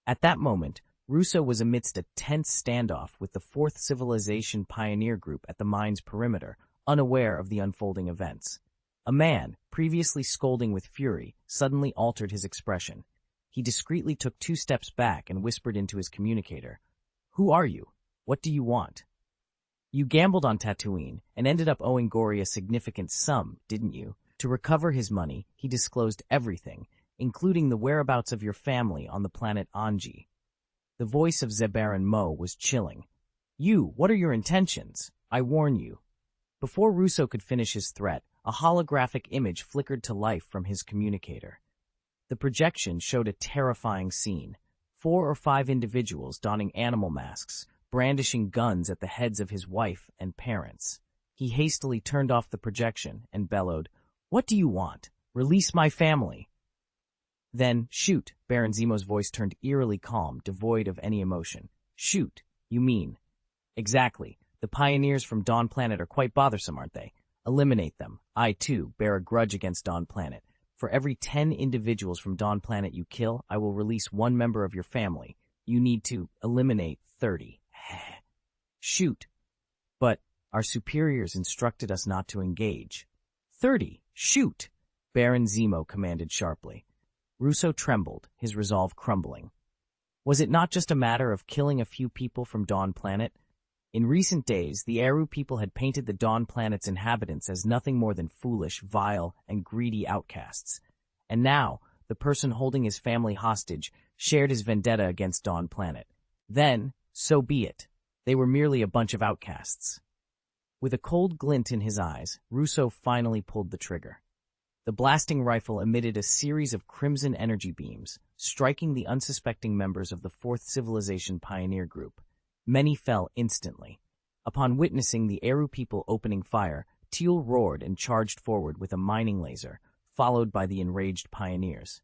At that moment, Russo was amidst a tense standoff with the Fourth Civilization pioneer group at the mine's perimeter, unaware of the unfolding events. A man, previously scolding with fury, suddenly altered his expression. He discreetly took 2 steps back and whispered into his communicator, "Who are you? What do you want?" "You gambled on Tatooine and ended up owing Gory a significant sum, didn't you? To recover his money, he disclosed everything, including the whereabouts of your family on the planet Anji." The voice of Zebaran Mo was chilling. What are your intentions? I warn you." Before Russo could finish his threat, a holographic image flickered to life from his communicator. The projection showed a terrifying scene. 4 or 5 individuals donning animal masks, brandishing guns at the heads of his wife and parents. He hastily turned off the projection and bellowed, "What do you want? Release my family." Then, shoot, Baron Zemo's voice turned eerily calm, devoid of any emotion. "Shoot, you mean?" "Exactly. The pioneers from Dawn Planet are quite bothersome, aren't they? Eliminate them. I, too, bear a grudge against Dawn Planet. For every 10 individuals from Dawn Planet you kill, I will release 1 member of your family. You need to eliminate 30. Shoot. But our superiors instructed us not to engage. 30. Shoot! Baron Zemo commanded sharply. Russo trembled, his resolve crumbling. Was it not just a matter of killing a few people from Dawn Planet? In recent days, the Eru people had painted the Dawn Planet's inhabitants as nothing more than foolish, vile, and greedy outcasts. And now, the person holding his family hostage shared his vendetta against Dawn Planet. Then, so be it. They were merely a bunch of outcasts. With a cold glint in his eyes, Russo finally pulled the trigger. The blasting rifle emitted a series of crimson energy beams, striking the unsuspecting members of the Fourth Civilization pioneer group. Many fell instantly. Upon witnessing the Eru people opening fire, Teal roared and charged forward with a mining laser, followed by the enraged pioneers.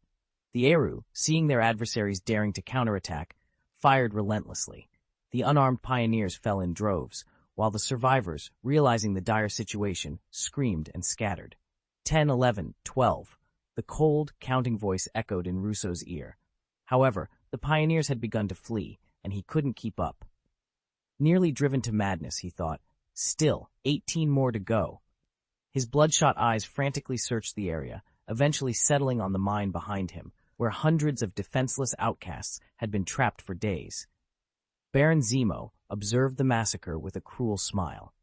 The Eru, seeing their adversaries daring to counterattack, fired relentlessly. The unarmed pioneers fell in droves, while the survivors, realizing the dire situation, screamed and scattered. 10, 11, 12. The cold, counting voice echoed in Russo's ear. However, the pioneers had begun to flee, and he couldn't keep up. Nearly driven to madness, he thought. Still, 18 more to go. His bloodshot eyes frantically searched the area, eventually settling on the mine behind him, where hundreds of defenseless outcasts had been trapped for days. Baron Zemo observed the massacre with a cruel smile.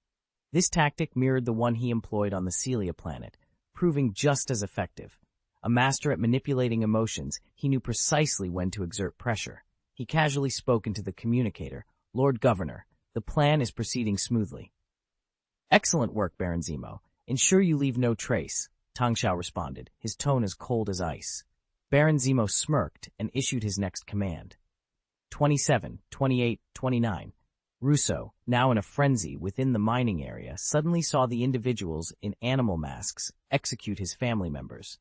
This tactic mirrored the one he employed on the Celia planet, proving just as effective. A master at manipulating emotions, he knew precisely when to exert pressure. He casually spoke into the communicator. "Lord Governor, the plan is proceeding smoothly." "Excellent work, Baron Zemo. Ensure you leave no trace," Tang Xiao responded, his tone as cold as ice. Baron Zemo smirked and issued his next command. 27, 28, 29. Russo, now in a frenzy within the mining area, suddenly saw the individuals in animal masks execute his family members.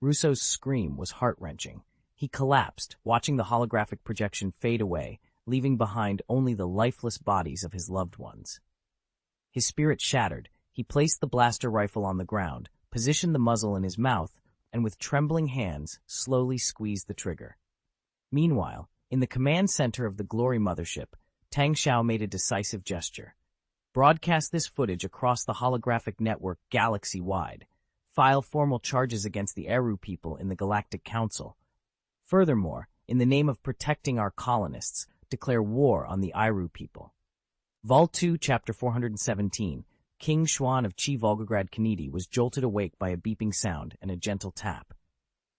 Russo's scream was heart-wrenching. He collapsed, watching the holographic projection fade away, leaving behind only the lifeless bodies of his loved ones. His spirit shattered. He placed the blaster rifle on the ground, positioned the muzzle in his mouth, and with trembling hands slowly squeezed the trigger. Meanwhile, in the command center of the Glory Mothership, Tang Xiao made a decisive gesture. "Broadcast this footage across the holographic network galaxy-wide. File formal charges against the Eru people in the Galactic Council. Furthermore, in the name of protecting our colonists, declare war on the Eru people." Vol 2, Chapter 417, King Xuan of Chi Volgograd Kanedi was jolted awake by a beeping sound and a gentle tap.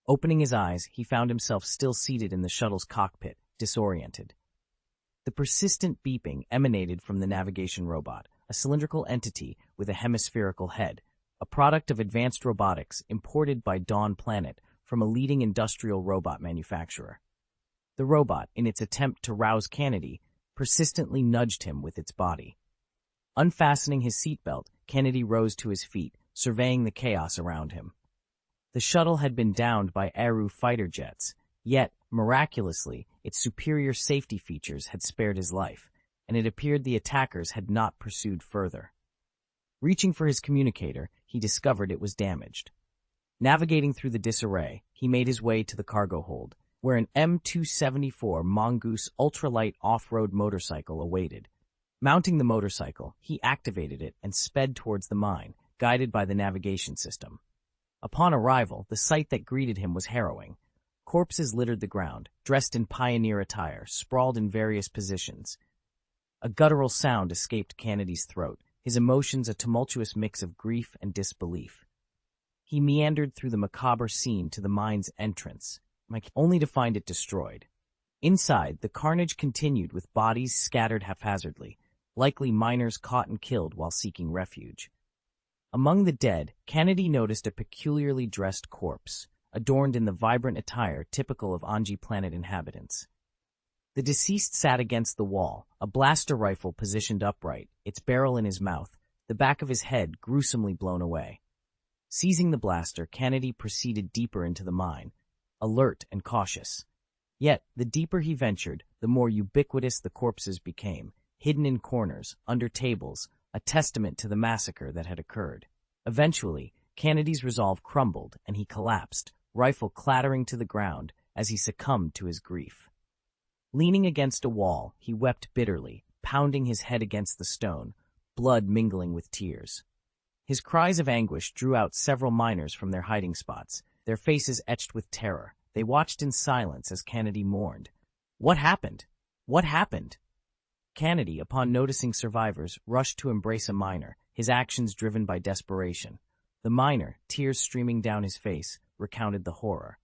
Opening his eyes, he found himself still seated in the shuttle's cockpit, disoriented. The persistent beeping emanated from the navigation robot, a cylindrical entity with a hemispherical head, a product of advanced robotics imported by Dawn Planet from a leading industrial robot manufacturer. The robot, in its attempt to rouse Kanedi, persistently nudged him with its body. Unfastening his seatbelt, Kanedi rose to his feet, surveying the chaos around him. The shuttle had been downed by Eru fighter jets, yet, miraculously, its superior safety features had spared his life, and it appeared the attackers had not pursued further. Reaching for his communicator, he discovered it was damaged. Navigating through the disarray, he made his way to the cargo hold, where an M274 Mongoose ultralight off-road motorcycle awaited. Mounting the motorcycle, he activated it and sped towards the mine, guided by the navigation system. Upon arrival, the sight that greeted him was harrowing. Corpses littered the ground, dressed in pioneer attire, sprawled in various positions. A guttural sound escaped Kanedi's throat, his emotions a tumultuous mix of grief and disbelief. He meandered through the macabre scene to the mine's entrance, only to find it destroyed. Inside, the carnage continued with bodies scattered haphazardly, likely miners caught and killed while seeking refuge. Among the dead, Kanedi noticed a peculiarly dressed corpse, adorned in the vibrant attire typical of Anji planet inhabitants. The deceased sat against the wall, a blaster rifle positioned upright, its barrel in his mouth, the back of his head gruesomely blown away. Seizing the blaster, Kanedi proceeded deeper into the mine, alert and cautious. Yet, the deeper he ventured, the more ubiquitous the corpses became, hidden in corners, under tables, a testament to the massacre that had occurred. Eventually, Kanedi's resolve crumbled, and he collapsed, rifle clattering to the ground as he succumbed to his grief. Leaning against a wall, he wept bitterly, pounding his head against the stone, blood mingling with tears. His cries of anguish drew out several miners from their hiding spots, their faces etched with terror. They watched in silence as Kanedi mourned. "What happened? What happened?" Kanedi, upon noticing survivors, rushed to embrace a miner, his actions driven by desperation. The miner, tears streaming down his face, recounted the horror.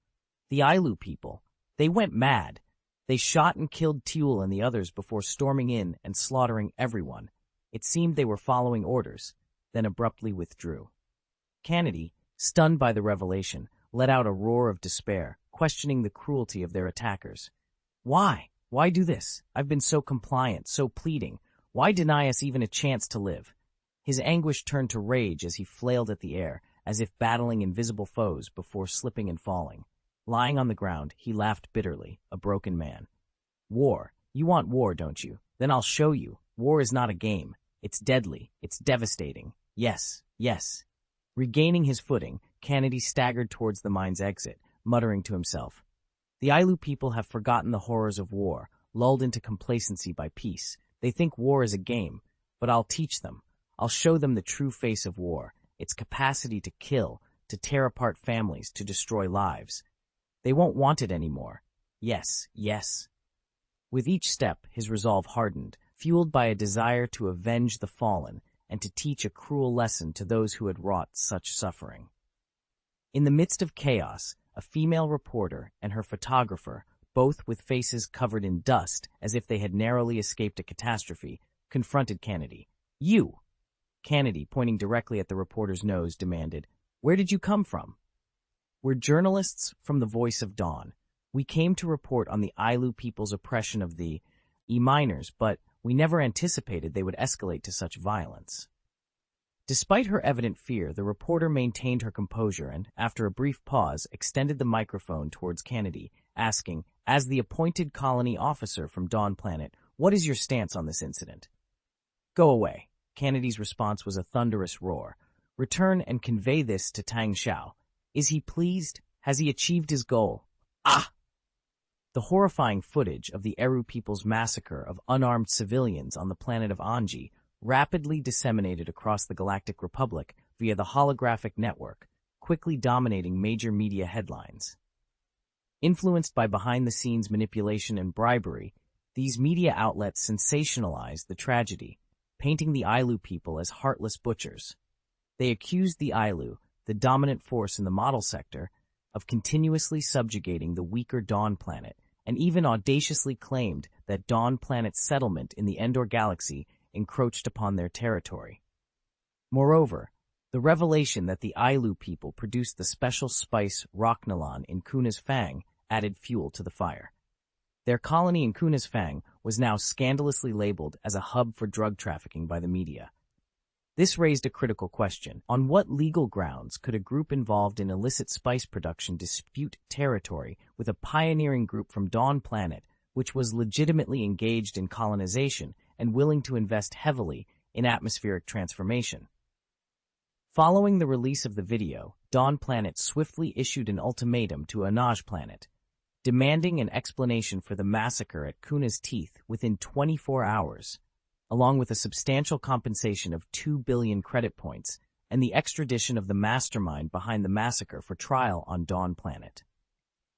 "The Ailu people, they went mad. They shot and killed Tuel and the others before storming in and slaughtering everyone. It seemed they were following orders, then abruptly withdrew." Kanedi, stunned by the revelation, let out a roar of despair, questioning the cruelty of their attackers. "Why? Why do this? I've been so compliant, so pleading. Why deny us even a chance to live?" His anguish turned to rage as he flailed at the air, as if battling invisible foes before slipping and falling. Lying on the ground, he laughed bitterly, a broken man. "War. You want war, don't you? Then I'll show you. War is not a game. It's deadly. It's devastating. Yes, yes." Regaining his footing, Kanedi staggered towards the mine's exit, muttering to himself, "The Ailu people have forgotten the horrors of war, lulled into complacency by peace. They think war is a game, but I'll teach them. I'll show them the true face of war, its capacity to kill, to tear apart families, to destroy lives. They won't want it anymore. Yes, yes." With each step, his resolve hardened, fueled by a desire to avenge the fallen, and to teach a cruel lesson to those who had wrought such suffering. In the midst of chaos, a female reporter and her photographer, both with faces covered in dust as if they had narrowly escaped a catastrophe, confronted Kennedy. "You!" Kennedy, pointing directly at the reporter's nose, demanded, "Where did you come from?" "We're journalists from the Voice of Dawn. We came to report on the Ailu people's oppression of the miners, but we never anticipated they would escalate to such violence." Despite her evident fear, the reporter maintained her composure and, after a brief pause, extended the microphone towards Kennedy, asking, "As the appointed colony officer from Dawn Planet, what is your stance on this incident?" "Go away." Kennedy's response was a thunderous roar. "Return and convey this to Tang Xiao. Is he pleased? Has he achieved his goal?" Ah! The horrifying footage of the Eru people's massacre of unarmed civilians on the planet of Anji rapidly disseminated across the Galactic Republic via the holographic network, quickly dominating major media headlines. Influenced by behind-the-scenes manipulation and bribery, these media outlets sensationalized the tragedy, painting the Ailu people as heartless butchers. They accused the Ailu, the dominant force in the model sector, of continuously subjugating the weaker Dawn Planet, and even audaciously claimed that Dawn Planet's settlement in the Endor galaxy encroached upon their territory. Moreover, the revelation that the Ailu people produced the special spice Rocknalan in Kuna's Fang added fuel to the fire. Their colony in Kuna's Fang was now scandalously labeled as a hub for drug trafficking by the media. This raised a critical question. On what legal grounds could a group involved in illicit spice production dispute territory with a pioneering group from Dawn Planet, which was legitimately engaged in colonization and willing to invest heavily in atmospheric transformation? Following the release of the video, Dawn Planet swiftly issued an ultimatum to Anaj Planet, demanding an explanation for the massacre at Kuna's Teeth within 24 hours, along with a substantial compensation of 2 billion credit points and the extradition of the mastermind behind the massacre for trial on Dawn Planet.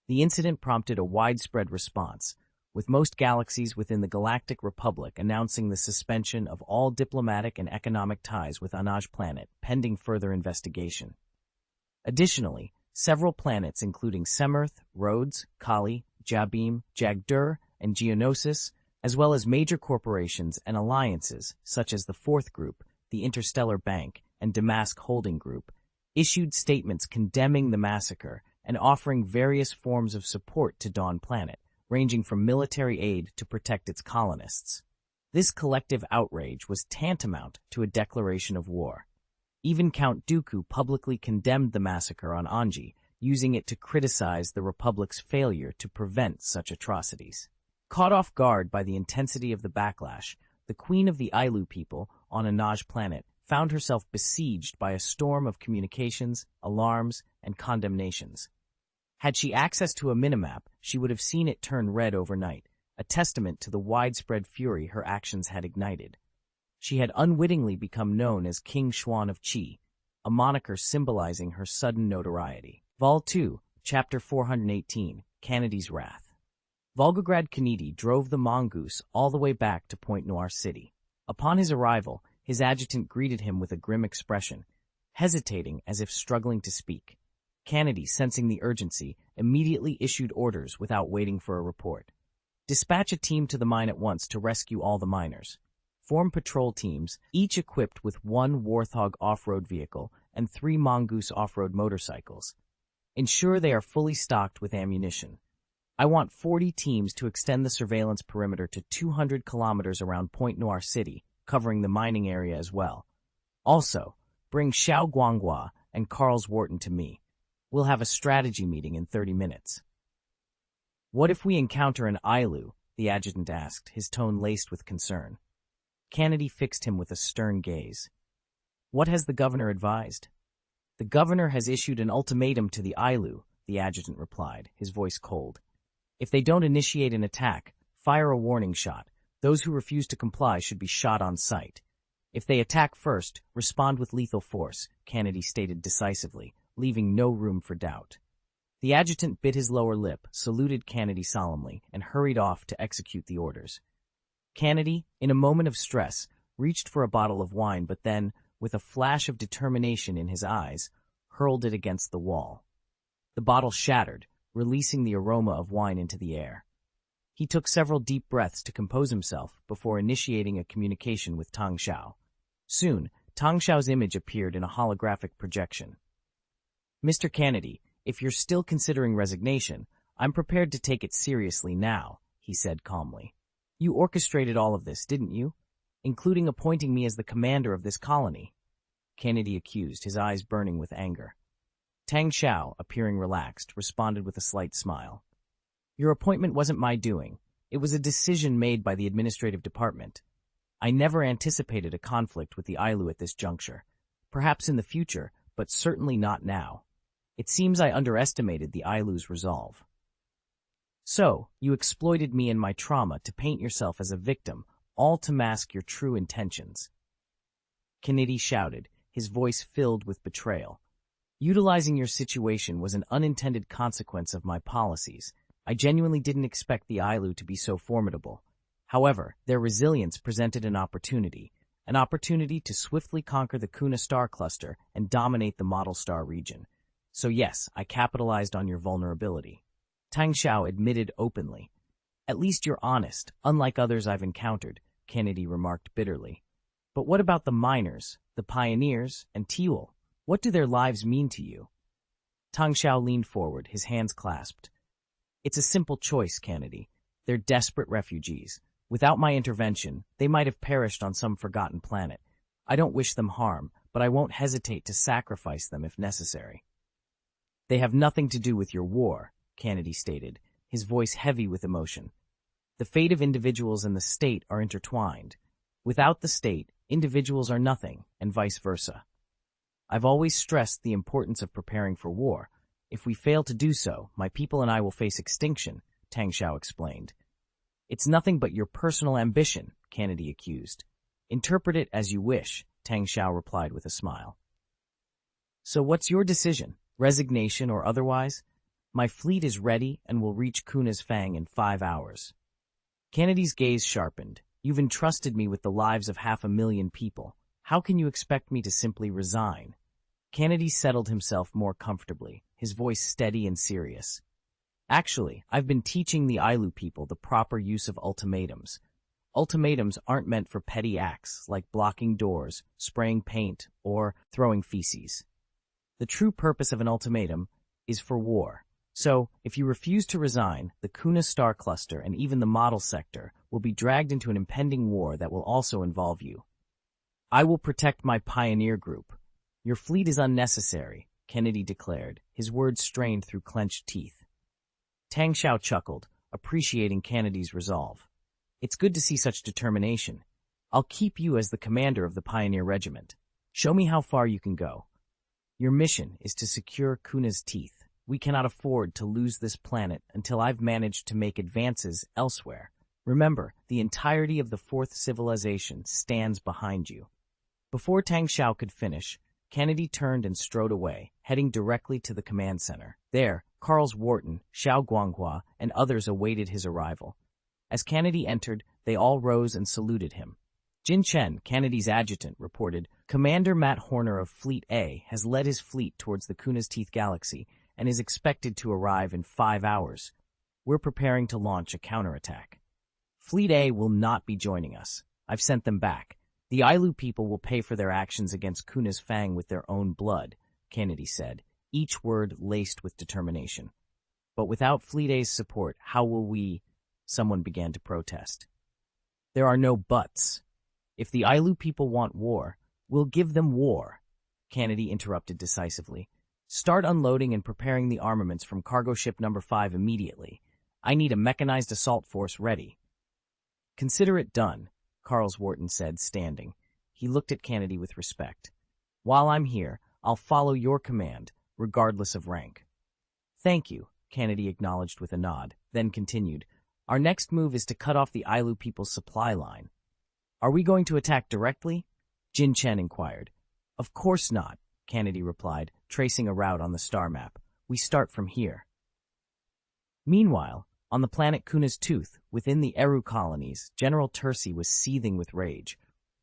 The incident prompted a widespread response, with most galaxies within the Galactic Republic announcing the suspension of all diplomatic and economic ties with Anaj Planet pending further investigation. Additionally, several planets including Semirth, Rhodes, Kali, Jabim, Jagdur, and Geonosis, as well as major corporations and alliances such as the Fourth Group, the Interstellar Bank, and Damask Holding Group, issued statements condemning the massacre and offering various forms of support to Dawn Planet, ranging from military aid to protect its colonists. This collective outrage was tantamount to a declaration of war. Even Count Dooku publicly condemned the massacre on Anji, using it to criticize the Republic's failure to prevent such atrocities. Caught off guard by the intensity of the backlash, the Queen of the Ailu people on Anaj Planet found herself besieged by a storm of communications, alarms, and condemnations. Had she access to a minimap, she would have seen it turn red overnight, a testament to the widespread fury her actions had ignited. She had unwittingly become known as King Xuan of Qi, a moniker symbolizing her sudden notoriety. Vol 2, Chapter 418, Kennedy's Wrath. Volgograd Kennedy drove the mongoose all the way back to Point Noir City. Upon his arrival, his adjutant greeted him with a grim expression, hesitating as if struggling to speak. Kennedy, sensing the urgency, immediately issued orders without waiting for a report. Dispatch a team to the mine at once to rescue all the miners. Form patrol teams, each equipped with 1 Warthog off-road vehicle and 3 Mongoose off-road motorcycles. Ensure they are fully stocked with ammunition. I want 40 teams to extend the surveillance perimeter to 200 kilometers around Point Noir City, covering the mining area as well. Also, bring Xiao Guanghua and Carl's Wharton to me. We'll have a strategy meeting in 30 minutes. What if we encounter an Ailu? The adjutant asked, his tone laced with concern. Kennedy fixed him with a stern gaze. What has the governor advised? The governor has issued an ultimatum to the Ailu, the adjutant replied, his voice cold. If they don't initiate an attack, fire a warning shot. Those who refuse to comply should be shot on sight. If they attack first, respond with lethal force, Kennedy stated decisively, leaving no room for doubt. The adjutant bit his lower lip, saluted Kennedy solemnly, and hurried off to execute the orders. Kennedy, in a moment of stress, reached for a bottle of wine, but then, with a flash of determination in his eyes, hurled it against the wall. The bottle shattered, releasing the aroma of wine into the air. He took several deep breaths to compose himself before initiating a communication with Tang Xiao. Soon, Tang Xiao's image appeared in a holographic projection. "Mr. Kennedy, if you're still considering resignation, I'm prepared to take it seriously now," he said calmly. "You orchestrated all of this, didn't you? Including appointing me as the commander of this colony," Kennedy accused, his eyes burning with anger. Tang Xiao, appearing relaxed, responded with a slight smile. "Your appointment wasn't my doing. It was a decision made by the administrative department. I never anticipated a conflict with the Ailu at this juncture. Perhaps in the future, but certainly not now. It seems I underestimated the Ailu's resolve." "So, you exploited me and my trauma to paint yourself as a victim, all to mask your true intentions," Kennedy shouted, his voice filled with betrayal. "Utilizing your situation was an unintended consequence of my policies. I genuinely didn't expect the Ailu to be so formidable. However, their resilience presented an opportunity to swiftly conquer the Kuna star cluster and dominate the model star region. So yes, I capitalized on your vulnerability," Tang Xiao admitted openly. "At least you're honest, unlike others I've encountered," Kennedy remarked bitterly. "But what about the miners, the pioneers, and Teal? What do their lives mean to you?" Tang Xiao leaned forward, his hands clasped. "It's a simple choice, Kennedy. They're desperate refugees. Without my intervention, they might have perished on some forgotten planet. I don't wish them harm, but I won't hesitate to sacrifice them if necessary." "They have nothing to do with your war," Kennedy stated, his voice heavy with emotion. "The fate of individuals and the state are intertwined. Without the state, individuals are nothing, and vice versa. I've always stressed the importance of preparing for war. If we fail to do so, my people and I will face extinction," Tang Xiao explained. "It's nothing but your personal ambition," Kennedy accused. "Interpret it as you wish," Tang Xiao replied with a smile. "So what's your decision? Resignation or otherwise? My fleet is ready and will reach Kuna's Fang in 5 hours. Kennedy's gaze sharpened. "You've entrusted me with the lives of 500,000 people. How can you expect me to simply resign?" Kennedy settled himself more comfortably, his voice steady and serious. "Actually, I've been teaching the Ailu people the proper use of ultimatums. Ultimatums aren't meant for petty acts like blocking doors, spraying paint, or throwing feces. The true purpose of an ultimatum is for war. So, if you refuse to resign, the Kuna star cluster and even the model sector will be dragged into an impending war that will also involve you. I will protect my pioneer group. Your fleet is unnecessary," Kennedy declared, his words strained through clenched teeth. Tang Xiao chuckled, appreciating Kennedy's resolve. "It's good to see such determination. I'll keep you as the commander of the Pioneer Regiment. Show me how far you can go. Your mission is to secure Kuna's teeth. We cannot afford to lose this planet until I've managed to make advances elsewhere. Remember, the entirety of the Fourth Civilization stands behind you." Before Tang Xiao could finish, Kennedy turned and strode away, heading directly to the command center. There, Carl's Wharton, Xiao Guanghua, and others awaited his arrival. As Kennedy entered, they all rose and saluted him. Jin Chen, Kennedy's adjutant, reported, "Commander Matt Horner of Fleet A has led his fleet towards the Kuna's Teeth Galaxy and is expected to arrive in 5 hours. We're preparing to launch a counterattack. Fleet A will not be joining us. I've sent them back. The Ailu people will pay for their actions against Kuna's Fang with their own blood," Kennedy said, each word laced with determination. "But without Fleet A's support, how will we—" Someone began to protest. "There are no buts. If the Ailu people want war, we'll give them war," Kennedy interrupted decisively. "Start unloading and preparing the armaments from cargo ship number 5 immediately. I need a mechanized assault force ready." "Consider it done," Carl's Wharton said, standing. He looked at Kennedy with respect. "While I'm here, I'll follow your command, regardless of rank." "Thank you," Kennedy acknowledged with a nod, then continued. "Our next move is to cut off the Ailu people's supply line." "Are we going to attack directly?" Jin Chen inquired. "Of course not," Kennedy replied, tracing a route on the star map. "We start from here." Meanwhile, on the planet Kuna's Tooth, within the Eru colonies, General Tercy was seething with rage.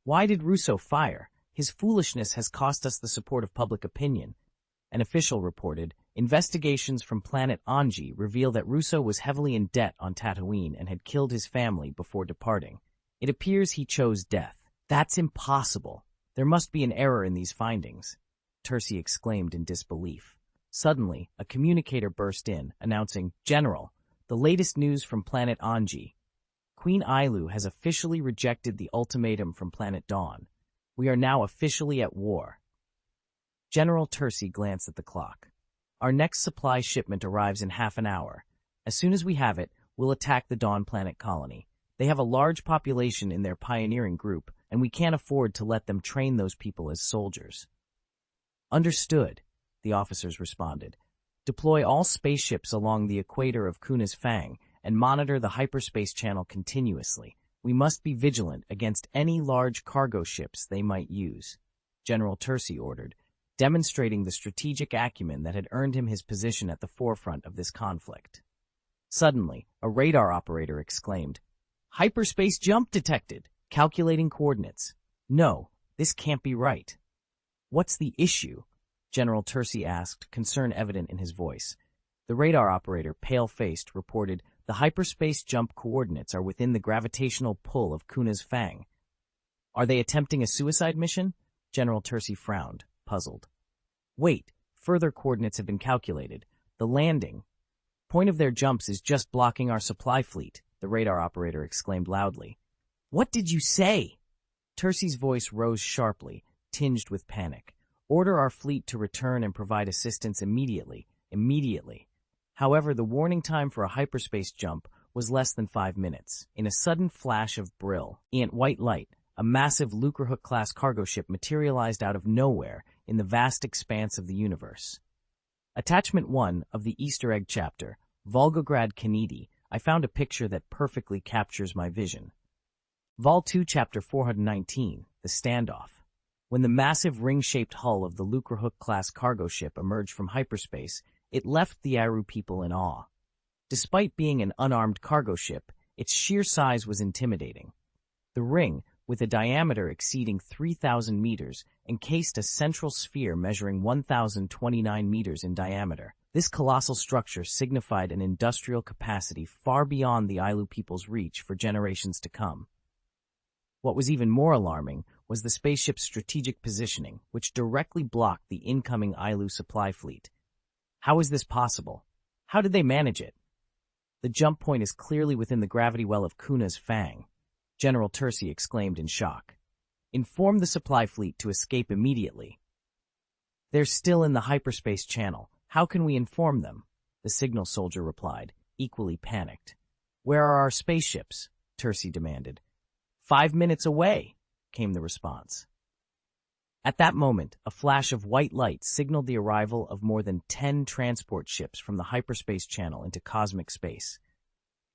Why did Russo fire? His foolishness has cost us the support of public opinion. An official reported, investigations from planet Anji reveal that Russo was heavily in debt on Tatooine and had killed his family before departing. It appears he chose death. That's impossible. There must be an error in these findings, Tercy exclaimed in disbelief. Suddenly, a communicator burst in, announcing, General, the latest news from planet Anji. Queen Ailu has officially rejected the ultimatum from planet Dawn. We are now officially at war. General Tercy glanced at the clock. Our next supply shipment arrives in half an hour. As soon as we have it, we'll attack the Dawn planet colony. They have a large population in their pioneering group, and we can't afford to let them train those people as soldiers. Understood, the officers responded. Deploy all spaceships along the equator of Kuna's Fang and monitor the hyperspace channel continuously. We must be vigilant against any large cargo ships they might use, General Tercy ordered, demonstrating the strategic acumen that had earned him his position at the forefront of this conflict. Suddenly, a radar operator exclaimed, Hyperspace jump detected! Calculating coordinates. No, this can't be right. What's the issue? General Tercy asked, concern evident in his voice. The radar operator, pale-faced, reported, the hyperspace jump coordinates are within the gravitational pull of Kuna's Fang. Are they attempting a suicide mission? General Tercy frowned, puzzled. Wait, further coordinates have been calculated. The landing point of their jumps is just blocking our supply fleet, the radar operator exclaimed loudly. What did you say? Tercy's voice rose sharply, tinged with panic. Order our fleet to return and provide assistance immediately. However, the warning time for a hyperspace jump was less than 5 minutes. In a sudden flash of brilliant white light, a massive Lucrehook-class cargo ship materialized out of nowhere in the vast expanse of the universe. Attachment 1 of the Easter egg chapter, Volgograd Kennedy, I found a picture that perfectly captures my vision. Vol 2 Chapter 419, The Standoff. When the massive ring-shaped hull of the Lucrehook-class cargo ship emerged from hyperspace, it left the Aru people in awe. Despite being an unarmed cargo ship, its sheer size was intimidating. The ring, with a diameter exceeding 3,000 meters, encased a central sphere measuring 1,029 meters in diameter. This colossal structure signified an industrial capacity far beyond the Ailu people's reach for generations to come. What was even more alarming was the spaceship's strategic positioning, which directly blocked the incoming Ailu supply fleet. How is this possible? How did they manage it? The jump point is clearly within the gravity well of Kuna's Fang, General Tercy exclaimed in shock. Inform the supply fleet to escape immediately. They're still in the hyperspace channel. How can we inform them? The signal soldier replied, equally panicked. Where are our spaceships? Tercy demanded. 5 minutes away, came the response. At that moment, a flash of white light signaled the arrival of more than 10 transport ships from the hyperspace channel into cosmic space.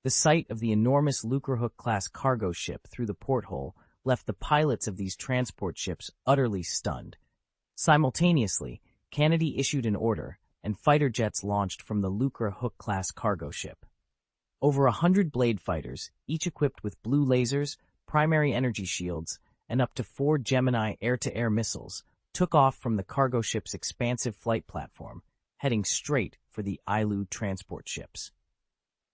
The sight of the enormous Lucrehook-class cargo ship through the porthole left the pilots of these transport ships utterly stunned. Simultaneously, Kennedy issued an order, and fighter jets launched from the Lucrehook-class cargo ship. Over 100 blade fighters, each equipped with blue lasers, primary energy shields, and up to 4 Gemini air-to-air missiles, took off from the cargo ship's expansive flight platform, heading straight for the Ailu transport ships.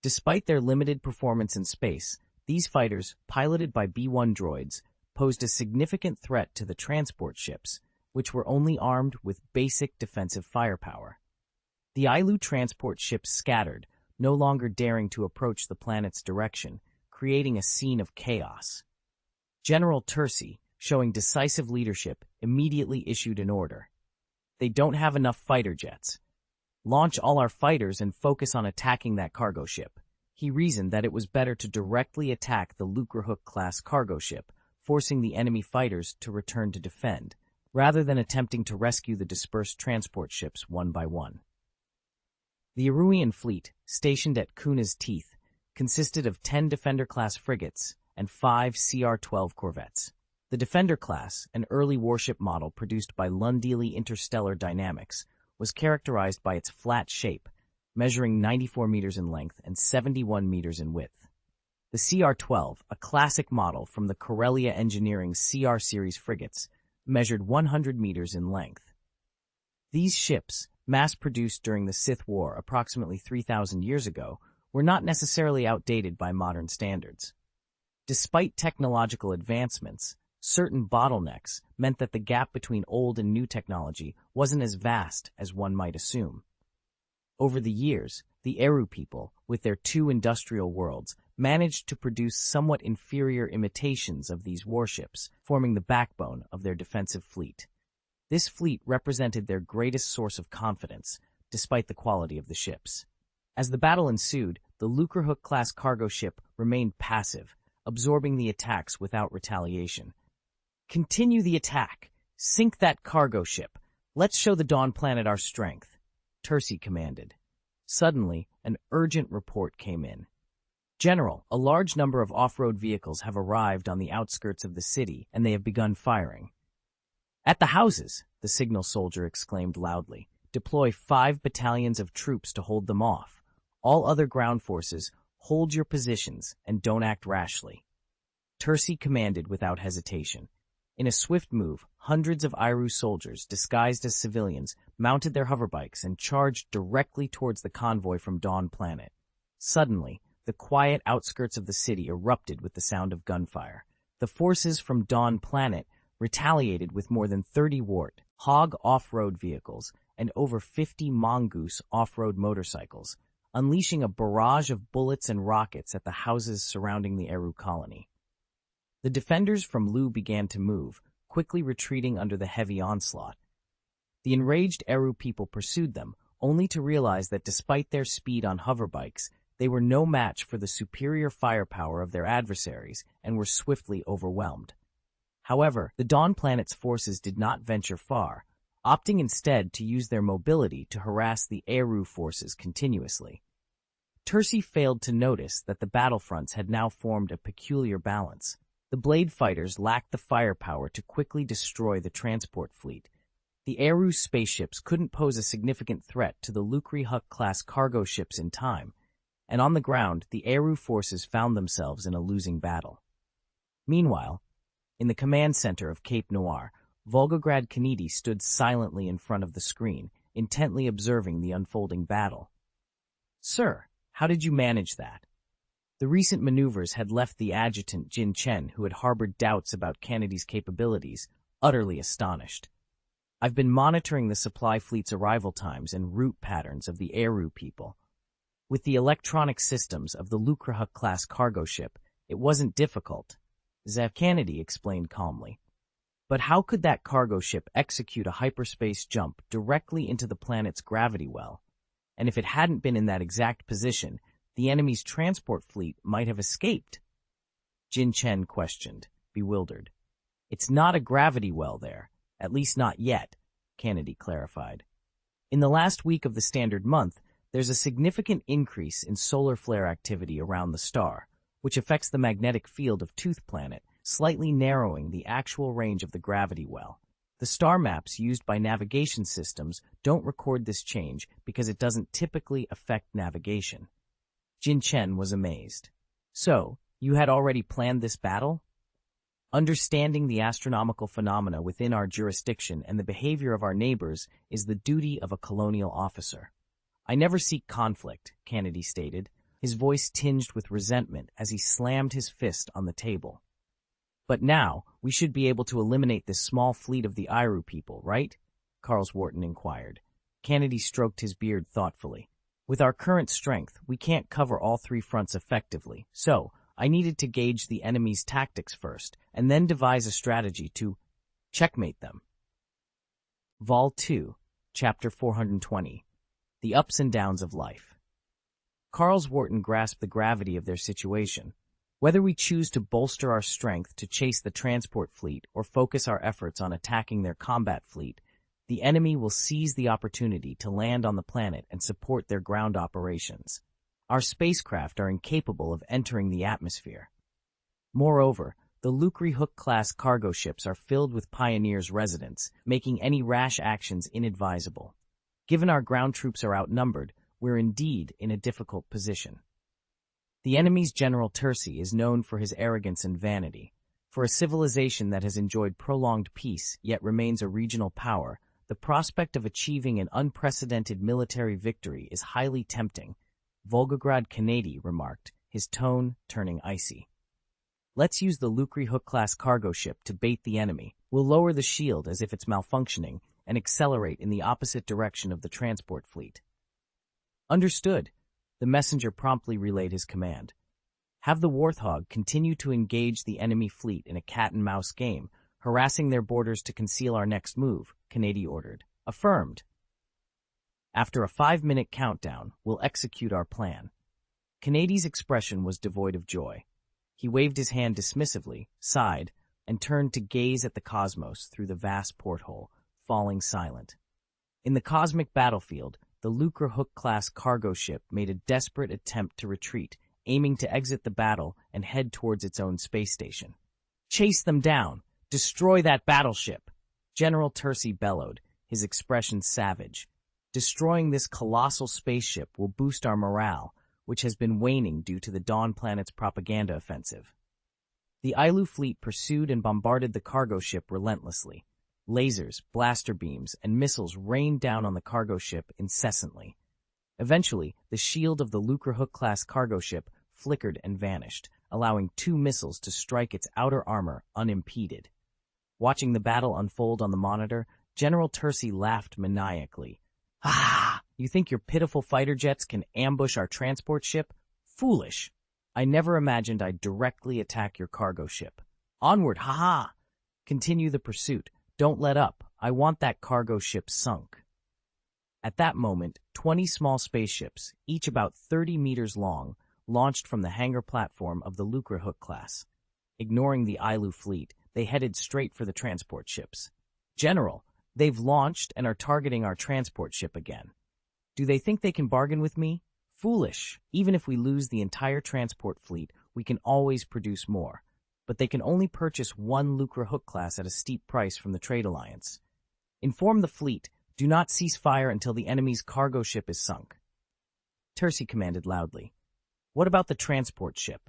Despite their limited performance in space, these fighters, piloted by B-1 droids, posed a significant threat to the transport ships, which were only armed with basic defensive firepower. The Ailu transport ships scattered, no longer daring to approach the planet's direction, creating a scene of chaos. General Tercy, showing decisive leadership, immediately issued an order. They don't have enough fighter jets. Launch all our fighters and focus on attacking that cargo ship. He reasoned that it was better to directly attack the Lucrehook-class cargo ship, forcing the enemy fighters to return to defend, rather than attempting to rescue the dispersed transport ships one by one. The Aruian fleet, stationed at Kuna's Teeth, consisted of 10 Defender-class frigates and 5 CR-12 corvettes. The Defender class, an early warship model produced by Lundili Interstellar Dynamics, was characterized by its flat shape, measuring 94 meters in length and 71 meters in width. The CR-12, a classic model from the Corellia Engineering's CR series frigates, measured 100 meters in length. These ships, mass-produced during the Sith War approximately 3,000 years ago, were not necessarily outdated by modern standards. Despite technological advancements, certain bottlenecks meant that the gap between old and new technology wasn't as vast as one might assume. Over the years, the Eru people, with their two industrial worlds, managed to produce somewhat inferior imitations of these warships, forming the backbone of their defensive fleet. This fleet represented their greatest source of confidence, despite the quality of the ships. As the battle ensued, the Lucrehook-class cargo ship remained passive, absorbing the attacks without retaliation. "Continue the attack! Sink that cargo ship! Let's show the Dawn Planet our strength," Tercy commanded. Suddenly, an urgent report came in. "General, a large number of off-road vehicles have arrived on the outskirts of the city, and they have begun firing." "At the houses!" the signal soldier exclaimed loudly. "Deploy 5 battalions of troops to hold them off. All other ground forces, hold your positions and don't act rashly." Tercy commanded without hesitation. In a swift move, hundreds of Iru soldiers, disguised as civilians, mounted their hoverbikes and charged directly towards the convoy from Dawn Planet. Suddenly, the quiet outskirts of the city erupted with the sound of gunfire. The forces from Dawn Planet retaliated with more than 30 Warthog off-road vehicles and over 50 Mongoose off-road motorcycles, unleashing a barrage of bullets and rockets at the houses surrounding the Eru colony. The defenders from Lu began to move, quickly retreating under the heavy onslaught. The enraged Eru people pursued them, only to realize that despite their speed on hoverbikes, they were no match for the superior firepower of their adversaries and were swiftly overwhelmed. However, the Dawn Planet's forces did not venture far, opting instead to use their mobility to harass the Eru forces continuously. Tercy failed to notice that the battlefronts had now formed a peculiar balance. The blade fighters lacked the firepower to quickly destroy the transport fleet. The Eru spaceships couldn't pose a significant threat to the Lucrehook-class cargo ships in time, and on the ground, the Eru forces found themselves in a losing battle. Meanwhile, in the command center of Cape Noir, Volgograd Kennedy stood silently in front of the screen, intently observing the unfolding battle. "Sir, how did you manage that?" The recent maneuvers had left the adjutant Jin Chen, who had harbored doubts about Kennedy's capabilities, utterly astonished. "I've been monitoring the supply fleet's arrival times and route patterns of the Eru people. With the electronic systems of the Lucrehook-class cargo ship, it wasn't difficult," Zev Kennedy explained calmly. "But how could that cargo ship execute a hyperspace jump directly into the planet's gravity well? And if it hadn't been in that exact position, the enemy's transport fleet might have escaped?" Jin Chen questioned, bewildered. "It's not a gravity well there, at least not yet," Kennedy clarified. "In the last week of the standard month, there's a significant increase in solar flare activity around the star, which affects the magnetic field of Tooth Planet, slightly narrowing the actual range of the gravity well. The star maps used by navigation systems don't record this change because it doesn't typically affect navigation." Jin Chen was amazed. "So, you had already planned this battle?" "Understanding the astronomical phenomena within our jurisdiction and the behavior of our neighbors is the duty of a colonial officer. I never seek conflict," Kennedy stated, his voice tinged with resentment as he slammed his fist on the table. "But now, we should be able to eliminate this small fleet of the Iru people, right?" Carls Wharton inquired. Kennedy stroked his beard thoughtfully. "With our current strength, we can't cover all 3 fronts effectively, so I needed to gauge the enemy's tactics first, and then devise a strategy to checkmate them." Vol 2, Chapter 420, The Ups and Downs of Life. Carls Wharton grasped the gravity of their situation. Whether we choose to bolster our strength to chase the transport fleet or focus our efforts on attacking their combat fleet, the enemy will seize the opportunity to land on the planet and support their ground operations. Our spacecraft are incapable of entering the atmosphere. Moreover, the Lucrehook-class cargo ships are filled with Pioneers' residents, making any rash actions inadvisable. Given our ground troops are outnumbered, we're indeed in a difficult position. The enemy's General Tercy is known for his arrogance and vanity. For a civilization that has enjoyed prolonged peace yet remains a regional power, the prospect of achieving an unprecedented military victory is highly tempting, Volgograd Kennedy remarked, his tone turning icy. Let's use the Lucre Hook-class cargo ship to bait the enemy. We'll lower the shield as if it's malfunctioning and accelerate in the opposite direction of the transport fleet. Understood. The messenger promptly relayed his command. Have the Warthog continue to engage the enemy fleet in a cat-and-mouse game, harassing their boarders to conceal our next move, Kennedy ordered. Affirmed. After a 5-minute countdown, we'll execute our plan. Kennedy's expression was devoid of joy. He waved his hand dismissively, sighed, and turned to gaze at the cosmos through the vast porthole, falling silent. In the cosmic battlefield, the Lucre Hook-class cargo ship made a desperate attempt to retreat, aiming to exit the battle and head towards its own space station. Chase them down! Destroy that battleship! General Tercy bellowed, his expression savage. Destroying this colossal spaceship will boost our morale, which has been waning due to the Dawn planet's propaganda offensive. The Ilu fleet pursued and bombarded the cargo ship relentlessly. Lasers, blaster beams, and missiles rained down on the cargo ship incessantly. Eventually, the shield of the Lucre Hook-class cargo ship flickered and vanished, allowing 2 missiles to strike its outer armor unimpeded. Watching the battle unfold on the monitor, General Tercy laughed maniacally. Ah! You think your pitiful fighter jets can ambush our transport ship? Foolish! I never imagined I'd directly attack your cargo ship. Onward, ha-ha! Continue the pursuit. Don't let up. I want that cargo ship sunk. At that moment, 20 small spaceships, each about 30 meters long, launched from the hangar platform of the Lucre Hook class. Ignoring the Ilu fleet, they headed straight for the transport ships. General, they've launched and are targeting our transport ship again. Do they think they can bargain with me? Foolish. Even if we lose the entire transport fleet, we can always produce more. But they can only purchase 1 Lucre Hook class at a steep price from the Trade Alliance. Inform the fleet. Do not cease fire until the enemy's cargo ship is sunk. Tercy commanded loudly. What about the transport ship?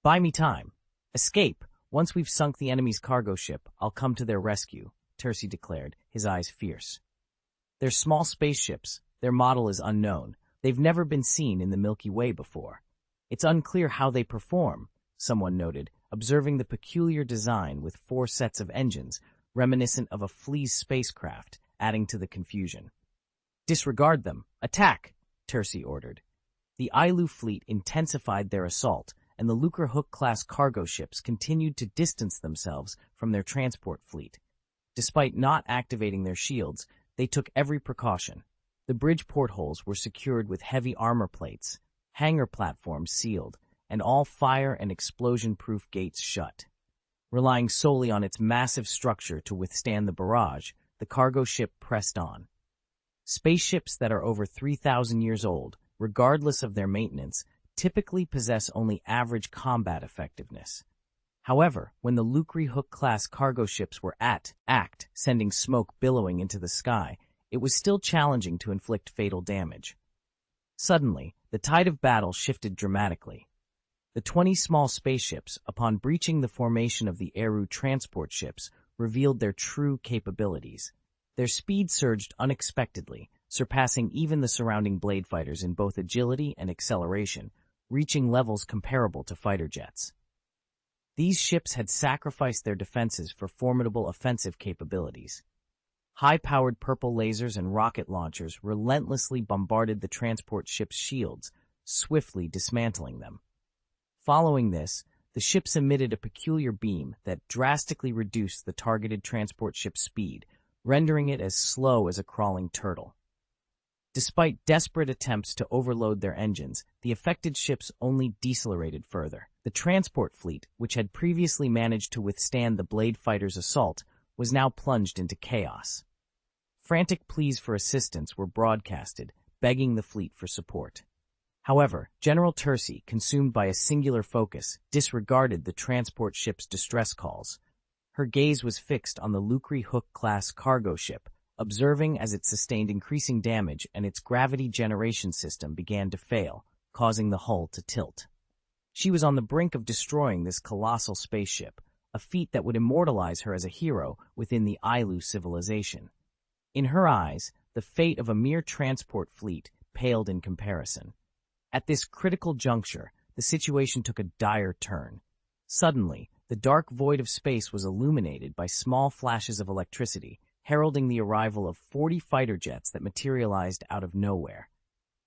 Buy me time. Escape. Once we've sunk the enemy's cargo ship, I'll come to their rescue, Tercy declared, his eyes fierce. They're small spaceships. Their model is unknown. They've never been seen in the Milky Way before. It's unclear how they perform, someone noted, observing the peculiar design with 4 sets of engines, reminiscent of a Flea's spacecraft, adding to the confusion. Disregard them. Attack, Tercy ordered. The Ilu fleet intensified their assault, and the Lucre Hook-class cargo ships continued to distance themselves from their transport fleet. Despite not activating their shields, they took every precaution. The bridge portholes were secured with heavy armor plates, hangar platforms sealed, and all fire and explosion-proof gates shut. Relying solely on its massive structure to withstand the barrage, the cargo ship pressed on. Spaceships that are over 3,000 years old, regardless of their maintenance, typically possess only average combat effectiveness. However, when the Lucre Hook-class cargo ships were at act, sending smoke billowing into the sky, it was still challenging to inflict fatal damage. Suddenly, the tide of battle shifted dramatically. The 20 small spaceships, upon breaching the formation of the Eru transport ships, revealed their true capabilities. Their speed surged unexpectedly, surpassing even the surrounding blade fighters in both agility and acceleration, reaching levels comparable to fighter jets. These ships had sacrificed their defenses for formidable offensive capabilities. High-powered purple lasers and rocket launchers relentlessly bombarded the transport ship's shields, swiftly dismantling them. Following this, the ships emitted a peculiar beam that drastically reduced the targeted transport ship's speed, rendering it as slow as a crawling turtle. Despite desperate attempts to overload their engines, the affected ships only decelerated further. The transport fleet, which had previously managed to withstand the blade fighters' assault, was now plunged into chaos. Frantic pleas for assistance were broadcasted, begging the fleet for support. However, General Tercy, consumed by a singular focus, disregarded the transport ship's distress calls. Her gaze was fixed on the Lucre Hook-class cargo ship, observing as it sustained increasing damage and its gravity generation system began to fail, causing the hull to tilt. She was on the brink of destroying this colossal spaceship, a feat that would immortalize her as a hero within the Ailu civilization. In her eyes, the fate of a mere transport fleet paled in comparison. At this critical juncture, the situation took a dire turn. Suddenly, the dark void of space was illuminated by small flashes of electricity, heralding the arrival of 40 fighter jets that materialized out of nowhere.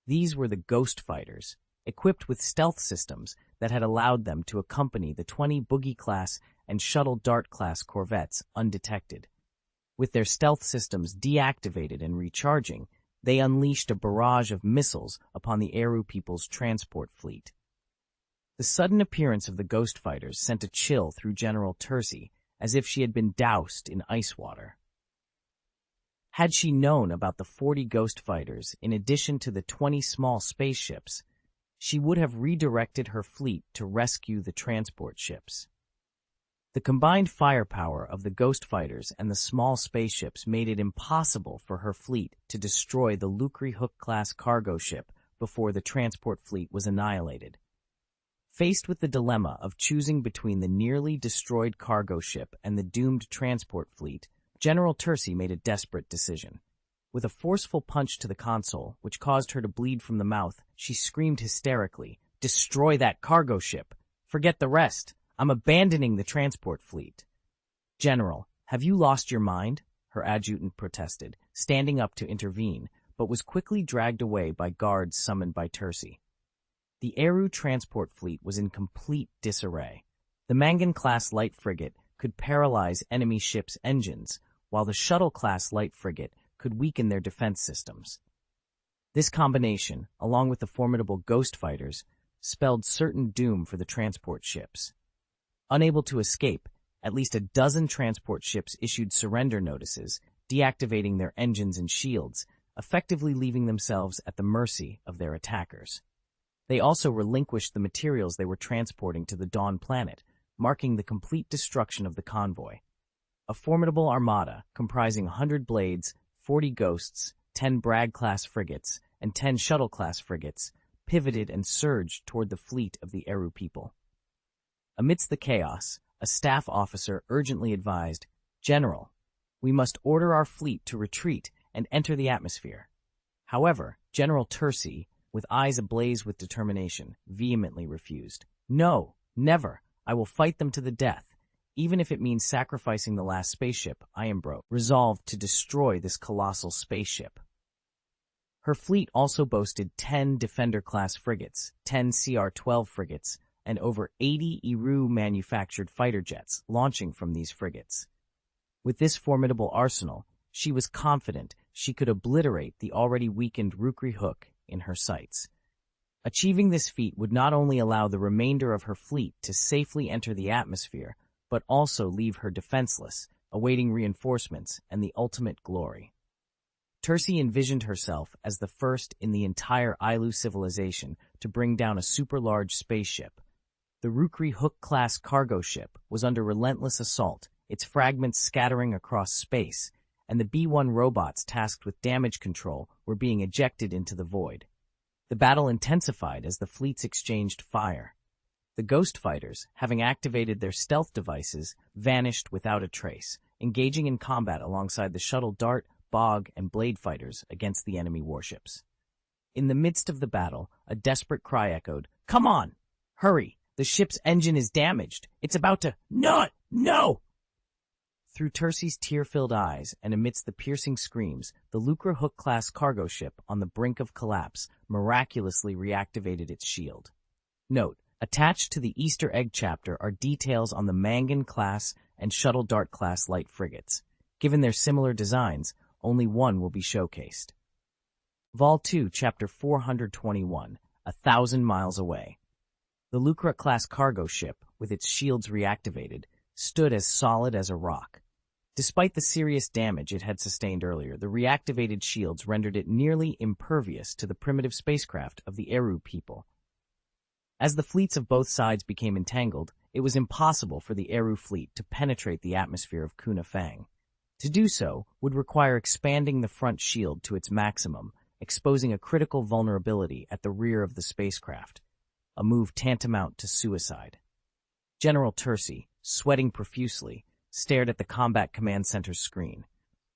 These were the Ghost Fighters, equipped with stealth systems that had allowed them to accompany the 20 Boogie-class and Shuttle Dart-class corvettes undetected. With their stealth systems deactivated and recharging, they unleashed a barrage of missiles upon the Eru people's transport fleet. The sudden appearance of the Ghost Fighters sent a chill through General Tercy, as if she had been doused in ice water. Had she known about the 40 Ghost Fighters in addition to the 20 small spaceships, she would have redirected her fleet to rescue the transport ships. The combined firepower of the Ghost Fighters and the small spaceships made it impossible for her fleet to destroy the Lucre Hook-class cargo ship before the transport fleet was annihilated. Faced with the dilemma of choosing between the nearly destroyed cargo ship and the doomed transport fleet, General Tercy made a desperate decision. With a forceful punch to the console, which caused her to bleed from the mouth, she screamed hysterically, "Destroy that cargo ship! Forget the rest! I'm abandoning the transport fleet." "General, have you lost your mind?" her adjutant protested, standing up to intervene, but was quickly dragged away by guards summoned by Tercy. The Eru transport fleet was in complete disarray. The Mangan-class light frigate could paralyze enemy ships' engines, while the Shuttle-class light frigate could weaken their defense systems. This combination, along with the formidable Ghost Fighters, spelled certain doom for the transport ships. Unable to escape, at least a dozen transport ships issued surrender notices, deactivating their engines and shields, effectively leaving themselves at the mercy of their attackers. They also relinquished the materials they were transporting to the Dawn planet, marking the complete destruction of the convoy. A formidable armada, comprising 100 Blades, 40 Ghosts, 10 Bragg-class frigates, and 10 Shuttle-class frigates, pivoted and surged toward the fleet of the Eru people. Amidst the chaos, a staff officer urgently advised, "General, we must order our fleet to retreat and enter the atmosphere." However, General Tercy, with eyes ablaze with determination, vehemently refused. "No, never. I will fight them to the death, even if it means sacrificing the last spaceship I am resolved to destroy this colossal spaceship." Her fleet also boasted 10 Defender-class frigates, 10 CR-12 frigates, and over 80 Eru-manufactured fighter jets launching from these frigates. With this formidable arsenal, she was confident she could obliterate the already weakened Rukri Hook in her sights. Achieving this feat would not only allow the remainder of her fleet to safely enter the atmosphere, but also leave her defenseless, awaiting reinforcements and the ultimate glory. Tercy envisioned herself as the first in the entire Ailu civilization to bring down a super-large spaceship. The Rukri Hook-class cargo ship was under relentless assault, its fragments scattering across space, and the B-1 robots tasked with damage control were being ejected into the void. The battle intensified as the fleets exchanged fire. The Ghost Fighters, having activated their stealth devices, vanished without a trace, engaging in combat alongside the Shuttle Dart, Bog, and Blade Fighters against the enemy warships. In the midst of the battle, a desperate cry echoed, "Come on! Hurry! The ship's engine is damaged! It's about to— No! Through Tercy's tear-filled eyes and amidst the piercing screams, the Lucre Hook-class cargo ship on the brink of collapse miraculously reactivated its shield. Note: attached to the Easter egg chapter are details on the Mangan-class and Shuttle Dart-class light frigates. Given their similar designs, only one will be showcased. Vol 2, Chapter 421, 1,000 miles away. The Lucre-class cargo ship, with its shields reactivated, stood as solid as a rock. Despite the serious damage it had sustained earlier, the reactivated shields rendered it nearly impervious to the primitive spacecraft of the Eru people. As the fleets of both sides became entangled, it was impossible for the Eru fleet to penetrate the atmosphere of Kuna Fang. To do so would require expanding the front shield to its maximum, exposing a critical vulnerability at the rear of the spacecraft. a move tantamount to suicide. General Tursi, sweating profusely, stared at the Combat Command Center's screen.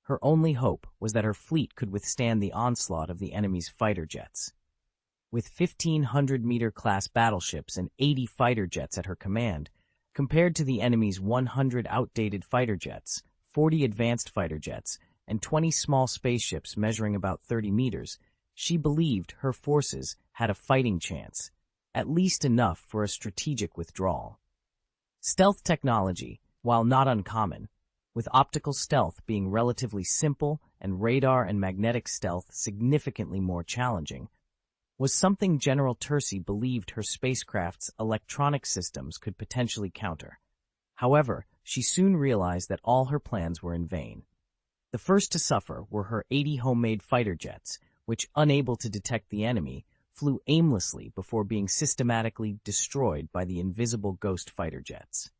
Her only hope was that her fleet could withstand the onslaught of the enemy's fighter jets. With 1,500-meter class battleships and 80 fighter jets at her command, compared to the enemy's 100 outdated fighter jets, 40 advanced fighter jets, and 20 small spaceships measuring about 30 meters, she believed her forces had a fighting chance, at least enough for a strategic withdrawal. Stealth technology, while not uncommon, with optical stealth being relatively simple and radar and magnetic stealth significantly more challenging, was something General Tursi believed her spacecraft's electronic systems could potentially counter. However, she soon realized that all her plans were in vain. The first to suffer were her 80 homemade fighter jets, which, unable to detect the enemy, flew aimlessly before being systematically destroyed by the invisible ghost fighter jets.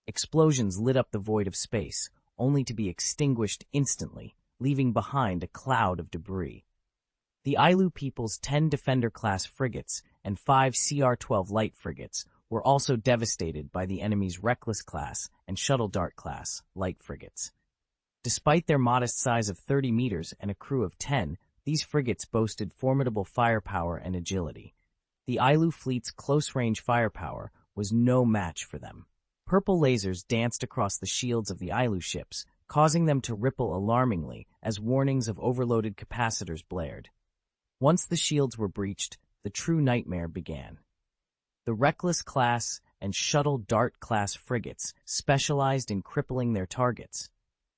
Explosions lit up the void of space, only to be extinguished instantly, leaving behind a cloud of debris. The Ailu people's 10 Defender-class frigates and 5 CR-12 light frigates were also devastated by the enemy's Reckless-class and Shuttle Dart-class light frigates. Despite their modest size of 30 meters and a crew of 10, these frigates boasted formidable firepower and agility. The Ailu fleet's close-range firepower was no match for them. Purple lasers danced across the shields of the Ailu ships, causing them to ripple alarmingly as warnings of overloaded capacitors blared. Once the shields were breached, the true nightmare began. The Reckless-class and Shuttle Dart-class frigates specialized in crippling their targets.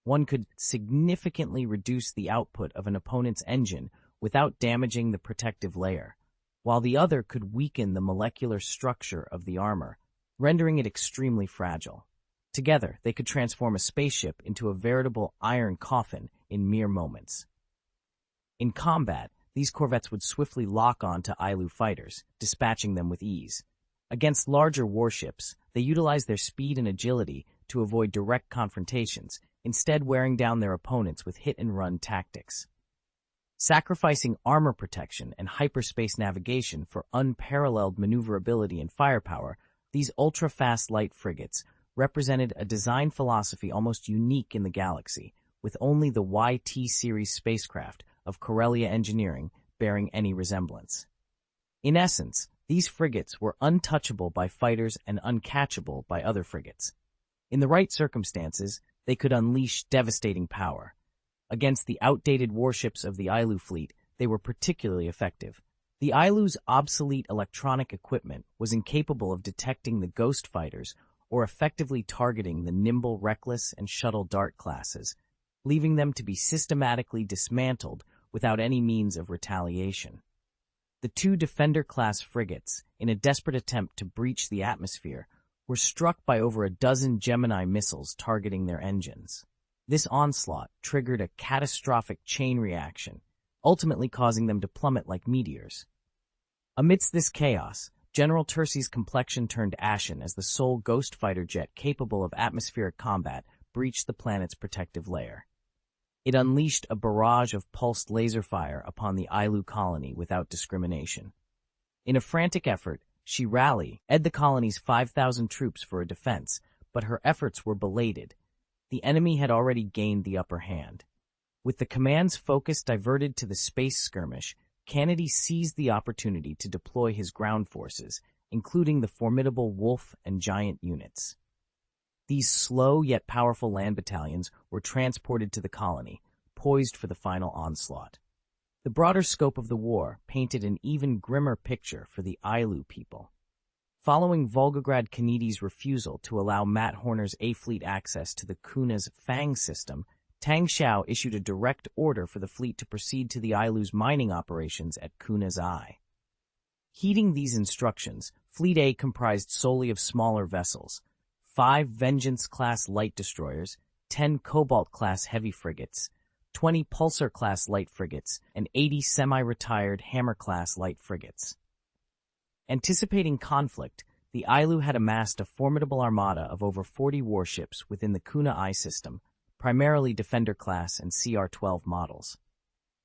One could significantly reduce the output of an opponent's engine without damaging the protective layer, while the other could weaken the molecular structure of the armor, rendering it extremely fragile. Together, they could transform a spaceship into a veritable iron coffin in mere moments. In combat, these corvettes would swiftly lock on to Ailu fighters, dispatching them with ease. Against larger warships, they utilized their speed and agility to avoid direct confrontations, instead wearing down their opponents with hit-and-run tactics. Sacrificing armor protection and hyperspace navigation for unparalleled maneuverability and firepower, these ultra-fast light frigates represented a design philosophy almost unique in the galaxy, with only the YT series spacecraft of Corellia Engineering bearing any resemblance. In essence, these frigates were untouchable by fighters and uncatchable by other frigates. In the right circumstances, they could unleash devastating power. Against the outdated warships of the Ailu fleet, they were particularly effective. The Ailu's obsolete electronic equipment was incapable of detecting the ghost fighters or effectively targeting the nimble Reckless and Shuttle Dart classes, leaving them to be systematically dismantled without any means of retaliation. The 2 Defender-class frigates, in a desperate attempt to breach the atmosphere, were struck by over a dozen Gemini missiles targeting their engines. This onslaught triggered a catastrophic chain reaction, ultimately causing them to plummet like meteors. Amidst this chaos, General Tursi's complexion turned ashen as the sole ghost fighter jet capable of atmospheric combat breached the planet's protective layer. It unleashed a barrage of pulsed laser fire upon the Ailu colony without discrimination. In a frantic effort, she rallied the colony's 5,000 troops for a defense, but her efforts were belated. The enemy had already gained the upper hand. With the command's focus diverted to the space skirmish, Kennedy seized the opportunity to deploy his ground forces, including the formidable Wolf and Giant units. These slow yet powerful land battalions were transported to the colony, poised for the final onslaught. The broader scope of the war painted an even grimmer picture for the Ailu people. Following Volgograd Kennedy's refusal to allow Matt Horner's A-Fleet access to the Kuna's Fang system, Tang Xiao issued a direct order for the fleet to proceed to the Ailu's mining operations at Kuna's Eye. Heeding these instructions, Fleet A comprised solely of smaller vessels, 5 Vengeance-class light destroyers, 10 Cobalt-class heavy frigates, 20 Pulsar-class light frigates, and 80 semi-retired Hammer-class light frigates. Anticipating conflict, the Ailu had amassed a formidable armada of over 40 warships within the Kuna I system, primarily Defender-class and CR-12 models.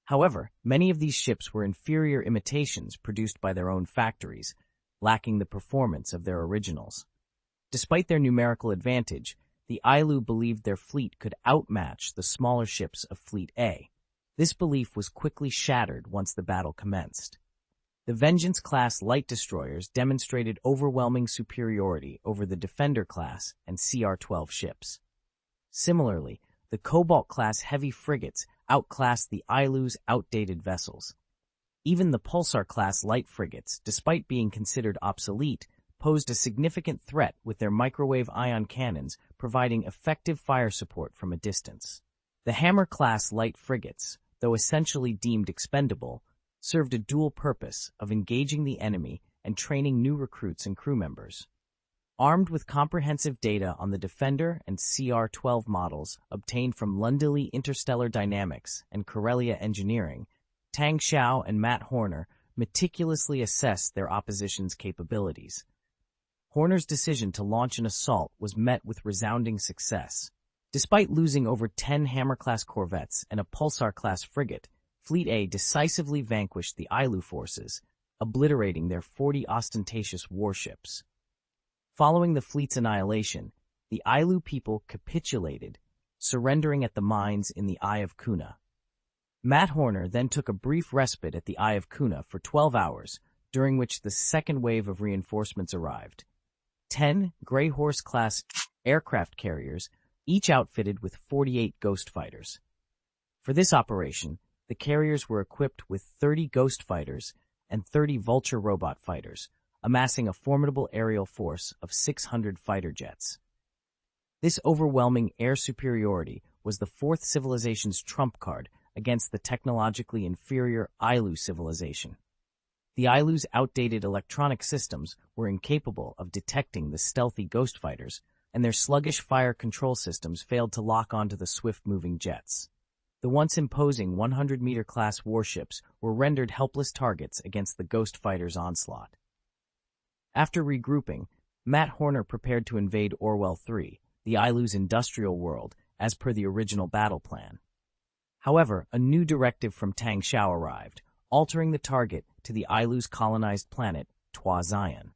However, many of these ships were inferior imitations produced by their own factories, lacking the performance of their originals. Despite their numerical advantage, the Ailu believed their fleet could outmatch the smaller ships of Fleet A. This belief was quickly shattered once the battle commenced. The Vengeance-class light destroyers demonstrated overwhelming superiority over the Defender-class and CR-12 ships. Similarly, the Cobalt-class heavy frigates outclassed the Ailu's outdated vessels. Even the Pulsar-class light frigates, despite being considered obsolete, posed a significant threat with their microwave ion cannons providing effective fire support from a distance. The Hammer-class light frigates, though essentially deemed expendable, served a dual purpose of engaging the enemy and training new recruits and crew members. Armed with comprehensive data on the Defender and CR-12 models obtained from Lundilly Interstellar Dynamics and Corellia Engineering, Tang Xiao and Matt Horner meticulously assessed their opposition's capabilities. Horner's decision to launch an assault was met with resounding success. Despite losing over 10 Hammer-class corvettes and a Pulsar-class frigate, Fleet A decisively vanquished the Ailu forces, obliterating their 40 ostentatious warships. Following the fleet's annihilation, the Ailu people capitulated, surrendering at the mines in the Eye of Kuna. Matt Horner then took a brief respite at the Eye of Kuna for 12 hours, during which the second wave of reinforcements arrived. 10 Grey Horse-class aircraft carriers, each outfitted with 48 Ghost fighters. For this operation, the carriers were equipped with 30 Ghost fighters and 30 Vulture robot fighters, amassing a formidable aerial force of 600 fighter jets. This overwhelming air superiority was the Fourth Civilization's trump card against the technologically inferior Ailu civilization. The Ailu's outdated electronic systems were incapable of detecting the stealthy Ghost fighters, and their sluggish fire control systems failed to lock onto the swift-moving jets. The once imposing 100-meter class warships were rendered helpless targets against the Ghost fighters' onslaught. After regrouping, Matt Horner prepared to invade Orwell 3, the Ailu's industrial world, as per the original battle plan. However, a new directive from Tang Xiao arrived, altering the target to the Ailu's colonized planet, Twa Zion.